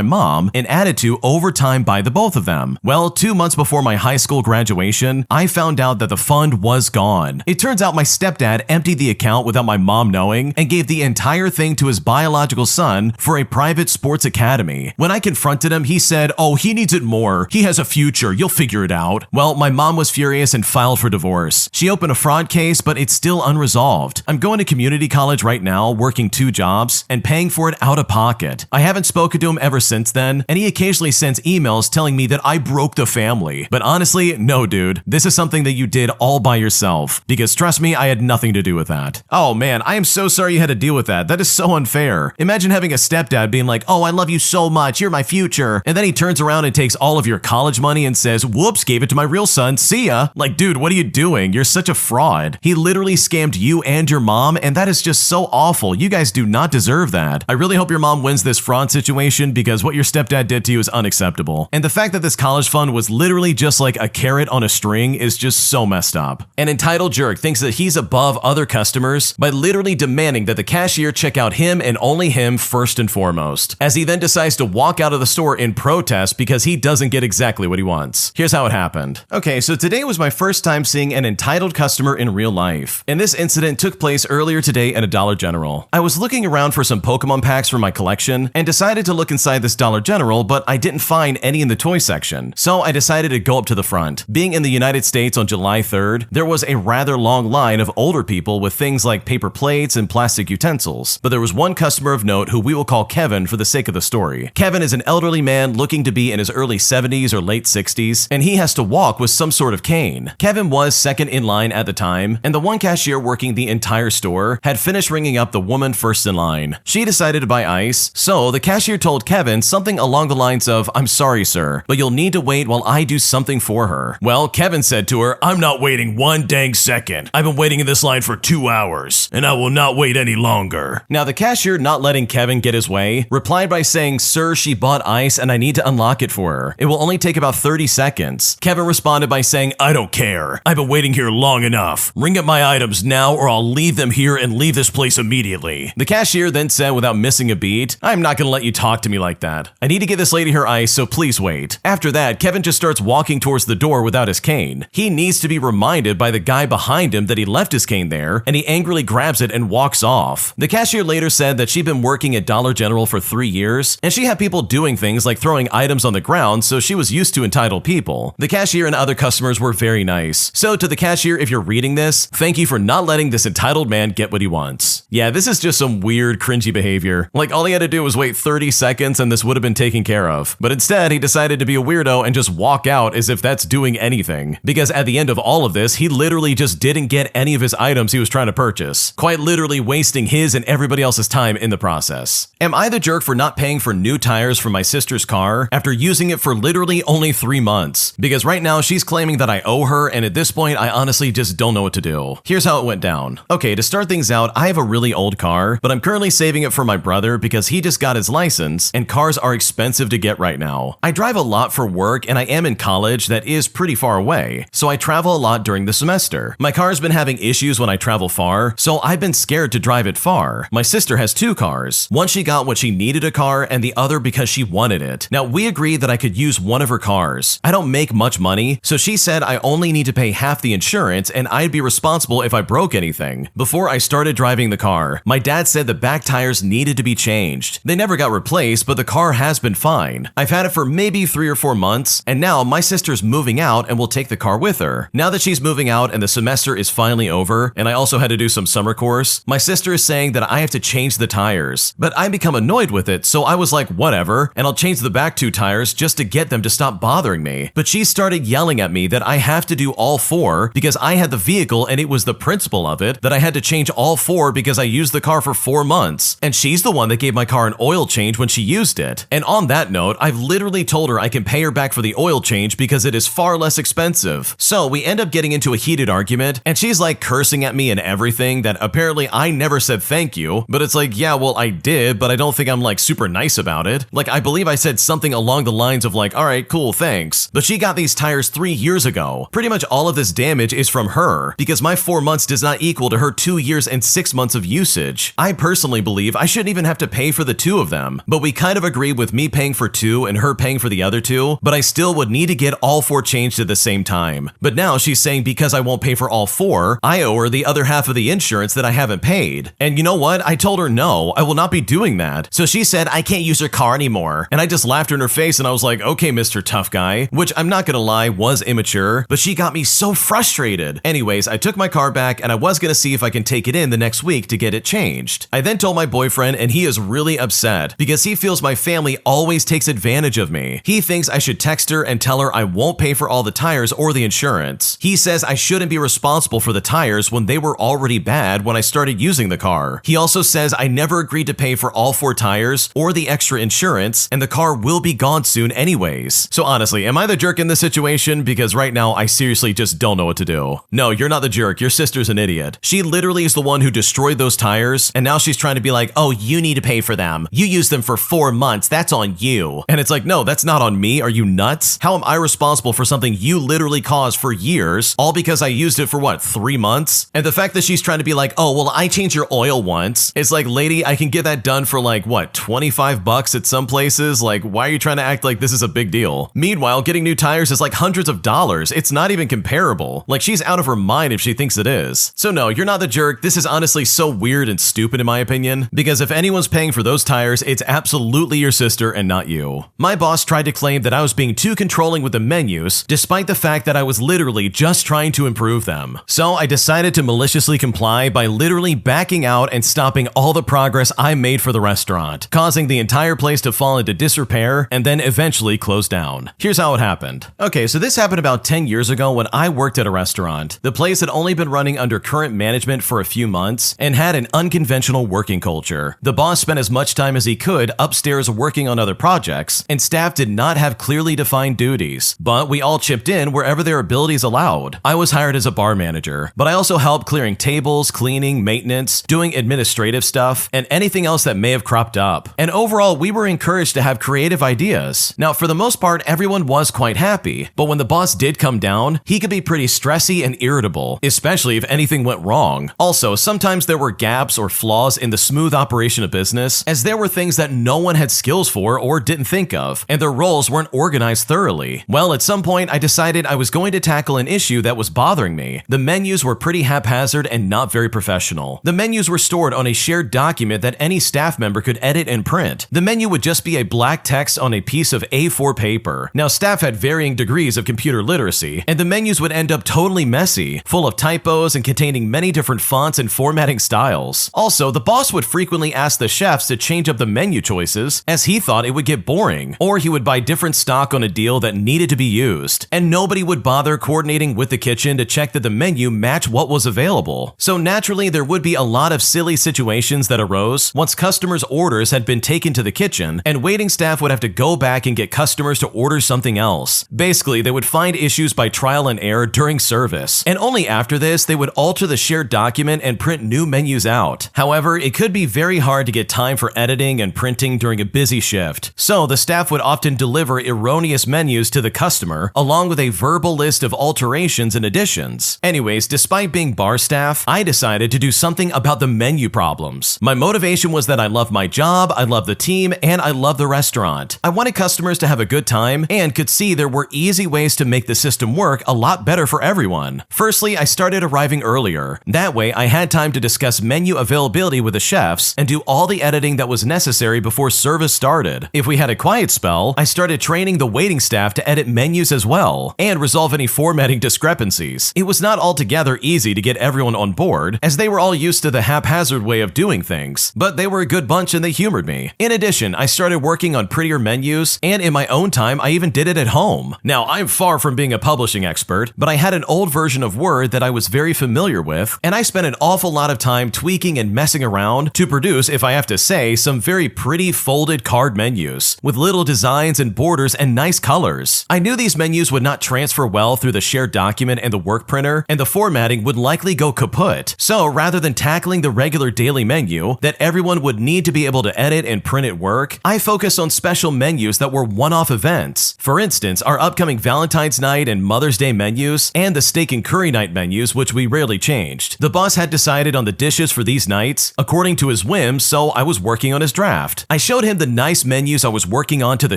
[SPEAKER 1] mom and added to over time by the both of them. Well, 2 months before my high school graduation, I found out that the fund was gone. It turns out my stepdad emptied the account without my mom knowing and gave the entire thing to his biological son for a private sports academy. When I confronted him, he said, "Oh, he needs it more. He has a future. You'll figure it out." Well, my mom was furious and filed for divorce. She opened a fraud case, but it's still unresolved. I'm going to community college right now, working 2 jobs and paying for it out of pocket. I haven't spoken to him ever since then, and he occasionally sends emails telling me that I broke the family. But honestly, no dude, this is something that you did all by yourself, because trust me, I had nothing to do with that. Oh man, I am so sorry you had to deal with that. That is so unfair. Imagine having a stepdad being like, "Oh, I love you so much, you're my future," and then he turns around and takes all of your college money and says, "Whoops, gave it to my real son, see ya." Like, dude, what are you doing? You're such a fraud. He literally scammed you and your mom, and that is just so awful. You guys do not deserve that. I really hope your mom wins this fraud situation, because what your stepdad did to you is unacceptable. And the fact that this college fund was literally just like a carrot on a string is just so messed up. An entitled jerk thinks that he's above other customers by literally demanding that the cashier check out him and only him first and foremost, as he then decides to walk out of the store in protest because he doesn't get exactly what he wants. Here's how it happened. Okay, so today was my first time seeing an entitled customer in real life, and this incident took place earlier today at a Dollar General. I was looking around for some Pokemon packs for my collection and decided to look inside this Dollar General, but I didn't find any in the toy section, so I decided to go up to the front. Being in the United States on July 3rd, there was a rather long line of older people with things like paper plates and plastic utensils, but there was one customer of note who we will call Kevin for the sake of the story. Kevin is an elderly man looking to be in his early 70s or late 60s, and he has to walk with some sort of cane. Kevin was second in line at the time, and the one cashier working the entire store had finished ringing up the woman first in line. She decided to buy ice, so the cashier told Kevin something along the lines of, "I'm sorry, sir, but you'll need to wait while I do something for her." Well, Kevin said to her, "I'm not waiting one dang second. I've been waiting in this line for 2 hours, and I will not wait any longer." Now, the cashier, not letting Kevin get his way, replied by saying, "Sir, she bought ice and I need to unlock it for her. It will only take about 30 seconds. Kevin responded by saying, "I don't care. I've been waiting here long enough. Ring up my items now or I'll leave them here and leave this place immediately." The cashier then said without missing a beat, "I'm not gonna let you talk to me like that. I need to get this lady her ice, so please wait." After that, Kevin just starts walking towards the door without his cane. He needs to be reminded by the guy behind him that he left his cane there, and he angrily grabs it and walks off. The cashier later said that she'd been working at Dollar General for 3 years, and she had people doing things like throwing items on the ground, so she was used to entitled people. The cashier and other customers were very nice. So to the cashier, if you're reading this, thank you for not letting this entitled man get what he wants. Yeah, this is just some weird, cringy behavior. Like, all he had to do was wait 30 seconds and this would have been taken care of. But instead, he decided to be a weirdo and just walk out as if that's doing anything. Because at the end of all of this, he literally just didn't get any of his items he was trying to purchase, quite literally wasting his and everybody else's time in the process. Am I the jerk for not paying for new tires for my sister's car after using it for literally only 3 months? Because right now she's claiming that I owe her, and at this point, I honestly just don't know what to do. Here's how it went down. Okay, to start things out, I have a really old car, but I'm currently saving it for my brother because because he just got his license and cars are expensive to get right now. I drive a lot for work and I am in college that is pretty far away, so I travel a lot during the semester. My car's been having issues when I travel far, so I've been scared to drive it far. My sister has 2 cars. One she got when she needed a car and the other because she wanted it. Now we agreed that I could use one of her cars. I don't make much money, so she said I only need to pay half the insurance and I'd be responsible if I broke anything. Before I started driving the car, my dad said the back tires needed to be changed. They never got replaced, but the car has been fine. I've had it for maybe 3 or 4 months, and now my sister's moving out and will take the car with her. Now that she's moving out and the semester is finally over, and I also had to do some summer course, my sister is saying that I have to change the tires. But I become annoyed with it, so I was like, whatever, and I'll change the back 2 tires just to get them to stop bothering me. But she started yelling at me that I have to do all 4 because I had the vehicle and it was the principle of it that I had to change all 4 because I used the car for 4 months. And she's the one that gave my car an oil change when she used it. And on that note, I've literally told her I can pay her back for the oil change because it is far less expensive. So we end up getting into a heated argument and she's like cursing at me and everything that apparently I never said thank you, but it's like, yeah, well I did, but I don't think I'm like super nice about it. Like I believe I said something along the lines of like, all right, cool, thanks. But she got these tires 3 years ago. Pretty much all of this damage is from her because my 4 months does not equal to her 2 years and 6 months of usage. I personally believe I shouldn't even have to pay for the 2 of them, but we kind of agreed with me paying for 2 and her paying for the other 2, but I still would need to get all 4 changed at the same time. But now she's saying because I won't pay for all 4, I owe her the other half of the insurance that I haven't paid. And you know what? I told her no, I will not be doing that. So she said I can't use her car anymore. And I just laughed in her face and I was like, okay, Mr. Tough Guy, which I'm not gonna lie was immature, but she got me so frustrated. Anyways, I took my car back and I was gonna see if I can take it in the next week to get it changed. I then told my boyfriend and he is really upset because he feels my family always takes advantage of me. He thinks I should text her and tell her I won't pay for all the tires or the insurance. He says I shouldn't be responsible for the tires when they were already bad when I started using the car. He also says I never agreed to pay for all 4 tires or the extra insurance and the car will be gone soon anyways. So honestly, am I the jerk in this situation? Because right now I seriously just don't know what to do. No, you're not the jerk, your sister's an idiot. She literally is the one who destroyed those tires and now she's trying to be like, oh, you need to pay for them. You used them for 4 months, that's on you. And it's like, no, that's not on me, are you nuts? How am I responsible for something you literally caused for years, all because I used it for what, 3 months? And the fact that she's trying to be like, oh, well, I changed your oil once. It's like, lady, I can get that done for like, what, 25 bucks at some places? Like, why are you trying to act like this is a big deal? Meanwhile, getting new tires is like hundreds of dollars. It's not even comparable. Like, she's out of her mind if she thinks it is. So no, you're not the jerk. This is honestly so weird and stupid in my opinion, because if anyone's paying for those tires, it's absolutely your sister and not you. My boss tried to claim that I was being too controlling with the menus, despite the fact that I was literally just trying to improve them. So I decided to maliciously comply by literally backing out and stopping all the progress I made for the restaurant, causing the entire place to fall into disrepair and then eventually close down. Here's how it happened. Okay, so this happened about 10 years ago when I worked at a restaurant. The place had only been running under current management for a few months and had an unconventional working culture. The boss spent as much time as he could upstairs working on other projects, and staff did not have clearly defined duties, but we all chipped in wherever their abilities allowed. I was hired as a bar manager, but I also helped clearing tables, cleaning, maintenance, doing administrative stuff, and anything else that may have cropped up. And overall, we were encouraged to have creative ideas. Now, for the most part, everyone was quite happy, but when the boss did come down, he could be pretty stressy and irritable, especially if anything went wrong. Also, sometimes there were gaps or flaws in the smooth operation of business, as there were things that no one had skills for or didn't think of, and their roles weren't organized thoroughly. Well, at some point, I decided I was going to tackle an issue that was bothering me. The menus were pretty haphazard and not very professional. The menus were stored on a shared document that any staff member could edit and print. The menu would just be a black text on a piece of A4 paper. Now, staff had varying degrees of computer literacy, and the menus would end up totally messy, full of typos and containing many different fonts and formatting styles. Also, the boss would frequently ask the chefs to change up the menu choices, as he thought it would get boring, or he would buy different stock on a deal that needed to be used, and nobody would bother coordinating with the kitchen to check that the menu matched what was available. So naturally, there would be a lot of silly situations that arose once customers' orders had been taken to the kitchen, and waiting staff would have to go back and get customers to order something else. Basically, they would find issues by trial and error during service, and only after this, they would alter the shared document and print new menus out. However, it could be very hard to get time time for editing and printing during a busy shift, so the staff would often deliver erroneous menus to the customer along with a verbal list of alterations and additions. Anyways, despite being bar staff, I decided to do something about the menu problems. My motivation was that I love my job, I love the team, and I love the restaurant. I wanted customers to have a good time and could see there were easy ways to make the system work a lot better for everyone. Firstly, I started arriving earlier. That way, I had time to discuss menu availability with the chefs and do all the editing that was necessary before service started. If we had a quiet spell, I started training the waiting staff to edit menus as well and resolve any formatting discrepancies. It was not altogether easy to get everyone on board, as they were all used to the haphazard way of doing things, but they were a good bunch and they humored me. In addition, I started working on prettier menus, and in my own time, I even did it at home. Now, I'm far from being a publishing expert, but I had an old version of Word that I was very familiar with, and I spent an awful lot of time tweaking and messing around to produce, if I have to say, some very pretty folded card menus with little designs and borders and nice colors. I knew these menus would not transfer well through the shared document and the work printer, and the formatting would likely go kaput. So rather than tackling the regular daily menu that everyone would need to be able to edit and print at work, I focused on special menus that were one-off events. For instance, our upcoming Valentine's night and Mother's Day menus, and the steak and curry night menus, which we rarely changed. The boss had decided on the dishes for these nights according to his whims, so I was working on his draft. I showed him the nice menus I was working on to the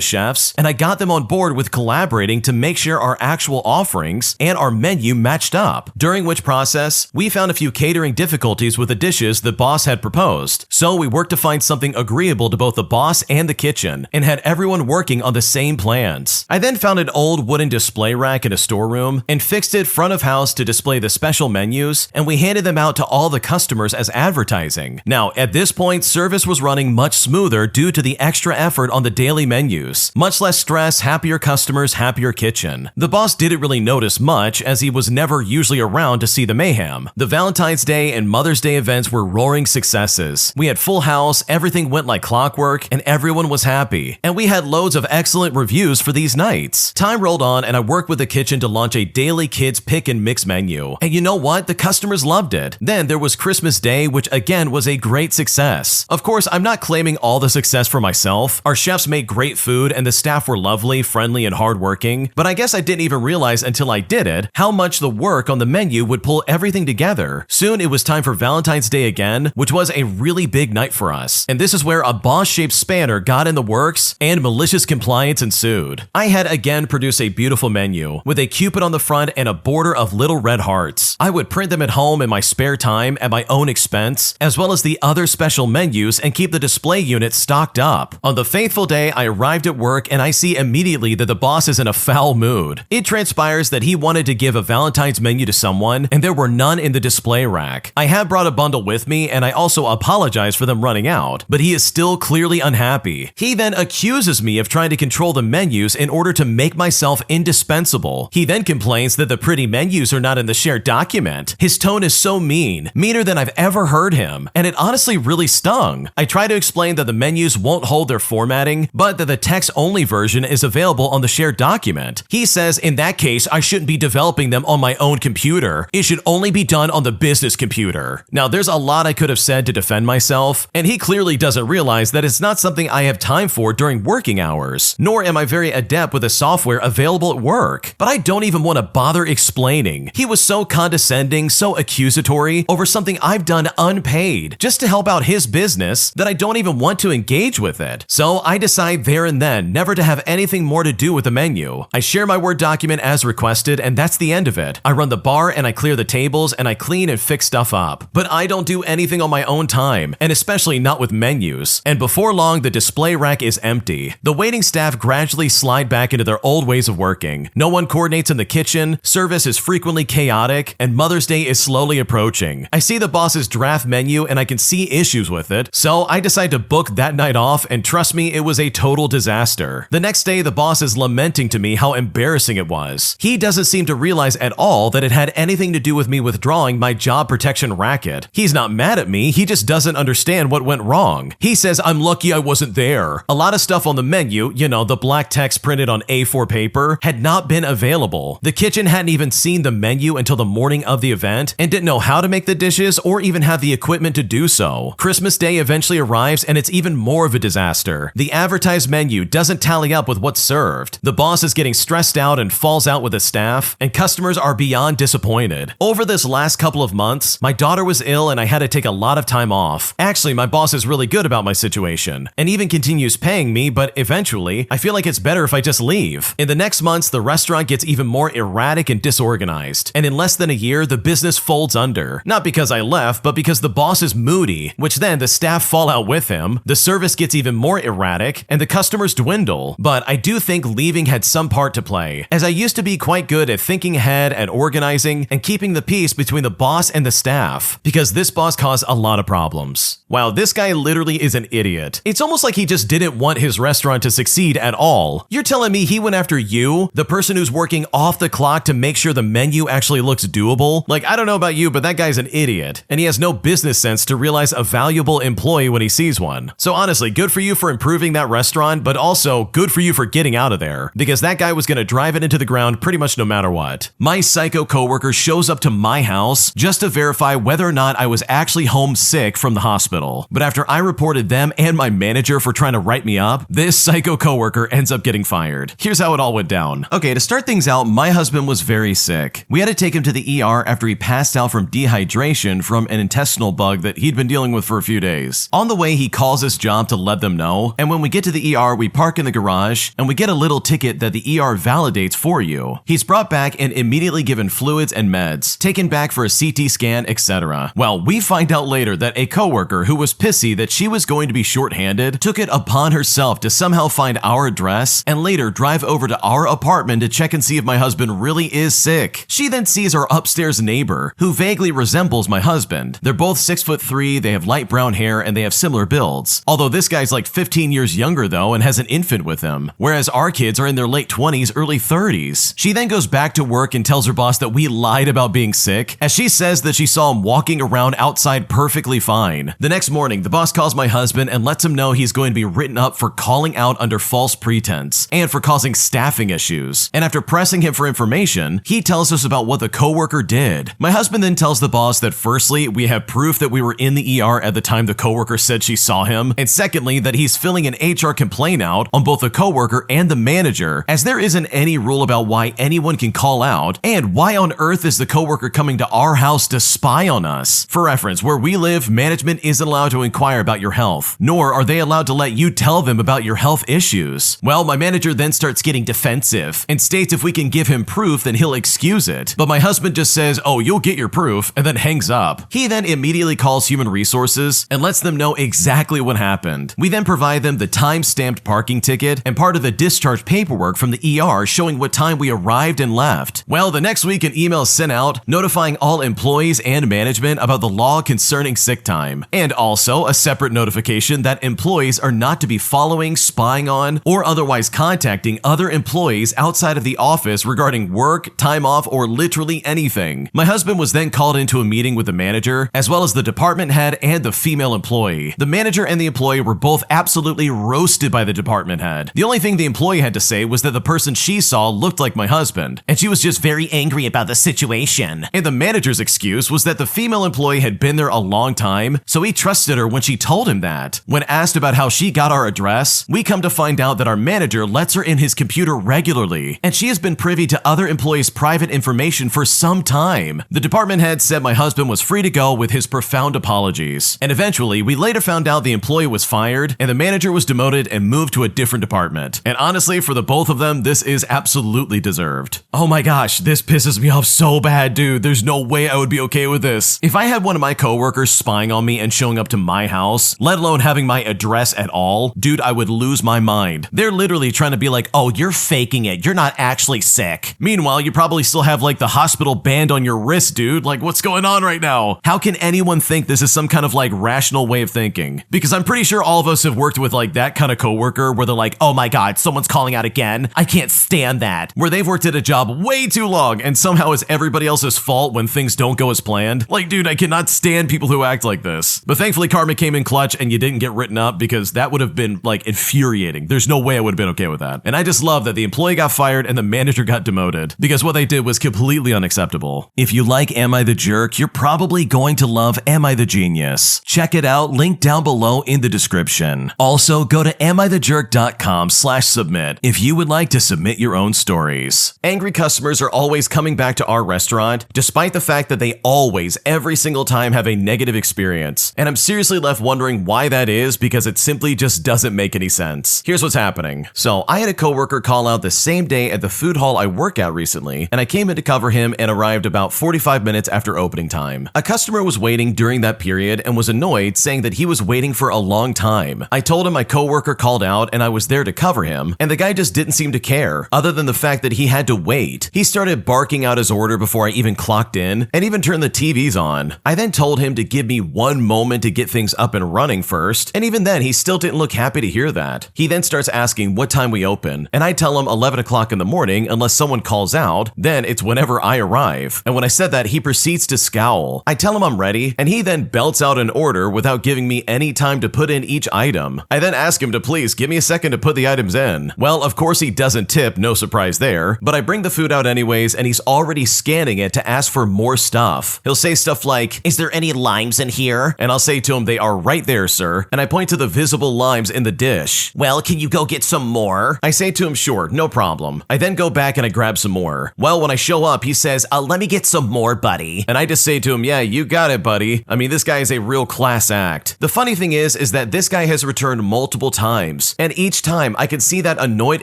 [SPEAKER 1] chefs, and I got them on board with collaborating to make sure our actual offerings and our menu matched up, during which process we found a few catering difficulties with the dishes the boss had proposed. So we worked to find something agreeable to both the boss and the kitchen, and had everyone working on the same plans. I then found an old wooden display rack in a storeroom and fixed it front of house to display the special menus, and we handed them out to all the customers as advertising. Now, at this point, service was running much smoother due to the extra effort on the daily menus. Much less stress, happier customers, happier kitchen. The boss didn't really notice much, as he was never usually around to see the mayhem. The Valentine's Day and Mother's Day events were roaring successes. We had full house, everything went like clockwork, and everyone was happy. And we had loads of excellent reviews for these nights. Time rolled on, and I worked with the kitchen to launch a daily kids pick and mix menu. And you know what? The customers loved it. Then there was Christmas Day, which again was a great success. Of course, I'm not claiming all the success for myself. Our chefs made great food, and the staff were lovely, friendly, and hardworking. But I guess I didn't even realize until I did it how much the work on the menu would pull everything together. Soon it was time for Valentine's Day again, which was a really big night for us. And this is where a boss-shaped spanner got in the works and malicious compliance ensued. I had again produced a beautiful menu with a cupid on the front and a border of little red hearts. I would print them at home in my spare time at my own expense, as well as the other special menus, and keep the display unit stocked up. On the faithful day, I arrived at work and I see immediately that the boss is in a foul mood. It transpires that he wanted to give a Valentine's menu to someone, and there were none in the display rack. I had brought a bundle with me, and I also apologized for them running out, but he is still clearly unhappy. He then accuses me of trying to control the menus in order to make myself indispensable. He then complains that the pretty menus are not in the shared document. His tone is so mean, meaner than I've ever heard him, and it honestly really stung. I try to explain that the menus won't hold their formatting, but that the text-only version is available on the shared document. He says, in that case, I shouldn't be developing them on my own computer. It should only be done on the business computer. Now, there's a lot I could have said to defend myself, and he clearly doesn't realize that it's not something I have time for during working hours, nor am I very adept with the software available at work. But I don't even want to bother explaining. He was so condescending, so accusatory over something I've done unpaid just to help out his business that I don't even want to engage with it. So I decide there and then never to have anything more to do with the menu. I share my Word document as requested, and that's the end of it. I run the bar and I clear the tables and I clean and fix stuff up. But I don't do anything on my own time, and especially not with menus. And before long, the display rack is empty. The waiting staff gradually slide back into their old ways of working. No one coordinates in the kitchen, service is frequently chaotic, and Mother's Day is slowly approaching. I see the boss's draft menu and I can see issues with it, so I decide to book that night off, and trust me, it was a total disaster. The next day, the boss is lamenting to me how embarrassing it was. He doesn't seem to realize at all that it had anything to do with me withdrawing my job protection racket. He's not mad at me, he just doesn't understand what went wrong. He says I'm lucky I wasn't there. A lot of stuff on the menu, you know, the black text printed on A4 paper, had not been available. The kitchen hadn't even seen the menu until the morning of the event and didn't know how to make the dishes or even have the equipment to do so. Christmas Day eventually eventually arrives and it's even more of a disaster. The advertised menu doesn't tally up with what's served. The boss is getting stressed out and falls out with his staff, and customers are beyond disappointed. Over this last couple of months, my daughter was ill and I had to take a lot of time off. Actually, my boss is really good about my situation and even continues paying me, but eventually, I feel like it's better if I just leave. In the next months, the restaurant gets even more erratic and disorganized, and in less than a year, the business folds under. Not because I left, but because the boss is moody, which then the staff fall out with him, the service gets even more erratic, and the customers dwindle. But I do think leaving had some part to play, as I used to be quite good at thinking ahead, at organizing, and keeping the peace between the boss and the staff, because this boss caused a lot of problems. Wow, this guy literally is an idiot. It's almost like he just didn't want his restaurant to succeed at all. You're telling me he went after you, the person who's working off the clock, to make sure the menu actually looks doable? Like, I don't know about you, but that guy's an idiot, and he has no business sense to realize a valuable employee when he sees one. So honestly, good for you for improving that restaurant, but also good for you for getting out of there, because that guy was gonna drive it into the ground pretty much no matter what. My psycho coworker shows up to my house just to verify whether or not I was actually home sick from the hospital. But after I reported them and my manager for trying to write me up, this psycho coworker ends up getting fired. Here's how it all went down. Okay, to start things out, my husband was very sick. We had to take him to the ER after he passed out from dehydration from an intestinal bug that he'd been dealing with for a few days. On the way, he calls his job to let them know, and when we get to the ER, we park in the garage, and we get a little ticket that the ER validates for you. He's brought back and immediately given fluids and meds, taken back for a CT scan, etc. Well, we find out later that a coworker who was pissy that she was going to be shorthanded took it upon herself to somehow find our address and later drive over to our apartment to check and see if my husband really is sick. She then sees our upstairs neighbor, who vaguely resembles my husband. They're both 6'3", they have light brown hair, and they have similar builds. Although this guy's like 15 years younger though and has an infant with him, whereas our kids are in their late 20s, early 30s. She then goes back to work and tells her boss that we lied about being sick, as she says that she saw him walking around outside perfectly fine. The next morning, the boss calls my husband and lets him know he's going to be written up for calling out under false pretense and for causing staffing issues. And after pressing him for information, he tells us about what the coworker did. My husband then tells the boss that firstly, we have proof that we were in the ER at the time the coworker said she saw him, and secondly, that he's filling an HR complaint out on both the coworker and the manager, as there isn't any rule about why anyone can call out, and why on earth is the coworker coming to our house to spy on us? For reference, where we live, management isn't allowed to inquire about your health, nor are they allowed to let you tell them about your health issues. Well, my manager then starts getting defensive and states if we can give him proof, then he'll excuse it. But my husband just says, "Oh, you'll get your proof," and then hangs up. He then immediately calls human resources and lets them know exactly what happened. We then provide them the time-stamped parking ticket and part of the discharge paperwork from the ER showing what time we arrived and left. Well, the next week an email is sent out notifying all employees and management about the law concerning sick time, and also a separate notification that employees are not to be following, spying on, or otherwise contacting other employees outside of the office regarding work, time off, or literally anything. My husband was then called into a meeting with the manager, as well as the department head and the female employee. The manager and the employee were both absolutely roasted by the department head. The only thing the employee had to say was that the person she saw looked like my husband, and she was just very angry about the situation. And the manager's excuse was that the female employee had been there a long time, so he trusted her when she told him that. When asked about how she got our address, we come to find out that our manager lets her in his computer regularly, and she has been privy to other employees' private information for some time. The department head said my husband was free to go with his profound apologies. And eventually, we later found out the employee was fired and the manager was demoted and moved to a different department. And honestly, for the both of them, this is absolutely deserved. Oh my gosh, this pisses me off so bad, dude. There's no way I would be okay with this. If I had one of my coworkers spying on me and showing up to my house, let alone having my address at all, dude, I would lose my mind. They're literally trying to be like, "Oh, you're faking it. You're not actually sick." Meanwhile, you probably still have like the hospital band on your wrist, dude. Like, what's going on right now? How can anyone think this is some kind of like rational way of thinking? Because I'm pretty sure all of us have worked with like that kind of coworker where they're like, "Oh my God, someone's calling out again. I can't stand that." Where they've worked at a job way too long and somehow it's everybody else's fault when things don't go as planned. Like, dude, I cannot stand people who act like this. But thankfully, karma came in clutch and you didn't get written up, because that would have been like infuriating. There's no way I would have been okay with that. And I just love that the employee got fired and the manager got demoted, because what they did was completely unacceptable. If you like Am I the Jerk, you're probably going to love Am I the Genius. Check it out, link down below in the description. Also, go to AmITheJerk.com/submit if you would like to submit your own stories. Angry customers are always coming back to our restaurant, despite the fact that they always, every single time, have a negative experience. And I'm seriously left wondering why that is, because it simply just doesn't make any sense. Here's what's happening. So I had a coworker call out the same day at the food hall I work at recently, and I came in to cover him and arrived about 45 minutes after opening time. A customer was waiting during that period and was annoyed, saying that he was waiting for a long time. I told him my coworker called out and I was there to cover him, and the guy just didn't seem to care, other than the fact that he had to wait. He started barking out his order before I even clocked in, and even turned the TVs on. I then told him to give me one moment to get things up and running first, and even then he still didn't look happy to hear that. He then starts asking what time we open, and I tell him 11 o'clock in the morning unless someone calls out, then it's whenever I arrive. And when I said that, he proceeds to scowl. I tell him I'm ready, and he then belts out an order without giving me any time to put in each item. I then ask him to please give me a second to put the items in. Well, of course he doesn't tip, no surprise there, but I bring the food out anyways, and he's already scanning it to ask for more stuff. He'll say stuff like, "Is there any limes in here?" And I'll say to him, "They are right there, sir." And I point to the visible limes in the dish. "Well, can you go get some more?" I say to him, "Sure, no problem." I then go back and I grab some more. Well, when I show up, he says, "Let me get some more, buddy." And I just say to him, "Yeah, you got it, buddy." I mean, this guy is a real class act. The funny thing is that this guy has returned multiple times, and each time I can see that annoyed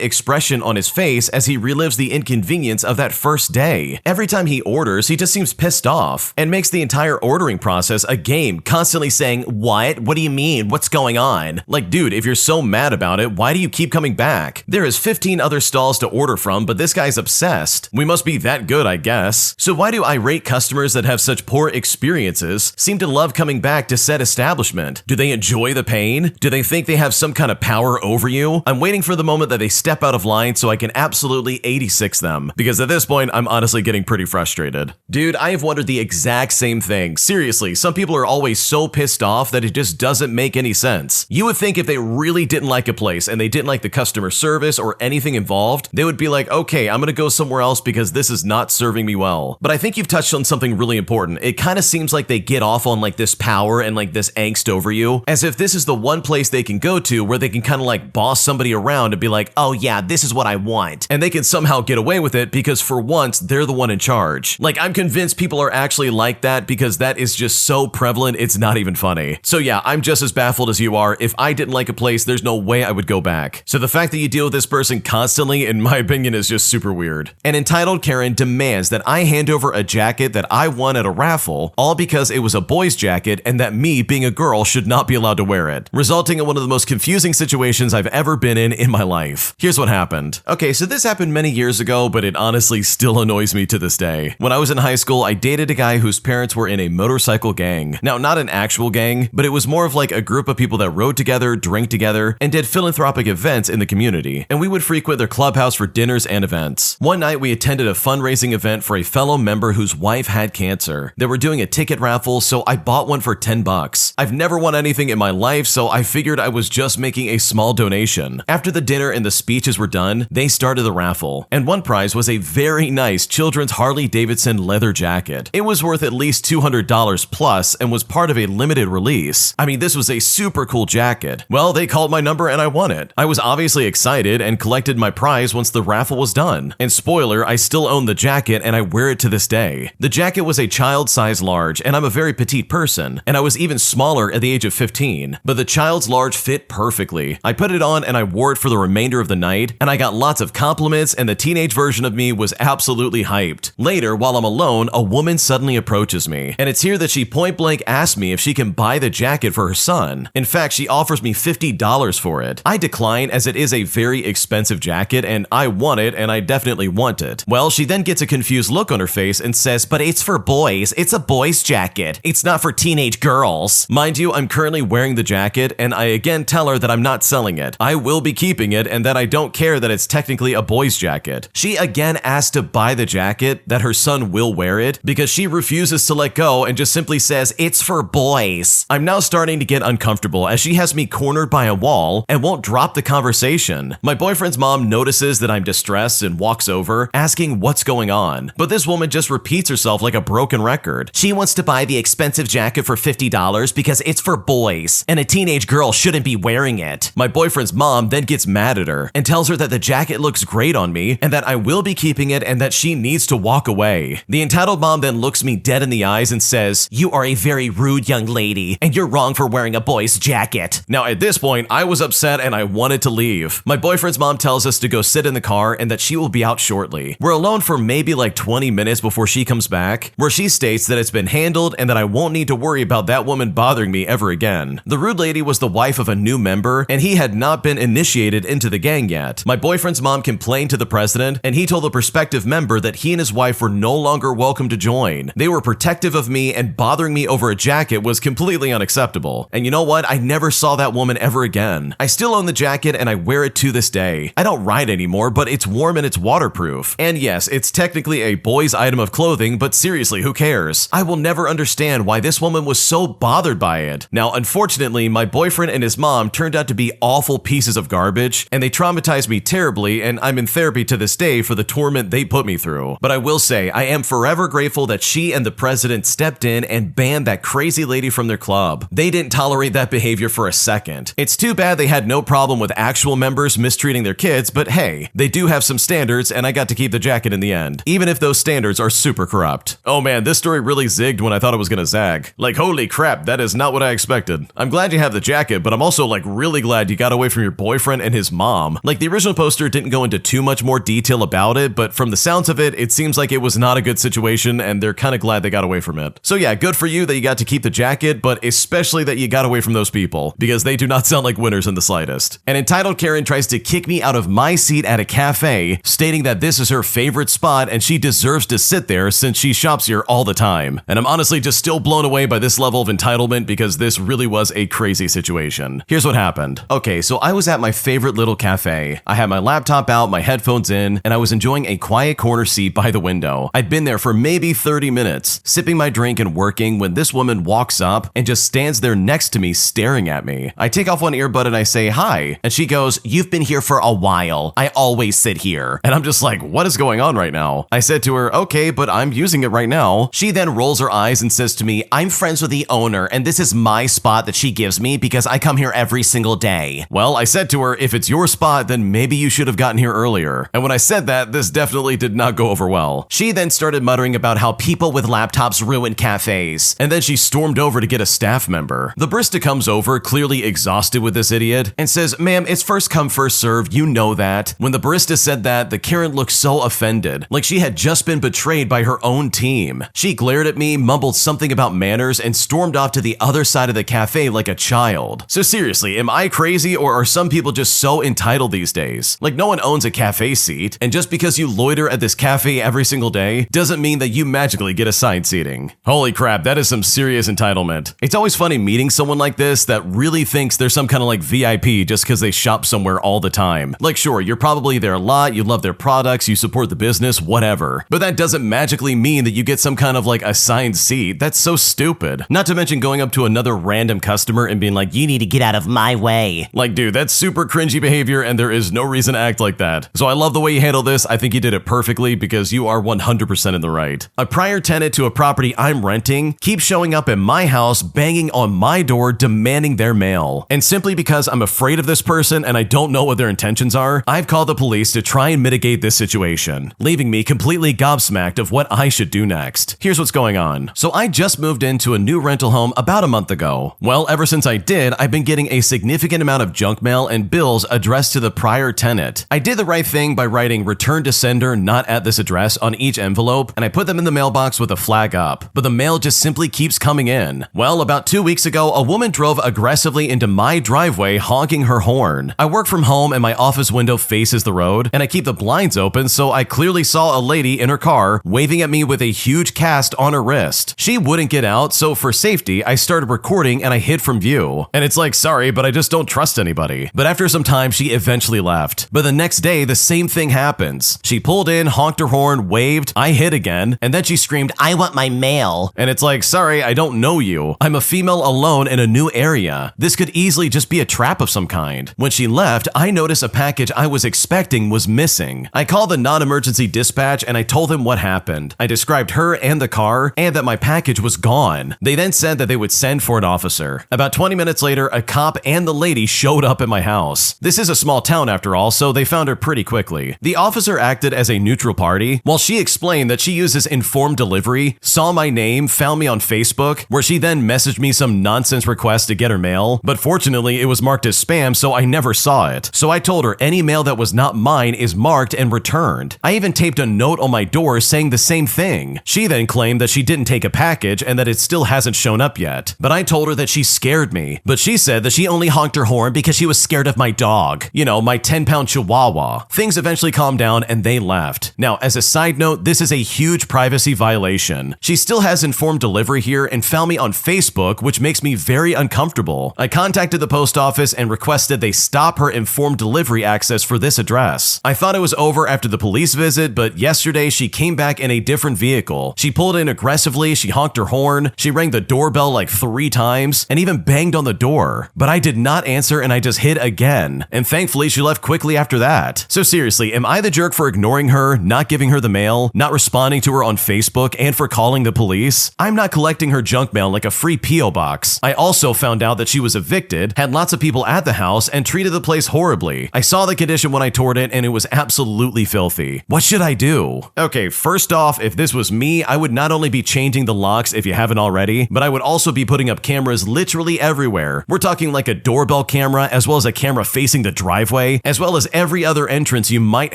[SPEAKER 1] expression on his face as he relives the inconvenience of that first day. Every time he orders, he just seems pissed off and makes the entire ordering process a game, constantly saying, "What? What do you mean? What's going on?" Like, dude, if you're so mad about it, why do you keep coming back? There is 15 other stalls to order from, but this guy's obsessed. We must be that good, I guess. So why do irate customers that have such poor experiences seem to love coming back to said establishment? Do they enjoy the pain? Do they think they have some kind of power over you? I'm waiting for the moment that they step out of line so I can absolutely 86 them, because at this point, I'm honestly getting pretty frustrated. Dude, I have wondered the exact same thing. Seriously, some people are always so pissed off that it just doesn't make any sense. You would think if they really didn't like a place and they didn't like the customer service or anything involved, they would be like, okay, I'm gonna go somewhere else because this is not serving me well. But I think you've touched on something really important. It kind of seems like they get off on like this power and like this angst over you, as if this is the one place they can go to where they can kind of like boss somebody around and be like, oh yeah, this is what I want. And they can somehow get away with it because for once, they're the one in charge. Like, I'm convinced people are actually like that because that is just so prevalent, it's not even funny. So yeah, I'm just as baffled as you are. If I didn't like a place, there's no way I would go back. So the fact that you deal with this person constantly, in my opinion, is just super weird. An entitled Karen demands that I hand over a jacket that I won at a raffle, all because it was a boy's jacket and that me, being a girl, should not be allowed to wear it, resulting in one of the most confusing situations I've ever been in my life. Here's what happened. Okay, so this happened many years ago, but it honestly still annoys me to this day. When I was in high school, I dated a guy whose parents were in a motorcycle gang. Now, not an actual gang, but it was more of like a group of people that rode together, drank together, and did philanthropic events in the community. And we would frequent their clubhouse for dinners and events. One night, we attended a fundraising event for a fellow member whose wife had cancer. They were doing a ticket raffle, so I bought one for $10. I've never won anything in my life, so I figured I was just making a small donation. After the dinner and the speeches were done, they started the raffle, and one prize was a very nice children's Harley-Davidson leather jacket. It was worth at least $200 plus and was part of a limited release. I mean, this was a super cool jacket. Well, they called my number and I won it. I was obviously excited and collected my prize once the raffle was done. And spoiler, I still own the jacket and I wear it to this day. The jacket was a child size large, and I'm a very petite person, and I was even smaller at the age of 15, but the child's large fit perfectly. I put it on and I wore it for the remainder of the night, and I got lots of compliments, and the teenage version of me was absolutely hyped. Later, while I'm alone, a woman suddenly approaches me, and it's here that she point blank asks me if she can buy the jacket for her son. In fact, she offers me $50 for it. I decline, as it is a very expensive jacket and I want it, and I definitely want it. Well, she then gets a confused look on her face and says, "But it's for boys. It's a boy's jacket. It's not for teenage girls." Mind you, I'm currently wearing the jacket, and I again tell her that I'm not selling it. I will be keeping it, and that I don't care that it's technically a boy's jacket. She again asks to buy the jacket, that her son will wear it, because she refuses to let go and just simply says, "It's for boys." I'm now starting to get uncomfortable as she has me cornered by a wall and won't drop the conversation. My boyfriend's mom notices that I'm distressed and walks over, asking what's going on. But this woman just repeats herself like a broken record. She wants to buy the expensive jacket for $50 because because it's for boys, and a teenage girl shouldn't be wearing it. My boyfriend's mom then gets mad at her and tells her that the jacket looks great on me and that I will be keeping it and that she needs to walk away. The entitled mom then looks me dead in the eyes and says, "You are a very rude young lady, and you're wrong for wearing a boy's jacket." Now at this point, I was upset and I wanted to leave. My boyfriend's mom tells us to go sit in the car and that she will be out shortly. We're alone for maybe like 20 minutes before she comes back, where she states that it's been handled and that I won't need to worry about that woman bothering me ever again. The rude lady was the wife of a new member, and he had not been initiated into the gang yet. My boyfriend's mom complained to the president, and he told the prospective member that he and his wife were no longer welcome to join. They were protective of me, and bothering me over a jacket was completely unacceptable. And you know what? I never saw that woman ever again. I still own the jacket and I wear it to this day. I don't ride anymore, but it's warm and it's waterproof. And yes, it's technically a boy's item of clothing, but seriously, who cares? I will never understand why this woman was so bothered by it. Now, unfortunately, my boyfriend and his mom turned out to be awful pieces of garbage, and they traumatized me terribly, and I'm in therapy to this day for the torment they put me through. But I will say, I am forever grateful that she and the president stepped in and banned that crazy lady from their club. They didn't tolerate that behavior for a second. It's too bad they had no problem with actual members mistreating their kids, but hey, they do have some standards, and I got to keep the jacket in the end, even if those standards are super corrupt. Oh man, this story really zigged when I thought it was gonna zag. Like, holy crap, that is not what I expected. I'm glad you have the jacket, but I'm also like really glad you got away from your boyfriend and his mom. Like, the original poster didn't go into too much more detail about it, but from the sounds of it, it seems like it was not a good situation, and they're kind of glad they got away from it. So yeah, good for you that you got to keep the jacket, but especially that you got away from those people, because they do not sound like winners in the slightest. An entitled Karen tries to kick me out of my seat at a cafe, stating that this is her favorite spot and she deserves to sit there since she shops here all the time. And I'm honestly just still blown away by this level of entitlement because this really was a crazy situation. Here's what happened. Okay, so I was at my favorite little cafe. I had my laptop out, my headphones in, and I was enjoying a quiet corner seat by the window. I'd been there for maybe 30 minutes, sipping my drink and working, when this woman walks up and just stands there next to me staring at me. I take off one earbud and I say hi, and she goes, "You've been here for a while. I always sit here." And I'm just like, what is going on right now? I said to her, "Okay, but I'm using it right now." She then rolls her eyes and says to me, "I'm friends with the owner, and this is my spot that she gives me because I come here every single day." Well, I said to her, if it's your spot, then maybe you should have gotten here earlier. And when I said that, this definitely did not go over well. She then started muttering about how people with laptops ruin cafes, and then she stormed over to get a staff member. The barista comes over, clearly exhausted with this idiot, and says, "Ma'am, it's first come, first serve, you know that." When the barista said that, the Karen looked so offended, like she had just been betrayed by her own team. She glared at me, mumbled something about manners, and stormed off to the other side of the cafe like a child. So seriously, am I crazy, or are some people just so entitled these days? Like, no one owns a cafe seat, and just because you loiter at this cafe every single day doesn't mean that you magically get assigned seating. Holy crap, that is some serious entitlement. It's always funny meeting someone like this that really thinks they're some kind of like VIP just because they shop somewhere all the time. Like, sure, you're probably there a lot, you love their products, you support the business, whatever. But that doesn't magically mean that you get some kind of like assigned seat. That's so stupid. Not to mention going up to another random customer and being like, "You need to get out of my way." Like, dude, that's super cringy behavior, and there is no reason to act like that. So I love the way you handle this. I think you did it perfectly because you are 100% in the right. A prior tenant to a property I'm renting keeps showing up at my house, banging on my door, demanding their mail. And simply because I'm afraid of this person and I don't know what their intentions are, I've called the police to try and mitigate this situation, leaving me completely gobsmacked of what I should do next. Here's what's going on. So I just moved into a new rental home about a month ago. Well, ever since I did, I've been getting a significant amount of junk mail and bills addressed to the prior tenant. I did the right thing by writing "return to sender, not at this address" on each envelope, and I put them in the mailbox with a flag up, but the mail just simply keeps coming in. Well, about 2 weeks ago, a woman drove aggressively into my driveway honking her horn. I work from home and my office window faces the road, and I keep the blinds open, so I clearly saw a lady in her car waving at me with a huge cast on her wrist. She wouldn't get out, so for safety, I started recording and I hid from view. And it's like, sorry, but I just don't trust anybody. But after some time, she eventually left. But the next day, the same thing happens. She pulled in, honked her horn, waved, I hid again, and then she screamed, "I want my mail." And it's like, sorry, I don't know you. I'm a female alone in a new area. This could easily just be a trap of some kind. When she left, I noticed a package I was expecting was missing. I called the non-emergency dispatch and I told them what happened. I described her and the car and that my package was gone. They then said that they would send send for an officer. About 20 minutes later, a cop and the lady showed up at my house. This is a small town after all, so they found her pretty quickly. The officer acted as a neutral party while she explained that she uses informed delivery, saw my name, found me on Facebook, where she then messaged me some nonsense request to get her mail, but fortunately it was marked as spam, so I never saw it. So I told her any mail that was not mine is marked and returned. I even taped a note on my door saying the same thing. She then claimed that she didn't take a package and that it still hasn't shown up yet. But I told her that she scared me. But she said that she only honked her horn because she was scared of my dog. You know, my 10-pound chihuahua. Things eventually calmed down and they left. Now, as a side note, this is a huge privacy violation. She still has informed delivery here and found me on Facebook, which makes me very uncomfortable. I contacted the post office and requested they stop her informed delivery access for this address. I thought it was over after the police visit, but yesterday she came back in a different vehicle. She pulled in aggressively, she honked her horn, she rang the doorbell like 3 times, and even banged on the door. But I did not answer and I just hid again. And thankfully she left quickly after that. So seriously, am I the jerk for ignoring her, not giving her the mail, not responding to her on Facebook, and for calling the police? I'm not collecting her junk mail like a free P.O. box. I also found out that she was evicted, had lots of people at the house, and treated the place horribly. I saw the condition when I toured it and it was absolutely filthy. What should I do? Okay, first off, if this was me, I would not only be changing the locks if you haven't already, but I would also be putting up cameras literally everywhere. We're talking like a doorbell camera, as well as a camera facing the driveway, as well as every other entrance you might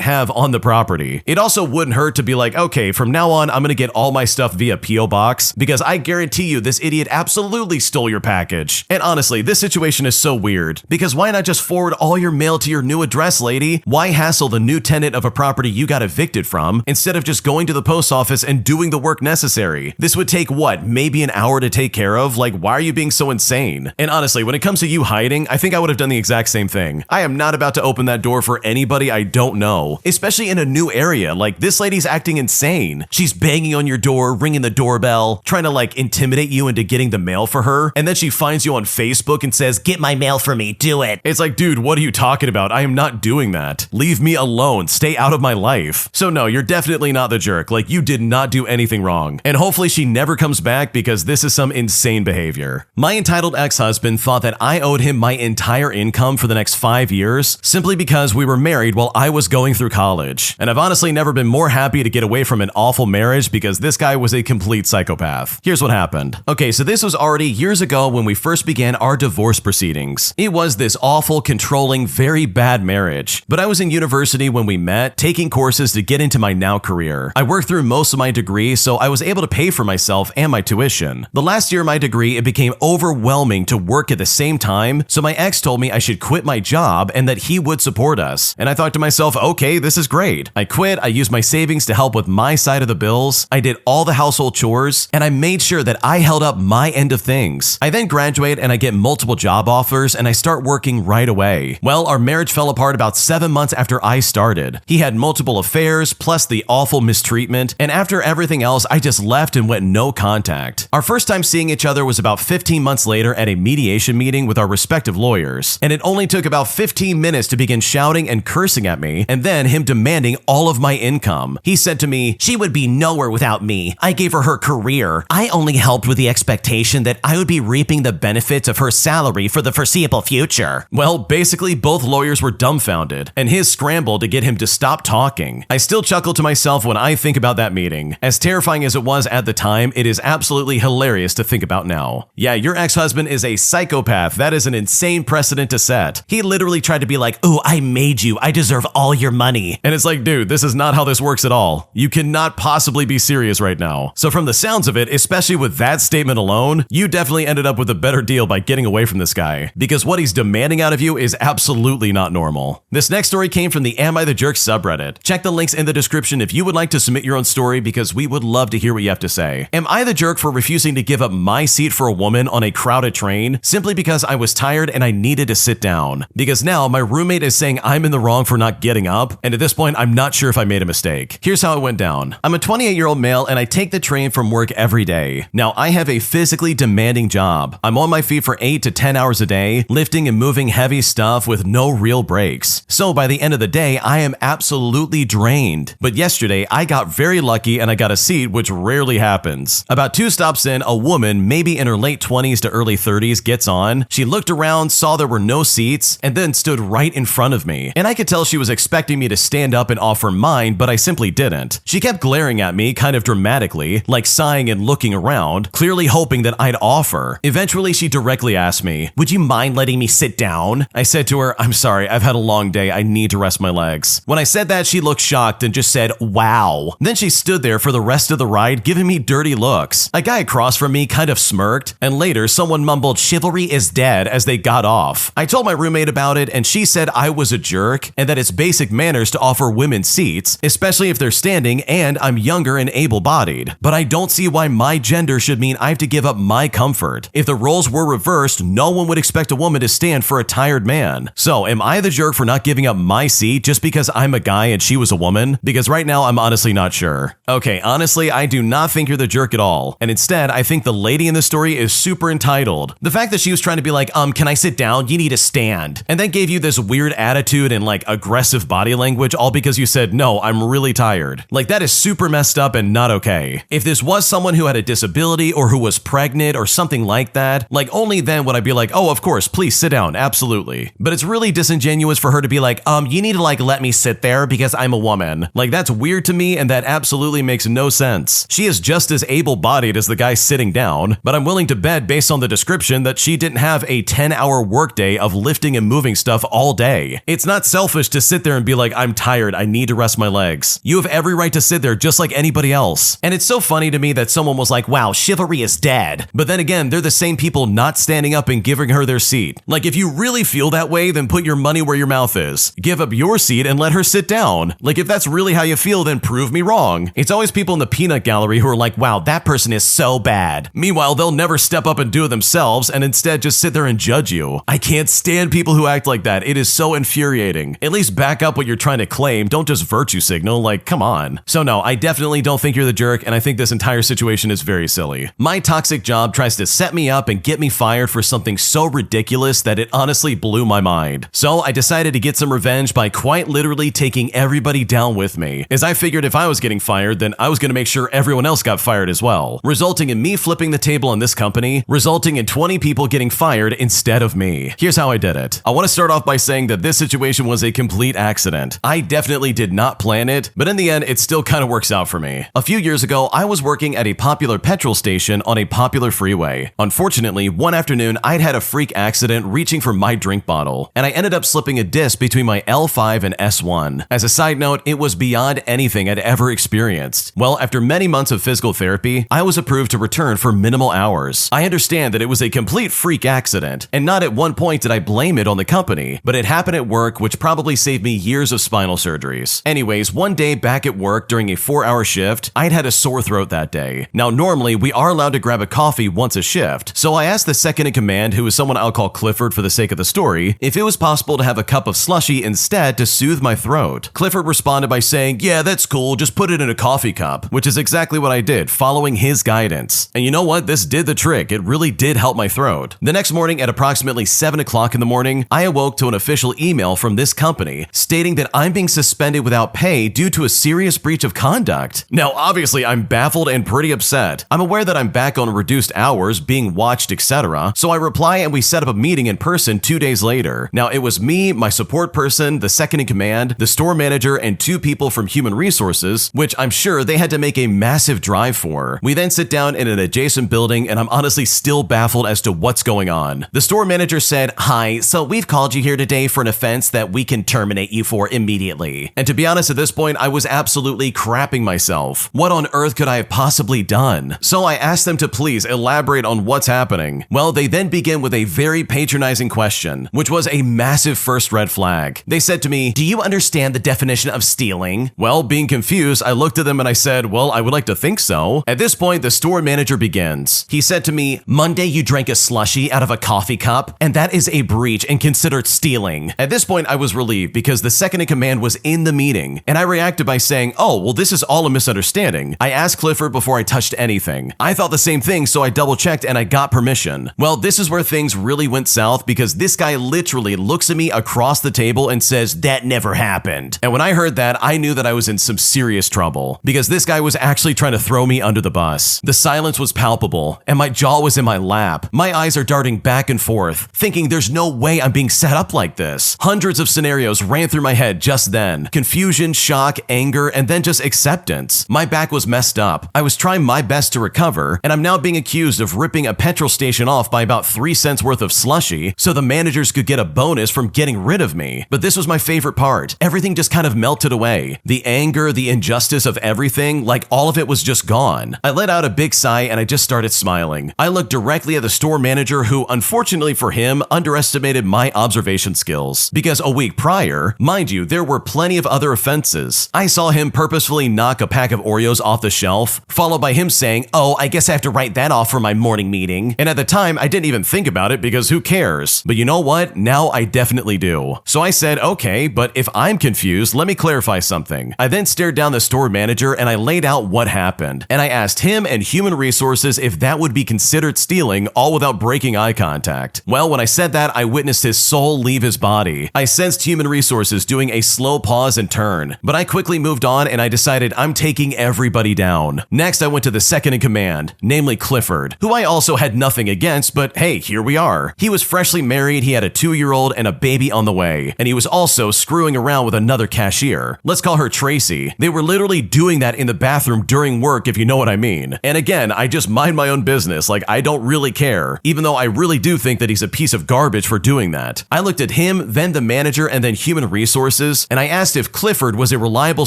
[SPEAKER 1] have on the property. It also wouldn't hurt to be like, okay, from now on, I'm gonna get all my stuff via P.O. box, because I guarantee you this idiot absolutely stole your package. And honestly, this situation is so weird, because why not just forward all your mail to your new address, lady? Why hassle the new tenant of a property you got evicted from, instead of just going to the post office and doing the work necessary? This would take what, maybe an hour to take care of? Like, why are you being so insane? And honestly, when it comes to you hiding, I think I would have done the exact same thing. I am not about to open that door for anybody I don't know, especially in a new area. Like, this lady's acting insane. She's banging on your door, ringing the doorbell, trying to like intimidate you into getting the mail for her, and then she finds you on Facebook and says, "Get my mail for me, do it." It's like, dude, what are you talking about? I am not doing that. Leave me alone. Stay out of my life. So no, you're definitely not the jerk. Like, you did not do anything wrong. And hopefully she never comes back, because this is some insane behavior. My entitled ex-husband thought that I owed him my entire income for the next 5 years simply because we were married while I was going through college. And I've honestly never been more happy to get away from an awful marriage, because this guy was a complete psychopath. Here's what happened. Okay, so this was already years ago when we first began our divorce proceedings. It was this awful, controlling, very bad marriage. But I was in university when we met, taking courses to get into my now career. I worked through most of my degree, so I was able to pay for myself and my tuition. The last year of my degree, it became overwhelming to work at the same time, so my ex told me I should quit my job and that he would support us. And I thought to myself, okay, this is great. I quit, I used my savings to help with my side of the bills, I did all the household chores, and I made sure that I held up my end of things. I then graduate and I get multiple job offers and I start working right away. Well, our marriage fell apart about 7 months after I started. He had multiple affairs, plus the awful mistreatment, and after everything else, I just left and went no contact. Our first time seeing each other was about 15 months later at a mediation meeting with our respective lawyers, and it only took about 15 minutes to begin shouting and cursing at me, and then him demanding all of my income. He said to me, "She would be nowhere without me. I gave her her career. I only helped with the expectation that I would be reaping the benefits of her salary for the foreseeable future." Well, basically both lawyers were dumbfounded, and his scrambled to get him to stop talking. I still chuckle to myself when I think about that meeting. As terrifying as it was at the time, it is absolutely hilarious to think about now. Yeah, your ex-husband is a psychopath. That is an insane precedent to set. He literally tried to be like, "Ooh, I made you. I deserve all your money." And it's like, dude, this is not how this works at all. You cannot possibly be serious right now. So from the sounds of it, especially with that statement alone, you definitely ended up with a better deal by getting away from this guy, because what he's demanding out of you is absolutely not normal. This next story came from the Am I the Jerk subreddit. Check the links in the description if you would like to submit your own story, because we would love to hear what you have to say. Am I the jerk for refusing to give up my seat for a woman on a crowded train simply because I was tired and I needed to sit down? Because now my roommate is saying I'm in the wrong for not getting up, and at this point I'm not sure if I made a mistake. Here's how it went down. I'm a 28-year-old male and I take the train from work every day. Now I have a physically demanding job. I'm on my feet for 8 to 10 hours a day, lifting and moving heavy stuff with no real breaks. So by the end of the day, I am absolutely drained. But yesterday I got very lucky and I got a seat, which rarely happens. About 2 stops in, a woman, maybe lady in her late 20s to early 30s gets on, she looked around, saw there were no seats, and then stood right in front of me. And I could tell she was expecting me to stand up and offer mine, but I simply didn't. She kept glaring at me kind of dramatically, like sighing and looking around, clearly hoping that I'd offer. Eventually, she directly asked me, "Would you mind letting me sit down?" I said to her, "I'm sorry, I've had a long day. I need to rest my legs." When I said that, she looked shocked and just said, "Wow." Then she stood there for the rest of the ride, giving me dirty looks. A guy across from me kind of smirked, and later someone mumbled, "Chivalry is dead," as they got off. I told my roommate about it, and she said I was a jerk and that it's basic manners to offer women seats, especially if they're standing and I'm younger and able-bodied. But I don't see why my gender should mean I have to give up my comfort. If the roles were reversed, no one would expect a woman to stand for a tired man. So am I the jerk for not giving up my seat just because I'm a guy and she was a woman? Because right now I'm honestly not sure. Okay, honestly, I do not think you're the jerk at all. And instead, I think the lady in the story is super entitled. The fact that she was trying to be like, can I sit down? You need to stand. And then gave you this weird attitude and like aggressive body language all because you said, "No, I'm really tired." Like, that is super messed up and not okay. If this was someone who had a disability or who was pregnant or something like that, like only then would I be like, "Oh, of course, please sit down, absolutely." But it's really disingenuous for her to be like, you need to like let me sit there because I'm a woman. Like, that's weird to me and that absolutely makes no sense. She is just as able-bodied as the guy sitting down, but I'm willing to bet based on the description that she didn't have a 10-hour workday of lifting and moving stuff all day. It's not selfish to sit there and be like, "I'm tired, I need to rest my legs." You have every right to sit there just like anybody else. And it's so funny to me that someone was like, "Wow, chivalry is dead." But then again, they're the same people not standing up and giving her their seat. Like, if you really feel that way, then put your money where your mouth is. Give up your seat and let her sit down. Like, if that's really how you feel, then prove me wrong. It's always people in the peanut gallery who are like, "Wow, that person is so bad." Meanwhile, they'll never step up and do it themselves and instead just sit there and judge you. I can't stand people who act like that. It is so infuriating. At least back up what you're trying to claim. Don't just virtue signal. Like, come on. So no, I definitely don't think you're the jerk, and I think this entire situation is very silly. My toxic job tries to set me up and get me fired for something so ridiculous that it honestly blew my mind. So I decided to get some revenge by quite literally taking everybody down with me, as I figured if I was getting fired, then I was going to make sure everyone else got fired as well, resulting in me flipping the table on this company, resulting in 20 people getting fired instead of me. Here's how I did it. I want to start off by saying that this situation was a complete accident. I definitely did not plan it, but in the end, it still kind of works out for me. A few years ago, I was working at a popular petrol station on a popular freeway. Unfortunately, one afternoon, I'd had a freak accident reaching for my drink bottle, and I ended up slipping a disc between my L5 and S1. As a side note, it was beyond anything I'd ever experienced. Well, after many months of physical therapy, I was approved to return for minimal hours. I understand that it was a complete freak accident, and not at one point did I blame it on the company, but it happened at work, which probably saved me years of spinal surgeries. Anyways, one day back at work during a 4-hour shift, I'd had a sore throat that day. Now, normally, we are allowed to grab a coffee once a shift, so I asked the second in command, who is someone I'll call Clifford for the sake of the story, if it was possible to have a cup of slushy instead to soothe my throat. Clifford responded by saying, "Yeah, that's cool, just put it in a coffee cup," which is exactly what I did, following his guidance. And you know what? This did the trick. It really did help my throat. The next morning at approximately 7 o'clock in the morning, I awoke to an official email from this company stating that I'm being suspended without pay due to a serious breach of conduct. Now, obviously, I'm baffled and pretty upset. I'm aware that I'm back on reduced hours, being watched, etc. So I reply and we set up a meeting in person 2 days later. Now, it was me, my support person, the second in command, the store manager, and 2 people from human resources, which I'm sure they had to make a massive drive for. We then sit down in an adjacent building, and I'm honestly still baffled as to what's going on. The store manager said, "Hi, so we've called you here today for an offense that we can terminate you for immediately." And to be honest, at this point, I was absolutely crapping myself. What on earth could I have possibly done? So I asked them to please elaborate on what's happening. Well, they then begin with a very patronizing question, which was a massive first red flag. They said to me, "Do you understand the definition of stealing?" Well, being confused, I looked at them and I said, "Well, I would like to think so." At this point, the store manager begins. He said to me, "Monday you drank a slushie out of a coffee cup, and that is a breach and considered stealing." At this point, I was relieved because the second in command was in the meeting, and I reacted by saying, "Oh, well, this is all a misunderstanding." I asked Clifford before I touched anything. I thought the same thing, so I double-checked and I got permission. Well, this is where things really went south because this guy literally looks at me across the table and says, "That never happened." And when I heard that, I knew that I was in some serious trouble because this guy was actually trying to throw me under the bus. The silence was palpable, and my jaw was in my lap. My eyes are darting back and forth, thinking there's no way I'm being set up like this. Hundreds of scenarios ran through my head just then. Confusion, shock, anger, and then just acceptance. My back was messed up. I was trying my best to recover, and I'm now being accused of ripping a petrol station off by about 3 cents worth of slushy so the managers could get a bonus from getting rid of me. But this was my favorite part. Everything just kind of melted away. The anger, the injustice of everything, like all of it was just gone. I let out a big sigh and I just started smiling. I looked directly at the store manager who, unfortunately for him, underestimated my observation skills. Because a week prior, mind you, there were plenty of other offenses. I saw him purposefully knock a pack of Oreos off the shelf, followed by him saying, "Oh, I guess I have to write that off for my morning meeting." And at the time, I didn't even think about it because who cares? But you know what? Now I definitely do. So I said, okay, but if I'm confused, let me clarify something. I then stared down the store manager and I laid out what happened. And I asked him and human resources if that would be considered stealing, all without breaking eye contact. Well, when I said that, I witnessed his soul leave his body. I sensed human resources doing a slow pause and turn, but I quickly moved on and I decided I'm taking everybody down. Next, I went to the second in command, namely Clifford, who I also had nothing against, but hey, here we are. He was freshly married, he had a 2-year-old and a baby on the way, and he was also screwing around with another cashier. Let's call her Tracy. They were literally doing that in the bathroom during work, if you know what I mean. And again, I just mind my own business, like I don't really care, even though I really do think that he's a piece of garbage for doing that. I looked at him, then the manager, and then human resources, and I asked if Clifford was a reliable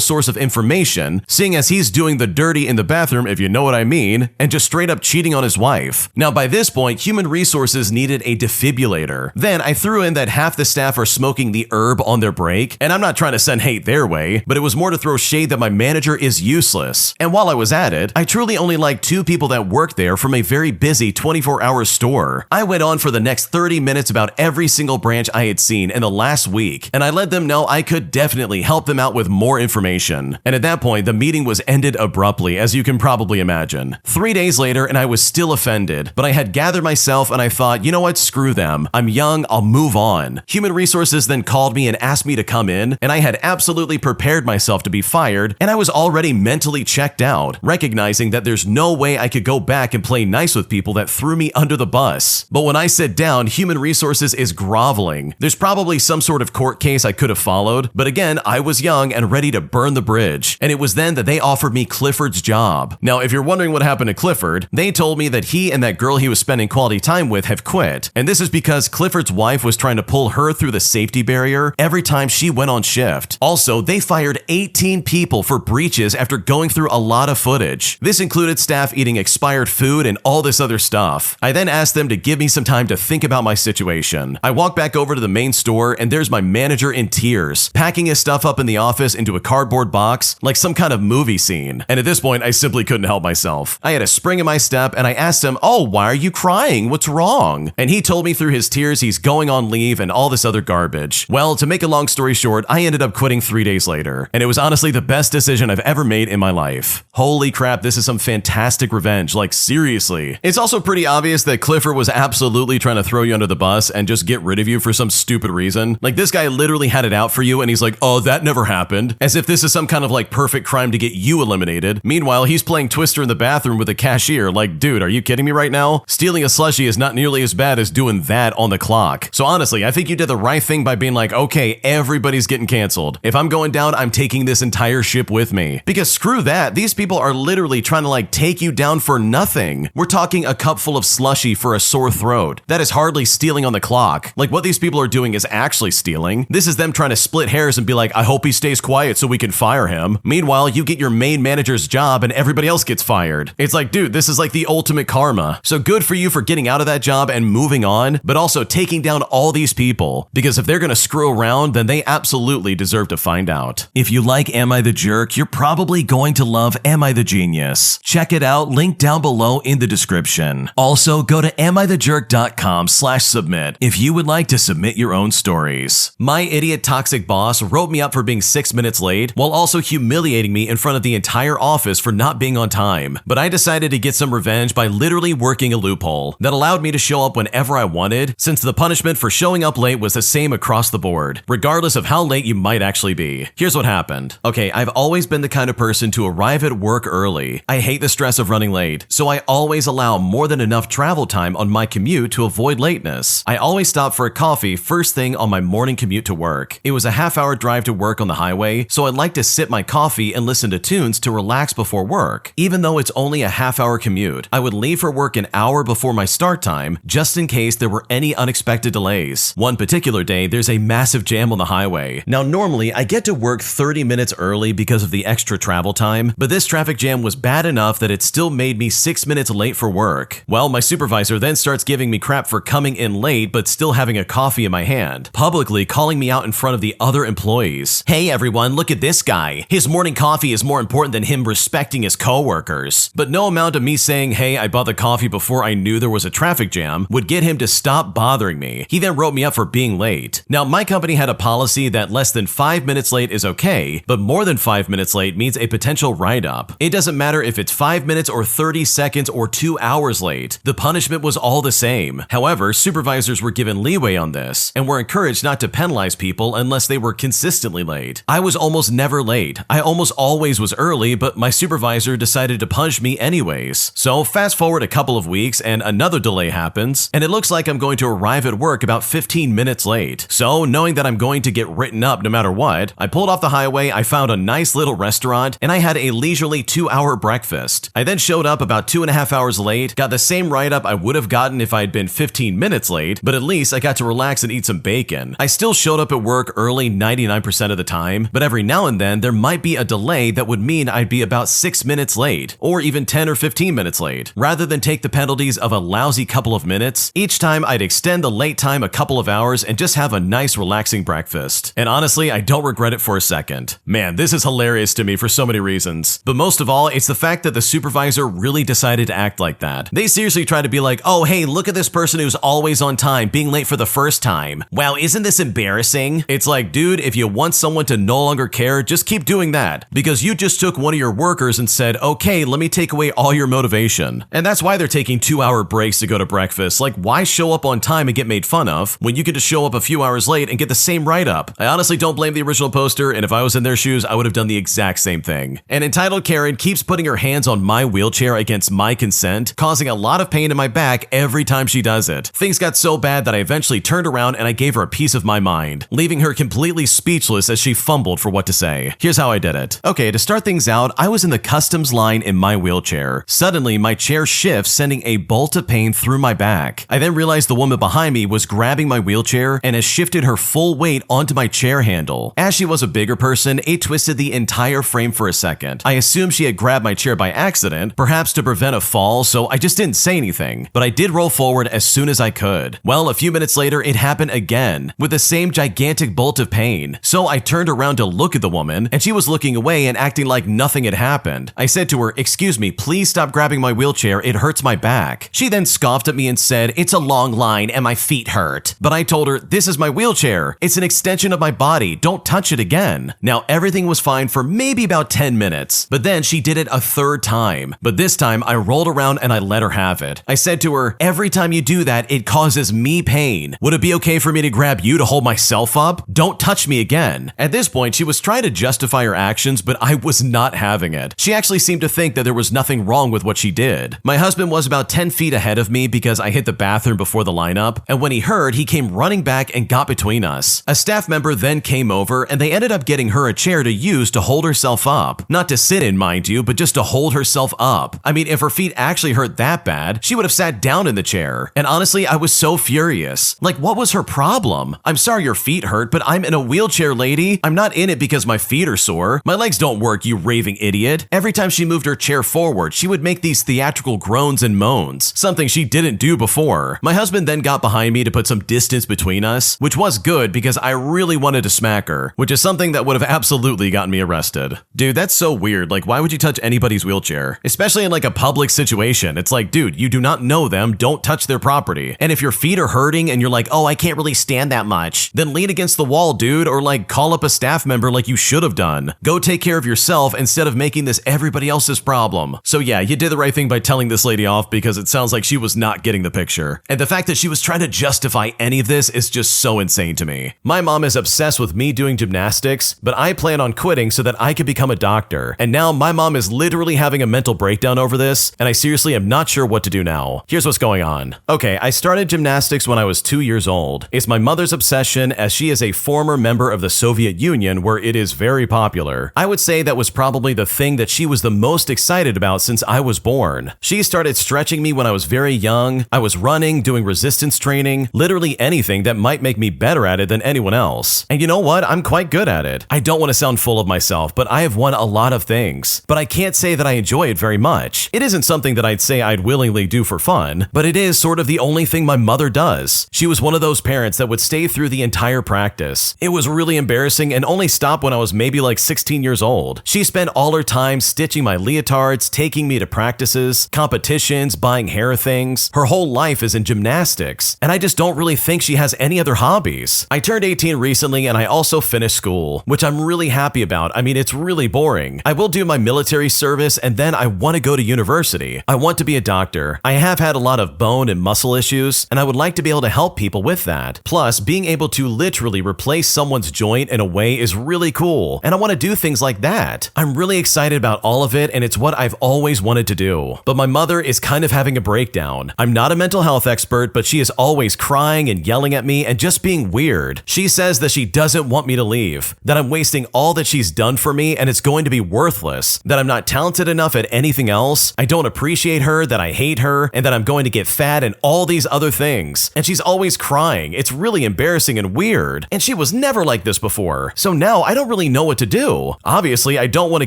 [SPEAKER 1] source of information, seeing as he's doing the dirty in the bathroom, if you know what I mean, and just straight up cheating on his wife. Now by this point, human resources needed a defibrillator. Then I threw in that half the staff are smoking the herb on their break, and I'm not trying to send hate their way, but it was more to throw shade that my manager is useless. And while I was at it, I truly only liked 2 people that worked there from a very busy 24-hour store. I went on for the next 30 minutes about every single branch I had seen in the last week, and I let them know I could definitely help them out with more information. And at that point, the meeting was ended abruptly, as you can probably imagine. 3 days later, and I was still offended, but I had gathered myself and I thought, you know what, screw them. I'm young, I'll move on. Human resources then called me and asked me to come in, and I had absolutely prepared myself to be fired, and I was already mentally checked out, recognizing that there's no way I could go back and play nice with people that threw me under the bus. But when I sit down, human resources is groveling. There's probably some sort of court case I could have followed, but again, I was young and ready to burn the bridge, and it was then that they offered me Clifford's job. Now, if you're wondering what happened to Clifford, they told me that he and that girl he was spending quality time with have quit, and this is because Clifford's wife was trying to pull her through the safety barrier every time she went on shift. Also, they fired 18 people for breaches after going through a lot of footage. This included staff eating expired food and all this other stuff. I then asked them to give me some time to think about my situation. I walked back over to the main store and there's my manager in tears, packing his stuff up in the office into a cardboard box like some kind of movie scene. And at this point, I simply couldn't help myself. I had a spring in my step and I asked him, "Oh, why are you crying? What's wrong?" And he told me through his tears he's going on leave and all this other garbage. Well, to make a long story short, I ended up quitting 3 days later, and it was honestly the best decision I've ever made in my life. Holy crap, this is some fantastic revenge, like seriously. It's also pretty obvious that Clifford was absolutely trying to throw you under the bus and just get rid of you for some stupid reason. Like this guy literally had it out for you and he's like, "Oh, that never happened," as if this is some kind of like perfect crime to get you eliminated. Meanwhile, he's playing Twister in the bathroom with a cashier. Like, dude, are you kidding me right now? Stealing a slushie is not nearly as bad as doing that on the clock. So honestly, I think you did the right thing by being like, okay, everybody's getting canceled. If I'm going down, I'm taking this entire ship with me. Because screw that, these people are literally trying to like take you down for nothing. We're talking a cup full of slushie for a sore throat. That is hardly stealing on the clock. Like what these people are doing is actually stealing. This is them trying to split hairs and be like, I hope he stays quiet so we can fire him. Meanwhile, you get your main manager's job and everybody else gets fired. It's like, dude, this is like the ultimate karma. So good for you for getting out of that job and moving on, but also taking down all these people, because if they're gonna screw around, then they absolutely deserve to find out. If you like Am I the Jerk, you're probably going to love Am I the Genius. Check it out, link down below in the description. Also, go to amithejerk.com/submit if you would like to submit your own stories. My idiot toxic boss wrote me up for being 6 minutes late, while also humiliating me in front of the entire office for not being on time. But I decided to get some revenge by literally working a loophole that allowed me to show up whenever I wanted, since the punishment for showing up late was the same across the board, regardless of how late you might actually be. Here's what happened. Okay, I've always been the kind of person to arrive at work early. I hate the stress of running late, so I always always allow more than enough travel time on my commute to avoid lateness. I always stop for a coffee first thing on my morning commute to work. It was a half-hour drive to work on the highway, so I'd like to sip my coffee and listen to tunes to relax before work. Even though it's only a half-hour commute, I would leave for work an hour before my start time, just in case there were any unexpected delays. One particular day, there's a massive jam on the highway. Now, normally, I get to work 30 minutes early because of the extra travel time, but this traffic jam was bad enough that it still made me 6 minutes late for work. Well, my supervisor then starts giving me crap for coming in late but still having a coffee in my hand, publicly calling me out in front of the other employees. Hey everyone, look at this guy. His morning coffee is more important than him respecting his coworkers. But no amount of me saying, hey, I bought the coffee before I knew there was a traffic jam would get him to stop bothering me. He then wrote me up for being late. Now, my company had a policy that less than 5 minutes late is okay, but more than 5 minutes late means a potential write-up. It doesn't matter if it's 5 minutes or 30 seconds or 2 hours late. The punishment was all the same. However, supervisors were given leeway on this and were encouraged not to penalize people unless they were consistently late. I was almost never late. I almost always was early, but my supervisor decided to punish me anyways. So fast forward a couple of weeks and another delay happens, and it looks like I'm going to arrive at work about 15 minutes late. So knowing that I'm going to get written up no matter what, I pulled off the highway, I found a nice little restaurant, and I had a leisurely 2-hour breakfast. I then showed up about 2.5 hours late, got the same write-up I would have gotten if I had been 15 minutes late, but at least I got to relax and eat some bacon. I still showed up at work early 99% of the time, but every now and then there might be a delay that would mean I'd be about 6 minutes late, or even 10 or 15 minutes late. Rather than take the penalties of a lousy couple of minutes, each time I'd extend the late time a couple of hours and just have a nice relaxing breakfast. And honestly, I don't regret it for a second. Man, this is hilarious to me for so many reasons. But most of all, it's the fact that the supervisor really decided to act like that. They seriously tried to be like, oh hey, look at this person who's always on time, being late for the first time. Wow, isn't this embarrassing? It's like, dude, if you want someone to no longer care, just keep doing that. Because you just took one of your workers and said, okay, let me take away all your motivation. And that's why they're taking 2-hour breaks to go to breakfast. Like, why show up on time and get made fun of when you get to show up a few hours late and get the same write-up? I honestly don't blame the original poster, and if I was in their shoes, I would have done the exact same thing. And Entitled Karen keeps putting her hands on my wheelchair against my consent, causing a lot of pain in my back every time she does it. Things got so bad that I eventually turned around and I gave her a piece of my mind, leaving her completely speechless as she fumbled for what to say. Here's how I did it. Okay, to start things out, I was in the customs line in my wheelchair. Suddenly, my chair shifts, sending a bolt of pain through my back. I then realized the woman behind me was grabbing my wheelchair and has shifted her full weight onto my chair handle. As she was a bigger person, it twisted the entire frame for a second. I assumed she had grabbed my chair by accident, perhaps to prevent a fall, so I just didn't say anything. But I did roll forward as soon as I could. Well, a few minutes later, it happened again, with the same gigantic bolt of pain. So I turned around to look at the woman, and she was looking away and acting like nothing had happened. I said to her, excuse me, please stop grabbing my wheelchair, it hurts my back. She then scoffed at me and said, it's a long line and my feet hurt. But I told her, this is my wheelchair. It's an extension of my body. Don't touch it again. Now, everything was fine for maybe about 10 minutes, but then she did it a third time. But this time, I rolled around and I let her have it. I said to her, every time you do that, it causes me pain. Would it be okay for me to grab you to hold myself up? Don't touch me again. At this point, she was trying to justify her actions, but I was not having it. She actually seemed to think that there was nothing wrong with what she did. My husband was about 10 feet ahead of me because I hit the bathroom before the lineup, and when he heard, he came running back and got between us. A staff member then came over, and they ended up getting her a chair to use to hold herself up. Not to sit in, mind you, but just to hold herself up. I mean, if her feet actually hurt that bad, she would have sat down in the chair. And honestly, I was so furious. Like, what was her problem? I'm sorry your feet hurt, but I'm in a wheelchair, lady. I'm not in it because my feet are sore. My legs don't work, you raving idiot. Every time she moved her chair forward, she would make these theatrical groans and moans, something she didn't do before. My husband then got behind me to put some distance between us, which was good because I really wanted to smack her, which is something that would have absolutely gotten me arrested. Dude, that's so weird. Like, why would you touch anybody's wheelchair? Especially in like a public situation. It's like, dude, you do not know them, don't touch their property. And if your feet are hurting and you're like, oh, I can't really stand that much, then lean against the wall, dude, or like call up a staff member like you should have done. Go take care of yourself instead of making this everybody else's problem. So yeah, you did the right thing by telling this lady off because it sounds like she was not getting the picture. And the fact that she was trying to justify any of this is just so insane to me. My mom is obsessed with me doing gymnastics, but I plan on quitting so that I could become a doctor. And now my mom is literally having a mental breakdown over this, and I seriously am not sure what to do now. Here's what's going on. Okay, I started gymnastics when I was 2 years old. It's my mother's obsession, as she is a former member of the Soviet Union, where it is very popular. I would say that was probably the thing that she was the most excited about since I was born. She started stretching me when I was very young. I was running, doing resistance training, literally anything that might make me better at it than anyone else. And you know what? I'm quite good at it. I don't want to sound full of myself, but I have won a lot of things. But I can't say that I enjoy it very much. It isn't something that I'd say I'd willingly do for fun, but it is sort of the only thing my mother does. She was one of those parents that would stay through the entire practice. It was really embarrassing and only stopped when I was maybe like 16 years old. She spent all her time stitching my leotards, taking me to practices, competitions, buying hair things. Her whole life is in gymnastics, and I just don't really think she has any other hobbies. I turned 18 recently and I also finished school, which I'm really happy about. I mean, it's really boring. I will do my military service and then I want to go to university. I want to be a doctor. I have had a lot of bone and muscle issues, and I would like to be able to help people with that. Plus, being able to literally replace someone's joint in a way is really cool, and I want to do things like that. I'm really excited about all of it, and it's what I've always wanted to do. But my mother is kind of having a breakdown. I'm not a mental health expert, but she is always crying and yelling at me and just being weird. She says that she doesn't want me to leave, that I'm wasting all that she's done for me and it's going to be worthless, that I'm not talented enough at anything else, I don't appreciate her, that I hate her, and that I'm going to get fat and all these other things. And she's always crying. It's really embarrassing and weird. And she was never like this before. So now I don't really know what to do. Obviously, I don't want to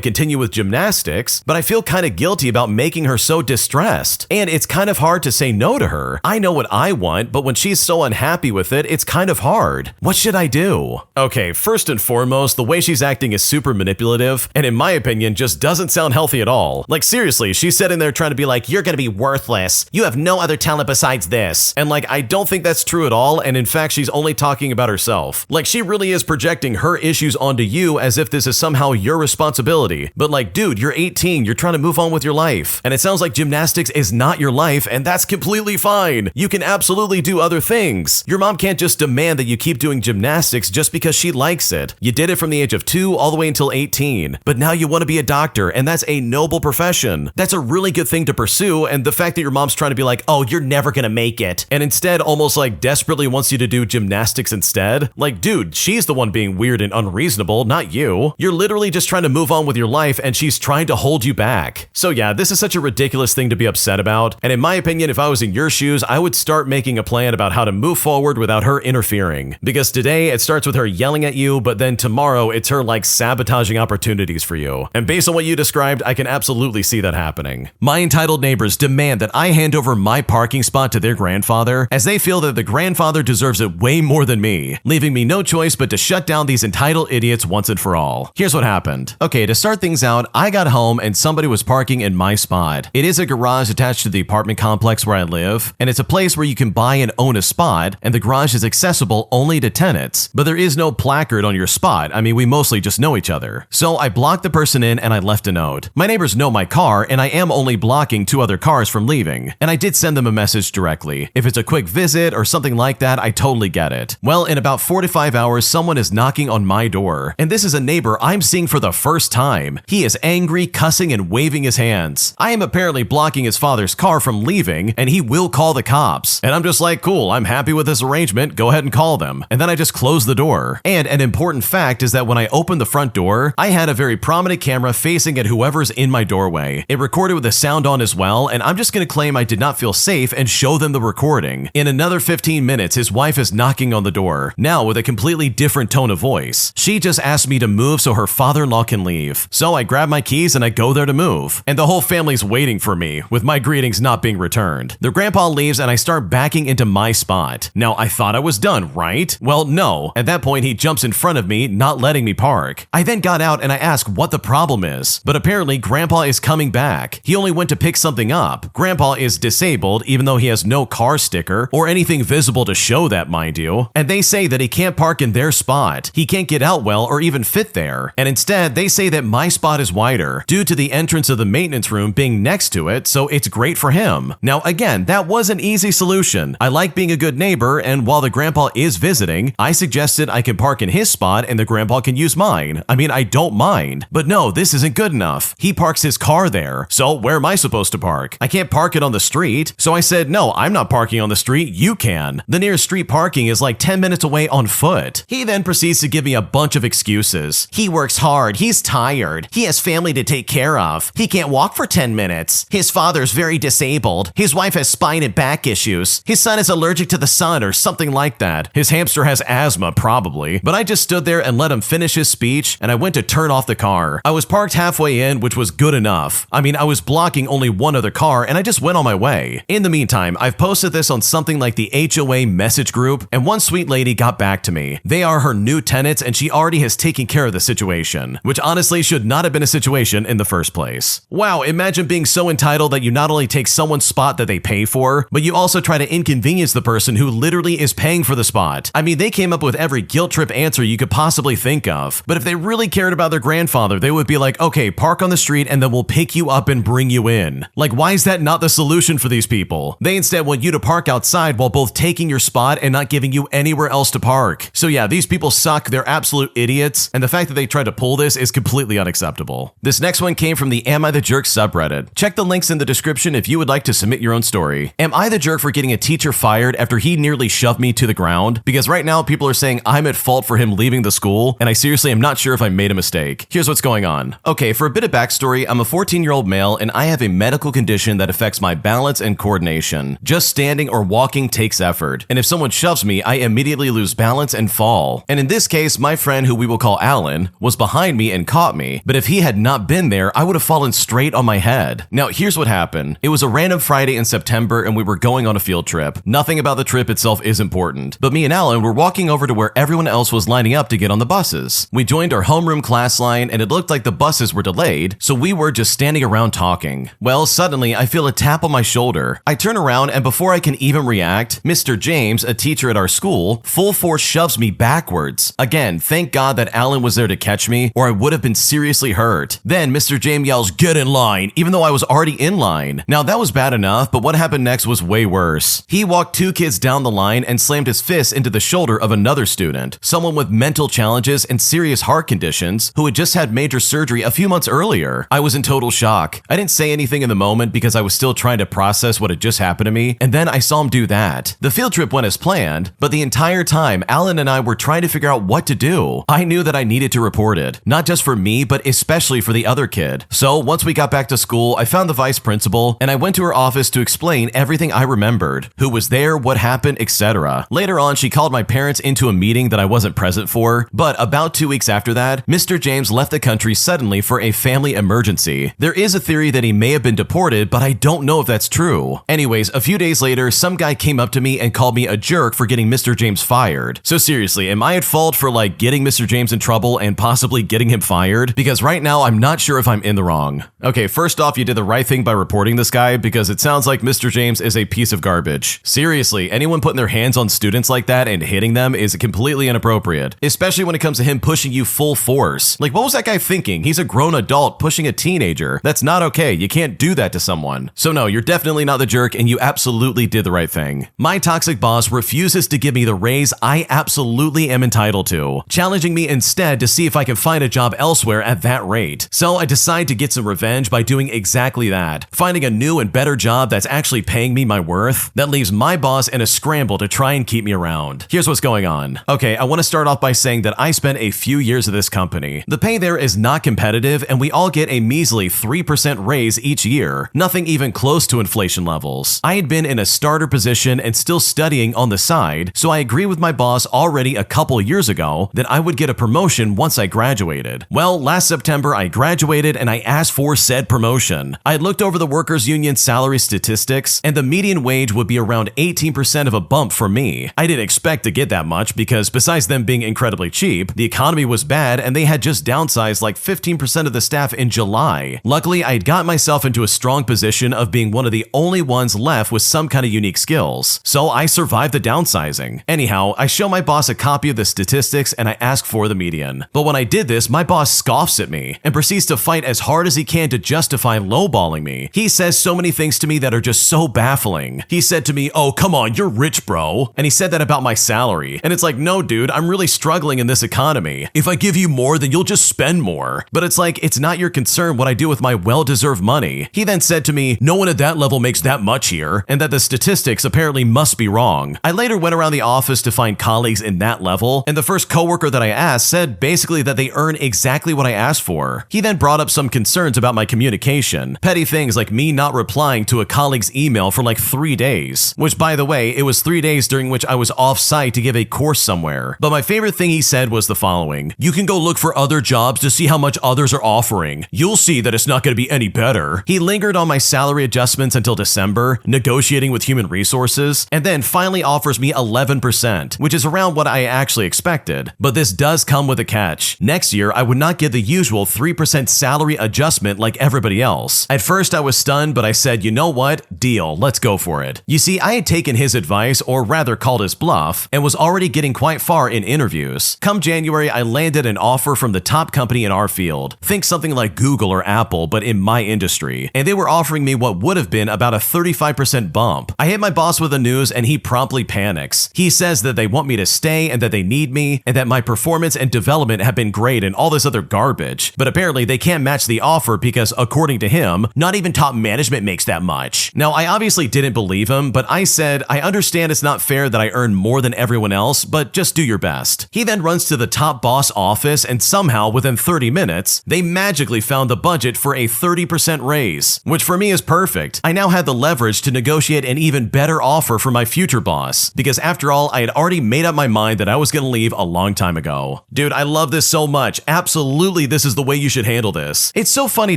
[SPEAKER 1] continue with gymnastics, but I feel kind of guilty about making her so distressed. And it's kind of hard to say no to her. I know what I want, but when she's so unhappy with it, it's kind of hard. What should I do? Okay, first and foremost, the way she's acting is super manipulative, and in my opinion, just doesn't sound healthy at all. Like seriously, she's sitting there trying to be like, you're gonna be worthless. You have no other talent besides this. And like, I don't think that's true at all, and in fact, she's only talking about herself. Like, she really is projecting her issues onto you as if this is somehow your responsibility. But like, dude, you're 18, you're trying to move on with your life. And it sounds like gymnastics is not your life, and that's completely fine. You can absolutely do other things. Your mom can't just demand that you keep doing gymnastics just because she likes it. You did it from the age of 2 all the way until 18, but now you want to be a doctor, and that's a noble profession. That's a really good thing to pursue, and the fact that your mom's trying to be like, oh, you're never gonna make it, and instead almost like desperately wants you to do gymnastics instead. Like, dude, she's the one being weird and unreasonable, not you. You're literally just trying to move on with your life, and she's trying to hold you back. So yeah, this is such a ridiculous thing to be upset about, and in my opinion, if I was in your shoes, I would start making a plan about how to move forward without her interfering. Because today, it starts with her yelling at you, but then tomorrow, it's her like sabotaging opportunities for you. And based on what you described, I can absolutely see that happening. My entitled neighbors demand that I hand over my parking spot to their grandfather, as they feel that the grandfather deserves it way more than me, leaving me no choice but to shut down these entitled idiots once and for all. Here's what happened. Okay, to start things out, I got home and somebody was parking in my spot. It is a garage attached to the apartment complex where I live, and it's a place where you can buy and own a spot, and the garage is accessible only to tenants, but there is no placard on your spot. I mean, we mostly just know each other. So I blocked the person in and I left a note. My neighbors know my car, and I am only blocking 2 other cars from leaving, and I did send them a message directly. If it's a quick visit or something like that, I totally get it. Well, in about 4 to 5 hours, someone is knocking on my door, and this is a neighbor I'm seeing for the first time. He is angry, cussing, and waving his hands. I am apparently blocking his father's car from leaving, and he will call the cops. And I'm just like, cool, I'm happy with this arrangement, go ahead and call them. And then I just close the door. And an important fact is that when I opened the front door, I had a very prominent camera facing at whoever's in my doorway. It recorded with the sound on as well, and I'm just gonna claim I did not feel safe and show them the recording. In another 15 minutes, his wife is knocking on the door, now with a completely different tone of voice. She just asked me to move so her father-in-law can leave. So I grab my keys and I go there to move. And the whole family's waiting for me, with my greetings not being returned. Their grandpa leaves and I start backing into my spot. Now, I thought I was done, right? Well, no. At that point, he jumps in front of me, not letting me park. I then got out and I asked what the problem is, but apparently Grandpa is coming back. He only went to pick something up. Grandpa is disabled, even though he has no car sticker or anything visible to show that, mind you. And they say that he can't park in their spot. He can't get out well or even fit there. And instead, they say that my spot is wider due to the entrance of the maintenance room being next to it, so it's great for him. Now, again, that was an easy solution. I like being a good neighbor, and while the grandpa is visiting, I suggested I can park in his spot and the grandpa can use mine. I mean, I don't mind. But no, this isn't good enough. He parks his car there. So where am I supposed to park? I can't park it on the street. So I said, no, I'm not parking on the street. You can. The nearest street parking is like 10 minutes away on foot. He then proceeds to give me a bunch of excuses. He works hard. He's tired. He has family to take care of. He can't walk for 10 minutes. His father's very disabled. His wife has spine and back issues. His son is allergic to the sun or something like that. His hamster has asthma, probably. But I just stood there and let him finish his speech, and I went to turn off the car. I was parked halfway in, which was good enough. I mean, I was blocking only one other car, and I just went on my way. In the meantime, I've posted this on something like the HOA message group, and one sweet lady got back to me. They are her new tenants, and she already has taken care of the situation, which honestly should not have been a situation in the first place. Wow, imagine being so entitled that you not only take someone's spot that they pay for, but you also try to inconvenience the person who literally is paying for the spot. I mean, they came up with every guilt trip answer you could possibly think of, but if they really cared about their grandfather, they would be like, okay, park on the street and then we'll pick you up and bring you in. Like, why is that not the solution for these people? They instead want you to park outside while both taking your spot and not giving you anywhere else to park. So yeah, these people suck, they're absolute idiots, and the fact that they tried to pull this is completely unacceptable. This next one came from the Am I the Jerk subreddit. Check the links in the description if you would like to submit your own story. Am I the jerk for getting a teacher fired after he nearly shoved me to the ground? Because right now people are saying I'm at fault for him leaving the school, and I seriously am not sure if I made a mistake. Here's what's going on. Okay, for a bit of backstory, I'm a 14-year-old male and I have a medical condition that affects my balance and coordination. Just standing or walking takes effort, and if someone shoves me, I immediately lose balance and fall. And in this case, my friend, who we will call Alan, was behind me and caught me, but if he had not been there, I would have fallen straight on my head. Now, here's what happened. It was a random Friday in September and we were going on a field trip. Nothing about the trip itself is important, but me and Alan were walking over to where everyone else was lining up to get on the buses. We joined our homeroom class line and it looked like the buses were delayed, so we were just standing around talking. Well, suddenly I feel a tap on my shoulder. I turn around and before I can even react, Mr. James, a teacher at our school, full force shoves me backwards. Again, thank God that Alan was there to catch me or I would have been seriously hurt. Then Mr. James yells, "Get in line," even though I was already in line. Now that was bad enough, but what happened next was way worse. He walked two kids down the line and slammed his fist into the shoulder of another student, someone with mental challenges and serious heart conditions who had just had major surgery a few months earlier. I was in total shock. I didn't say anything in the moment because I was still trying to process what had just happened to me, and then I saw him do that. The field trip went as planned, but the entire time, Alan and I were trying to figure out what to do. I knew that I needed to report it, not just for me, but especially for the other kid. So once we got back to school, I found the vice principal, and I went to her office to explain everything I remembered, who was there, what happened, etc. Later on, she called my parents into a meeting that I wasn't present for, but about 2 weeks after that, Mr. James left the country suddenly for a family emergency. There is a theory that he may have been deported, but I don't know if that's true. Anyways, a few days later, some guy came up to me and called me a jerk for getting Mr. James fired. So seriously, am I at fault for getting Mr. James in trouble and possibly getting him fired? Because right now, I'm not sure if I'm in the wrong. Okay, first off, you did the right thing by reporting this guy because it sounds like Mr. James is a piece of garbage. Seriously, anyone putting their hands on students like that and hitting them is completely inappropriate, especially when it comes to him pushing you full force. Like, what was that guy thinking? He's a grown adult pushing a teenager. That's not okay. You can't do that to someone. So no, you're definitely not the jerk and you absolutely did the right thing. My toxic boss refuses to give me the raise I absolutely am entitled to, challenging me instead to see if I can find a job elsewhere at that rate. So I decide to get some revenge by doing exactly that, finding a new and better job that's actually paying me my worth. That leaves my boss in a scramble to try and keep me around. Here's what's going on. Okay, I want to start off by saying that I spent a few years at this company. The pay there is not competitive and we all get a measly 3% raise each year, nothing even close to inflation levels. I had been in a starter position and still studying on the side, so I agreed with my boss already a couple years ago that I would get a promotion once I graduated. Well, last September I graduated and I asked for said promotion. I had looked over the workers' union salary statistics and the median wage would be around 18% of a bump for me. I didn't expect to get that much because besides them being incredibly cheap, the economy was bad and they had just downsized like 15% of the staff in July. Luckily, I had got myself into a strong position of being one of the only ones left with some kind of unique skills, so I survived the downsizing. Anyhow, I show my boss a copy of the statistics and I ask for the median. But when I did this, my boss scoffs at me and proceeds to fight as hard as he can to justify lowballing me. He says so many things to me that are just so baffling. He said to me, "Oh, come on, you're rich, bro." And he said that about my salary. And it's like, no, dude, I'm really struggling in this economy. If I give you more, then you'll just spend more. But it's like, it's not your concern what I do with my well-deserved money. money. He then said to me, "No one at that level makes that much here," and that the statistics apparently must be wrong. I later went around the office to find colleagues in that level, and the first coworker that I asked said basically that they earn exactly what I asked for. He then brought up some concerns about my communication, petty things like me not replying to a colleague's email for like 3 days, which by the way, it was 3 days during which I was off-site to give a course somewhere. But my favorite thing he said was the following: "You can go look for other jobs to see how much others are offering. You'll see that it's not going to be any better." He lingered on my salary adjustments until December, negotiating with human resources, and then finally offers me 11%, which is around what I actually expected. But this does come with a catch. Next year, I would not get the usual 3% salary adjustment like everybody else. At first, I was stunned, but I said, you know what? Deal, let's go for it. You see, I had taken his advice, or rather called his bluff, and was already getting quite far in interviews. Come January, I landed an offer from the top company in our field. Think something like Google or Apple, but in my industry. And they were offering me what would have been about a 35% bump. I hit my boss with the news and he promptly panics. He says that they want me to stay and that they need me and that my performance and development have been great and all this other garbage. But apparently they can't match the offer because, according to him, not even top management makes that much. Now, I obviously didn't believe him, but I said, I understand it's not fair that I earn more than everyone else, but just do your best. He then runs to the top boss office and somehow within 30 minutes, they magically found the budget for a 30% raise, which for me is perfect. I now had the leverage to negotiate an even better offer for my future boss, because after all, I had already made up my mind that I was going to leave a long time ago. Dude, I love this so much. Absolutely, this is the way you should handle this. It's so funny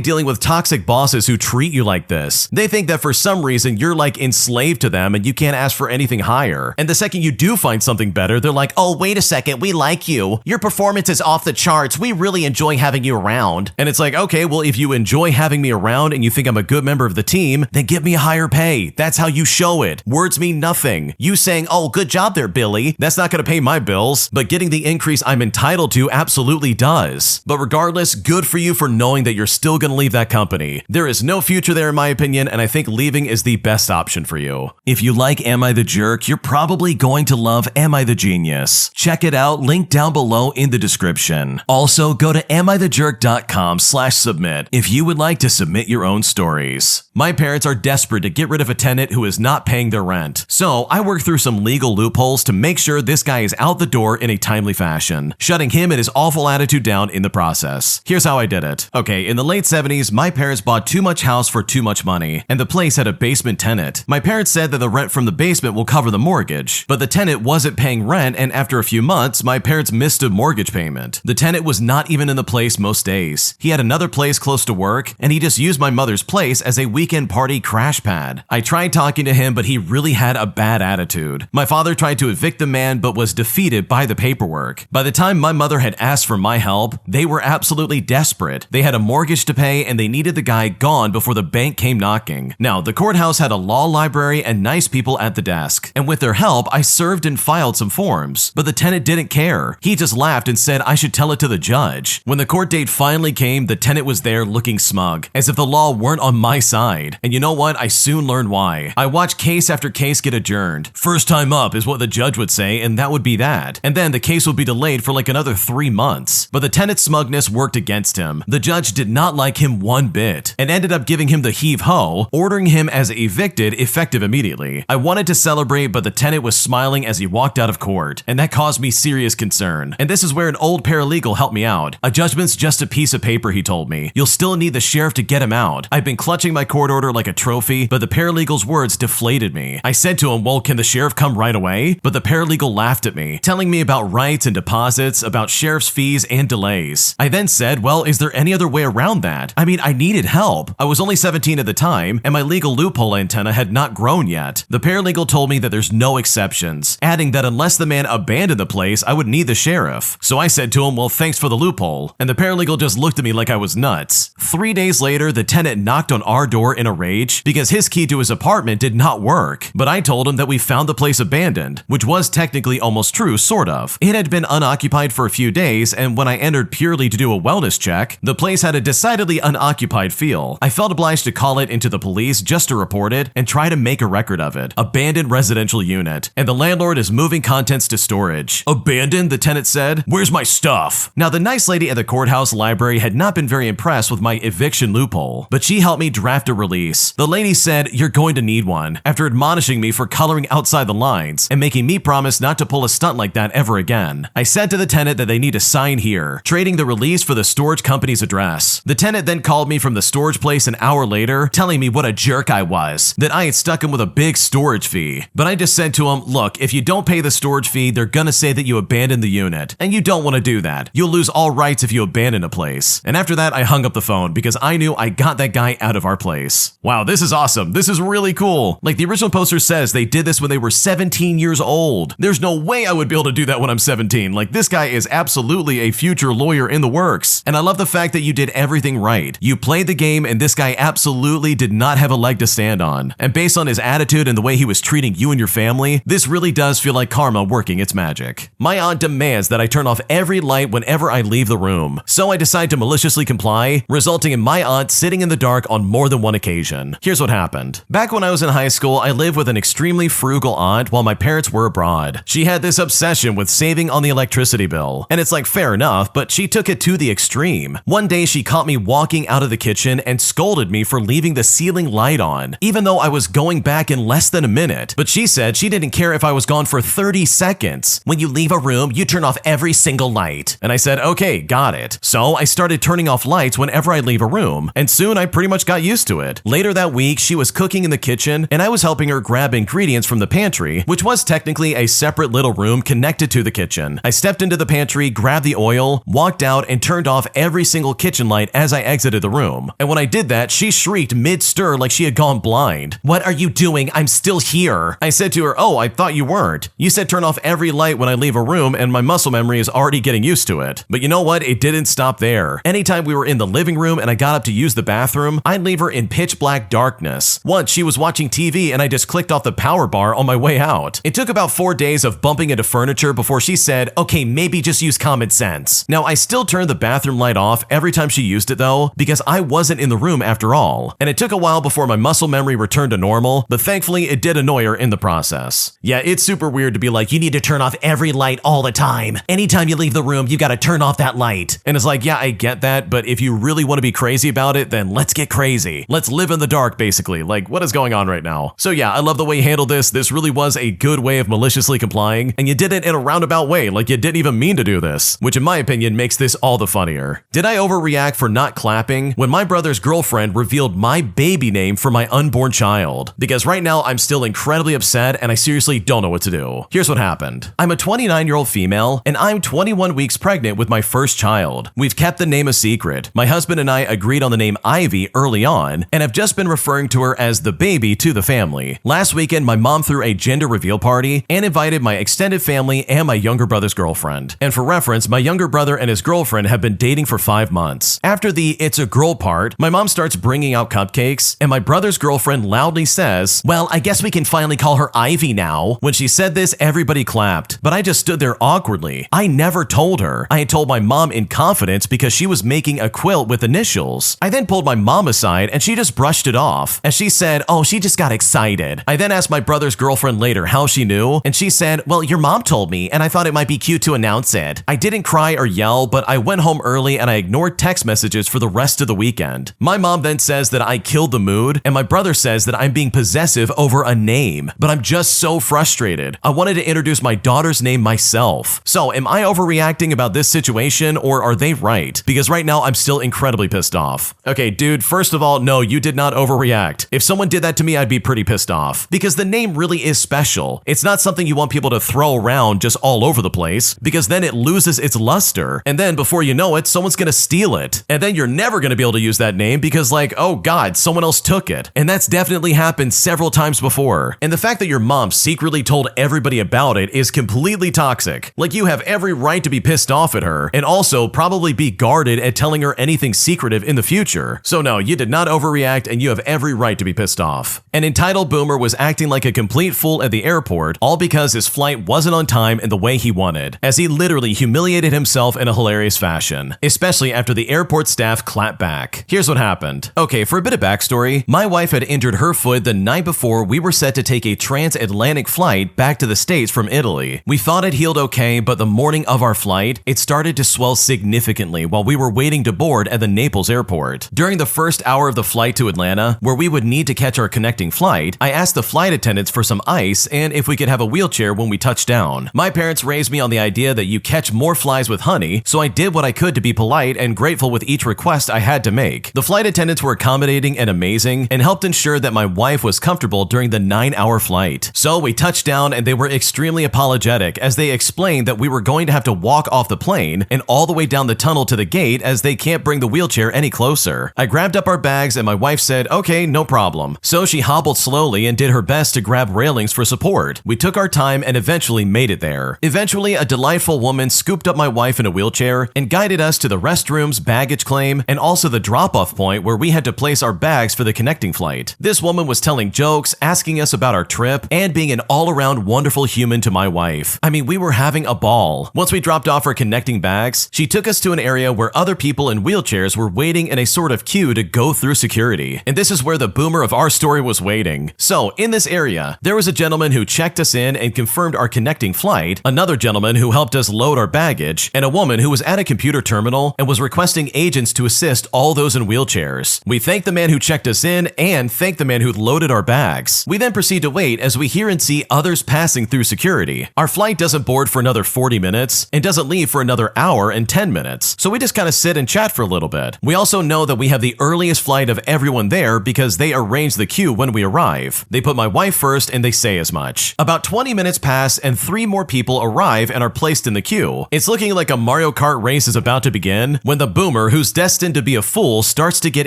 [SPEAKER 1] dealing with toxic bosses who treat you like this. They think that for some reason you're like enslaved to them and you can't ask for anything higher. And the second you do find something better, they're like, "Oh, wait a second, we like you. Your performance is off the charts. We really enjoy having you around." And it's like, okay, well, if you enjoy having me around and you think I'm a good member of the team, then give me a higher pay. That's how you show it. Words mean nothing. You saying, "Oh, good job there, Billy," that's not going to pay my bills, but getting the increase I'm entitled to absolutely does. But regardless, good for you for knowing that you're still going to leave that company. There is no future there in my opinion, and I think leaving is the best option for you. If you like Am I the Jerk, you're probably going to love Am I the Genius. Check it out, link down below in the description. Also, go to amithejerk.com/submit if you would like to submit your own stories. My parents are desperate to get rid of a tenant who is not paying their rent, so I worked through some legal loopholes to make sure this guy is out the door in a timely fashion, shutting him and his awful attitude down in the process. Here's how I did it. Okay, in the late 70s, my parents bought too much house for too much money, and the place had a basement tenant. My parents said that the rent from the basement will cover the mortgage, but the tenant wasn't paying rent, and after a few months, my parents missed a mortgage payment. The tenant was not even in the place most days. He had another place close to work, and he just used my mother's place as a weekend party crash pad. I tried talking to him, but he really had a bad attitude. My father tried to evict the man, but was defeated by the paperwork. By the time my mother had asked for my help, they were absolutely desperate. They had a mortgage to pay, and they needed the guy gone before the bank came knocking. Now, the courthouse had a law library and nice people at the desk, and with their help, I served and filed some forms, but the tenant didn't care. He just laughed and said I should tell it to the judge. When the court date finally came, the tenant was there looking smug, as if the law weren't on my side. And you know what? I soon learned why. I watched case after case get adjourned. First time up is what the judge would say, and that would be that. And then the case would be delayed for like another 3 months. But the tenant's smugness worked against him. The judge did not like him one bit, and ended up giving him the heave-ho, ordering him as evicted effective immediately. I wanted to celebrate, but the tenant was smiling as he walked out of court, and that caused me serious concern. And this is where an old paralegal helped me out. "A judgment's just a piece of paper," he told me. "You'll still need the sheriff to get him out." I've been clutching my court order like a trophy, but the paralegal's words deflated me. I said to him, "Well, can the sheriff come right away?" But the paralegal laughed at me, telling me about rights and deposits, about sheriff's fees and delays. I then said, well, is there any other way around that? I mean, I needed help. I was only 17 at the time, and my legal loophole antenna had not grown yet. The paralegal told me that there's no exceptions, adding that unless the man abandoned the place, I would need the sheriff. So I said to him, well, thanks for the loophole. And the paralegal just looked at me like I was nuts. 3 days later, the tenant knocked on our door in a rage because his key to his apartment did not work. But I told him that we found the place abandoned, which was technically almost true, sort of. It had been unoccupied for a few days, and when I entered purely to do a wellness check, the place had a decidedly unoccupied feel. I felt obliged to call it into the police just to report it and try to make a record of it. Abandoned residential unit, and the landlord is moving contents to storage. Abandoned, the tenant said. Where's my stuff? Now, the nice lady at the courthouse library had not been very impressed with my eviction loophole. bill. But she helped me draft a release. The lady said, "You're going to need one," after admonishing me for coloring outside the lines and making me promise not to pull a stunt like that ever again. I said to the tenant that they need to sign here, trading the release for the storage company's address. The tenant then called me from the storage place an hour later, telling me what a jerk I was, that I had stuck him with a big storage fee. But I just said to him, "Look, if you don't pay the storage fee, they're gonna say that you abandoned the unit, and you don't want to do that. You'll lose all rights if you abandon a place." And after that, I hung up the phone because I knew I got that guy out of our place. Wow, this is awesome. This is really cool. Like the original poster says, they did this when they were 17 years old. There's no way I would be able to do that when I'm 17. Like, this guy is absolutely a future lawyer in the works. And I love the fact that you did everything right. You played the game, and this guy absolutely did not have a leg to stand on. And based on his attitude and the way he was treating you and your family, this really does feel like karma working its magic. My aunt demands that I turn off every light whenever I leave the room. So I decide to maliciously comply, resulting in my aunt sitting in the dark on more than one occasion. Here's what happened. Back when I was in high school, I lived with an extremely frugal aunt while my parents were abroad. She had this obsession with saving on the electricity bill. And it's like, fair enough, but she took it to the extreme. One day she caught me walking out of the kitchen and scolded me for leaving the ceiling light on, even though I was going back in less than a minute. But she said she didn't care if I was gone for 30 seconds. "When you leave a room, you turn off every single light." And I said, "Okay, got it." So I started turning off lights whenever I leave a room, and soon I pretty much got used to it. Later that week, she was cooking in the kitchen, and I was helping her grab ingredients from the pantry, which was technically a separate little room connected to the kitchen. I stepped into the pantry, grabbed the oil, walked out, and turned off every single kitchen light as I exited the room. And when I did that, she shrieked mid-stir like she had gone blind. "What are you doing? I'm still here." I said to her, "Oh, I thought you weren't. You said turn off every light when I leave a room, and my muscle memory is already getting used to it." But you know what? It didn't stop there. Anytime we were in the living room and I got up to use the bathroom, I'd leave her in pitch black darkness. Once she was watching TV and I just clicked off the power bar on my way out. It took about 4 days of bumping into furniture before she said, "Okay, maybe just use common sense." Now, I still turned the bathroom light off every time she used it though, because I wasn't in the room after all. And it took a while before my muscle memory returned to normal, but thankfully it did annoy her in the process. Yeah, it's super weird to be like, you need to turn off every light all the time. Anytime you leave the room, you gotta turn off that light. And it's like, yeah, I get that, but if you really want to be crazy about it, then let's get crazy. Let's live in the dark, basically. Like, what is going on right now? So yeah, I love the way you handled this. This really was a good way of maliciously complying, and you did it in a roundabout way, like you didn't even mean to do this, which in my opinion makes this all the funnier. Did I overreact for not clapping when my brother's girlfriend revealed my baby name for my unborn child? Because right now I'm still incredibly upset and I seriously don't know what to do. Here's what happened. I'm a 29-year-old female and I'm 21 weeks pregnant with my first child. We've kept the name a secret. My husband and I agreed on the name Ivy early on and have just been referring to her as the baby to the family. Last weekend, my mom threw a gender reveal party and invited my extended family and my younger brother's girlfriend. And for reference, my younger brother and his girlfriend have been dating for 5 months. After the "it's a girl" part, my mom starts bringing out cupcakes and my brother's girlfriend loudly says, "Well, I guess we can finally call her Ivy now." When she said this, everybody clapped, but I just stood there awkwardly. I never told her. I had told my mom in confidence because she was making a quilt with initials. I then pulled my mom aside and she just brushed it off. And she said, "Oh, she just got excited." I then asked my brother's girlfriend later how she knew, and she said, "Well, your mom told me and I thought it might be cute to announce it." I didn't cry or yell, but I went home early and I ignored text messages for the rest of the weekend. My mom then says that I killed the mood, and my brother says that I'm being possessive over a name, but I'm just so frustrated. I wanted to introduce my daughter's name myself. So am I overreacting about this situation, or are they right? Because right now I'm still incredibly pissed off. Okay, dude, first of all, no, you did not overreact. If someone did that to me, I'd be pretty pissed off, because the name really is special. It's not something you want people to throw around just all over the place, because then it loses its luster, and then before you know it, someone's gonna steal it, and then you're never gonna be able to use that name because, like, oh god, someone else took it. And that's definitely happened several times before. And the fact that your mom secretly told everybody about it is completely toxic. Like, you have every right to be pissed off at her, and also probably be guarded at telling her anything secretive in the future. So no, you did not overreact, and you have every right to be pissed off. An entitled boomer was acting like a complete fool at the airport, all because his flight wasn't on time in the way he wanted, as he literally humiliated himself in a hilarious fashion, especially after the airport staff clapped back. Here's what happened. Okay, for a bit of backstory, my wife had injured her foot the night before we were set to take a transatlantic flight back to the States from Italy. We thought it healed okay, but the morning of our flight, it started to swell significantly while we were waiting to board at the Naples airport. During During the first hour of the flight to Atlanta, where we would need to catch our connecting flight, I asked the flight attendants for some ice and if we could have a wheelchair when we touched down. My parents raised me on the idea that you catch more flies with honey, so I did what I could to be polite and grateful with each request I had to make. The flight attendants were accommodating and amazing and helped ensure that my wife was comfortable during the 9-hour flight. So we touched down and they were extremely apologetic as they explained that we were going to have to walk off the plane and all the way down the tunnel to the gate as they can't bring the wheelchair any closer. I grabbed up our bags and my wife said, "Okay, no problem." So she hobbled slowly and did her best to grab railings for support. We took our time and eventually made it there. Eventually, a delightful woman scooped up my wife in a wheelchair and guided us to the restrooms, baggage claim, and also the drop-off point where we had to place our bags for the connecting flight. This woman was telling jokes, asking us about our trip, and being an all-around wonderful human to my wife. I mean, we were having a ball. Once we dropped off our connecting bags, she took us to an area where other people in wheelchairs were waiting in a sort of queue to go through security. And this is where the boomer of our story was waiting. So, in this area, there was a gentleman who checked us in and confirmed our connecting flight, another gentleman who helped us load our baggage, and a woman who was at a computer terminal and was requesting agents to assist all those in wheelchairs. We thanked the man who checked us in and thanked the man who loaded our bags. We then proceed to wait as we hear and see others passing through security. Our flight doesn't board for another 40 minutes and doesn't leave for another hour and 10 minutes, so we just kind of sit and chat for a little bit. We also know that we have the earliest flight of everyone there because they arrange the queue when we arrive. They put my wife first and they say as much. About 20 minutes pass and 3 more people arrive and are placed in the queue. It's looking like a Mario Kart race is about to begin when the boomer, who's destined to be a fool, starts to get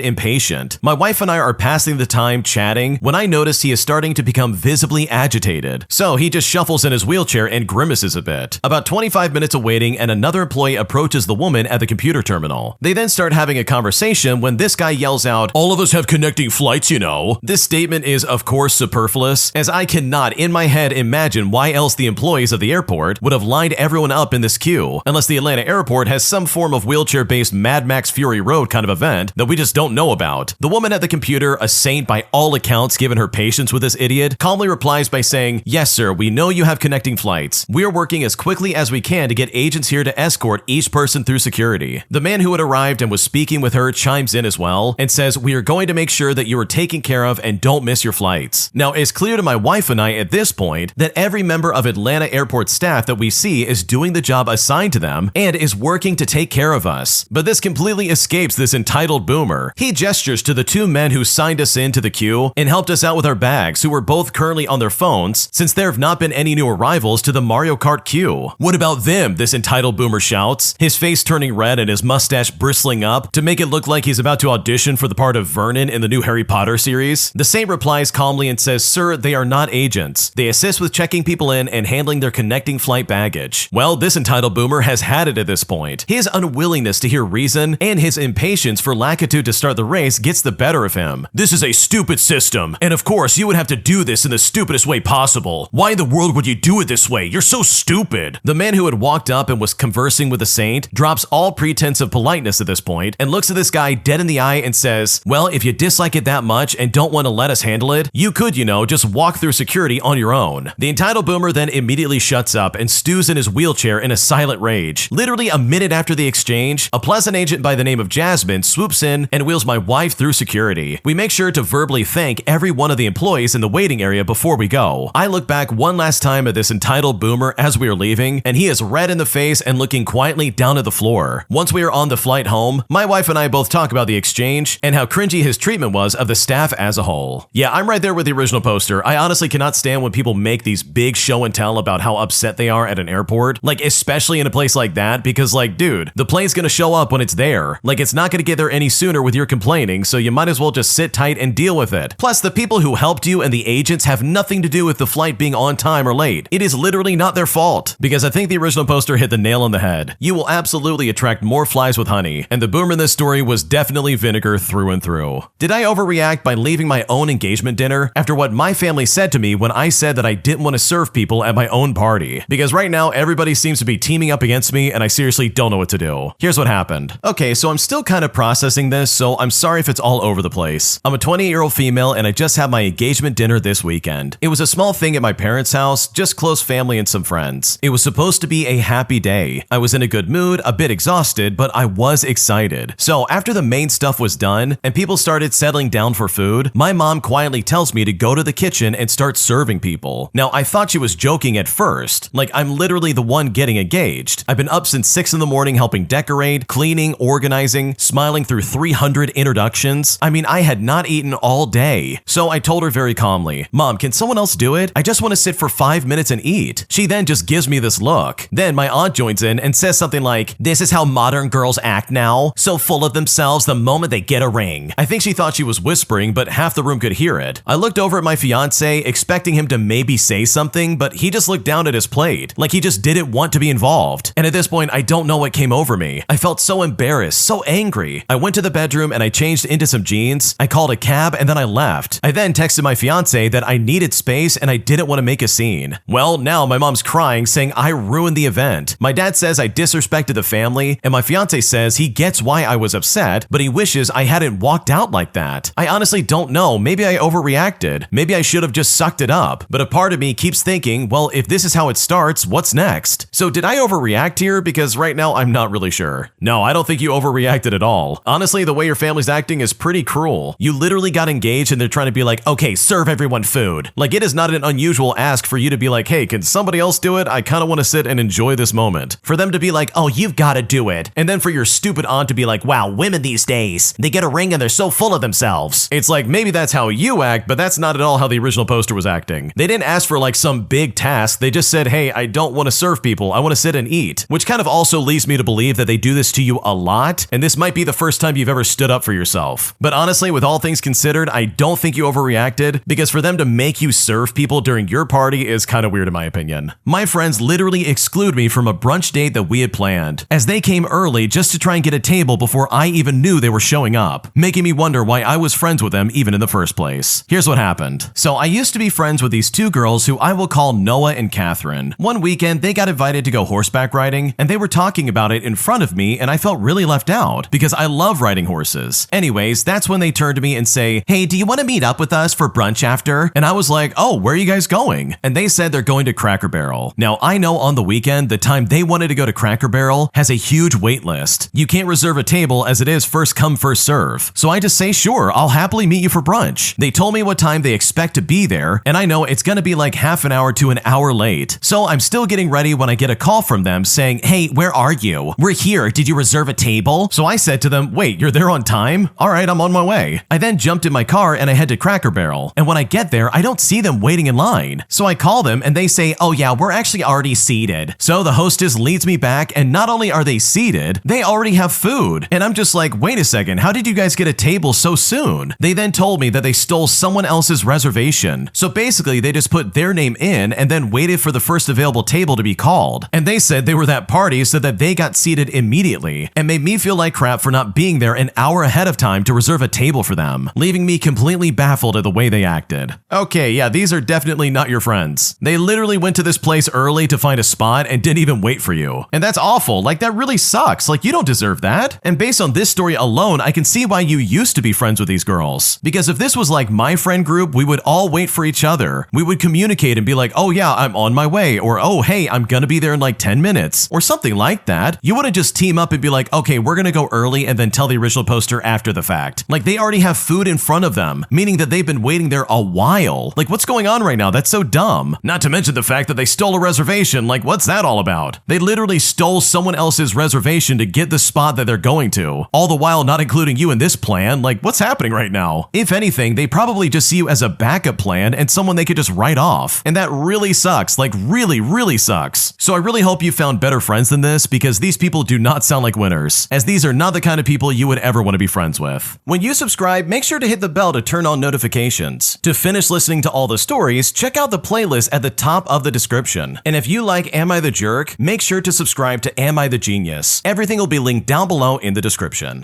[SPEAKER 1] impatient. My wife and I are passing the time chatting when I notice he is starting to become visibly agitated. So he just shuffles in his wheelchair and grimaces a bit. About 25 minutes of waiting and another employee approaches the woman at the computer terminal. They then start having a conversation when this guy yells out, "All of us have connecting flights, you know." This statement is of course superfluous, as I cannot in my head imagine why else the employees of the airport would have lined everyone up in this queue, unless the Atlanta airport has some form of wheelchair-based Mad Max Fury Road kind of event that we just don't know about. The woman at the computer, a saint by all accounts given her patience with this idiot, calmly replies by saying, "Yes sir, we know you have connecting flights. We are working as quickly as we can to get agents here to escort each person through security." The man who had arrived and was speaking with her chimes in as well and says, "We are going to make sure that you are taken care of and don't miss your flights." Now, it's clear to my wife and I at this point that every member of Atlanta airport staff that we see is doing the job assigned to them and is working to take care of us. But this completely escapes this entitled boomer. He gestures to the 2 men who signed us into the queue and helped us out with our bags, who were both currently on their phones since there have not been any new arrivals to the Mario Kart queue. "What about them?" this entitled boomer shouts, his face turning red and his mustache bristling up to make it look like he's about to audition for the part of Vernon in the new Harry Potter series. The saint replies calmly and says, "Sir, they are not agents. They assist with checking people in and handling their connecting flight baggage." Well, this entitled boomer has had it at this point. His unwillingness to hear reason and his impatience for lackitude to start the race gets the better of him. "This is a stupid system, and of course you would have to do this in the stupidest way possible. Why in the world would you do it this way? You're so stupid." The man who had walked up and was conversing with the saint drops all pretense of politeness at this point and looks at this guy dead in the eye and says, "Well, if you dislike it that much and don't want to let us handle it, you could, just walk through security on your own." The entitled boomer then immediately shuts up and stews in his wheelchair in a silent rage. Literally a minute after the exchange, a pleasant agent by the name of Jasmine swoops in and wheels my wife through security. We make sure to verbally thank every one of the employees in the waiting area before we go. I look back one last time at this entitled boomer as we are leaving, and he is red in the face and looking quietly down at the floor. Once we are on the flight home, my wife and I both talk about the exchange and how cringy his treatment was of the staff as a whole. Yeah, I'm right there with the original poster. I honestly cannot stand when people make these big show and tell about how upset they are at an airport, especially in a place like that, because dude, the plane's gonna show up when it's there. It's not gonna get there any sooner with your complaining, so you might as well just sit tight and deal with it. Plus, the people who helped you and the agents have nothing to do with the flight being on time or late. It is literally not their fault. Because I think the original poster hit the nail on the head. You will absolutely attract more flies with honey, and the boomer in this story was definitely vinegar through and through. Did I overreact by leaving my own engagement dinner after what my family said to me when I said that I didn't want to serve people at my own party? Because right now, everybody seems to be teaming up against me, and I seriously don't know what to do. Here's what happened. Okay, so I'm still kind of processing this, so I'm sorry if it's all over the place. I'm a 28-year-old female, and I just had my engagement dinner this weekend. It was a small thing at my parents' house, just close family and some friends. It was supposed to be a happy day. I was in a good mood, a bit exhausted, but I was excited. So after the main stuff was done and people started settling down for food, my mom quietly tells me to go to the kitchen and start serving people. Now, I thought she was joking at first, like I'm literally the one getting engaged. I've been up since 6 in the morning helping decorate, cleaning, organizing, smiling through 300 introductions. I mean, I had not eaten all day. So I told her very calmly, "Mom, can someone else do it? I just want to sit for 5 minutes and eat." She then just gives me this look. Then my aunt joins in and says something like, "This is how modern girls act now, so full of themselves the moment they get a ring." I think she thought she was whispering, but half the room could hear it. I looked over at my fiance, expecting him to maybe say something, but he just looked down at his plate, like he just didn't want to be involved. And at this point, I don't know what came over me. I felt so embarrassed, so angry. I went to the bedroom and I changed into some jeans. I called a cab and then I left. I then texted my fiance that I needed space and I didn't want to make a scene. Well, now my mom's crying, saying I ruined the event. My dad says I disrespected the family, and my fiance says he gets why I was upset, but he wishes I hadn't walked out like that. I honestly don't know. Maybe I overreacted. Maybe I should have just sucked it up. But a part of me keeps thinking, well, if this is how it starts, what's next? So did I overreact here? Because right now I'm not really sure. No, I don't think you overreacted at all. Honestly, the way your family's acting is pretty cruel. You literally got engaged and they're trying to be like, okay, serve everyone food. Like, it is not an unusual ask for you to be like, hey, can somebody else do it? I kind of want to sit and enjoy this moment. For them to be like, oh, you've got to do it. And then for your stupid aunt to be like, wow, women these days, they get a ring and they're so full of themselves. It's like, maybe that's how you act, but that's not at all how the original poster was acting. They didn't ask for like some big task. They just said, hey, I don't want to serve people. I want to sit and eat, which kind of also leads me to believe that they do this to you a lot. And this might be the first time you've ever stood up for yourself. But honestly, with all things considered, I don't think you overreacted, because for them to make you serve people during your party is kind of weird in my opinion. My friends literally exclude me from a brunch date that we had planned, as they came early just to try and get a table before I even knew they were showing up, making me wonder why I was friends with them even in the first place. Here's what happened. So I used to be friends with these two girls who I will call Noah and Catherine. One weekend, they got invited to go horseback riding, and they were talking about it in front of me, and I felt really left out because I love riding horses. Anyways, that's when they turned to me and say, hey, do you want to meet up with us for brunch after? And I was like, oh, where are you guys going? And they said they're going to Cracker Barrel. Now, I know on the weekend, the time they wanted to go to Cracker Barrel has a huge wait list. You can't reserve a table as it is first come, first serve. So I just say, sure, I'll happily meet you for brunch. They told me what time they expect to be there, and I know it's gonna be like half an hour to an hour late. So I'm still getting ready when I get a call from them saying, hey, where are you? We're here. Did you reserve a table? So I said to them, wait, you're there on time? All right, I'm on my way. I then jumped in my car and I head to Cracker Barrel. And when I get there, I don't see them waiting in line. So I call them and they say, oh yeah, we're actually already seated. So the hostess leads me back, and not only are they seated, they already have food. And I'm just like, wait a second, how did you guys get a table so soon? They then told me that they stole someone else's reservation. So basically they just put their name in and then waited for the first available table to be called. And they said they were that party so that they got seated immediately, and made me feel like crap for not being there an hour ahead of time to reserve a table for them, leaving me completely baffled at the way they acted. Okay, yeah, these are definitely not your friends. They literally went to this place early to find a spot and didn't even wait for you. And that's awful. Like, that really sucks. Like, you don't deserve that. And based on this story alone, I can see why you used to be friends with these girls. Because if this was like my friend group, we would all wait for each other. We would communicate and be like, oh yeah, I'm on my way. Or, oh, hey, I'm gonna be there in like 10 minutes. Or something like that. You wouldn't just team up and be like, okay, we're gonna go early and then tell the original poster after the fact. Like, they already have food in front of them, meaning that they've been waiting there a while. Like, what's going on right now? That's so dumb. Not to mention the fact that they stole a reservation. Like, what's that all about? They literally stole someone else's reservation to get the spot that they're going to, all the while not including you in this plan. Like, what's happening right now? If anything, they probably just see you as a backup plan and someone they could just write off. And that really sucks. Like, really, really sucks. So I really hope you found better friends than this, because these people do not sound like winners, as these are not the kind of people you would ever want to be friends with. When you subscribe, make sure to hit the bell to turn on notifications. To finish listening to all the stories, check out the playlist at the top of the description. And if you like Am I the Jerk, make sure to subscribe to Am I the Genius. Everything will be linked down below in the description.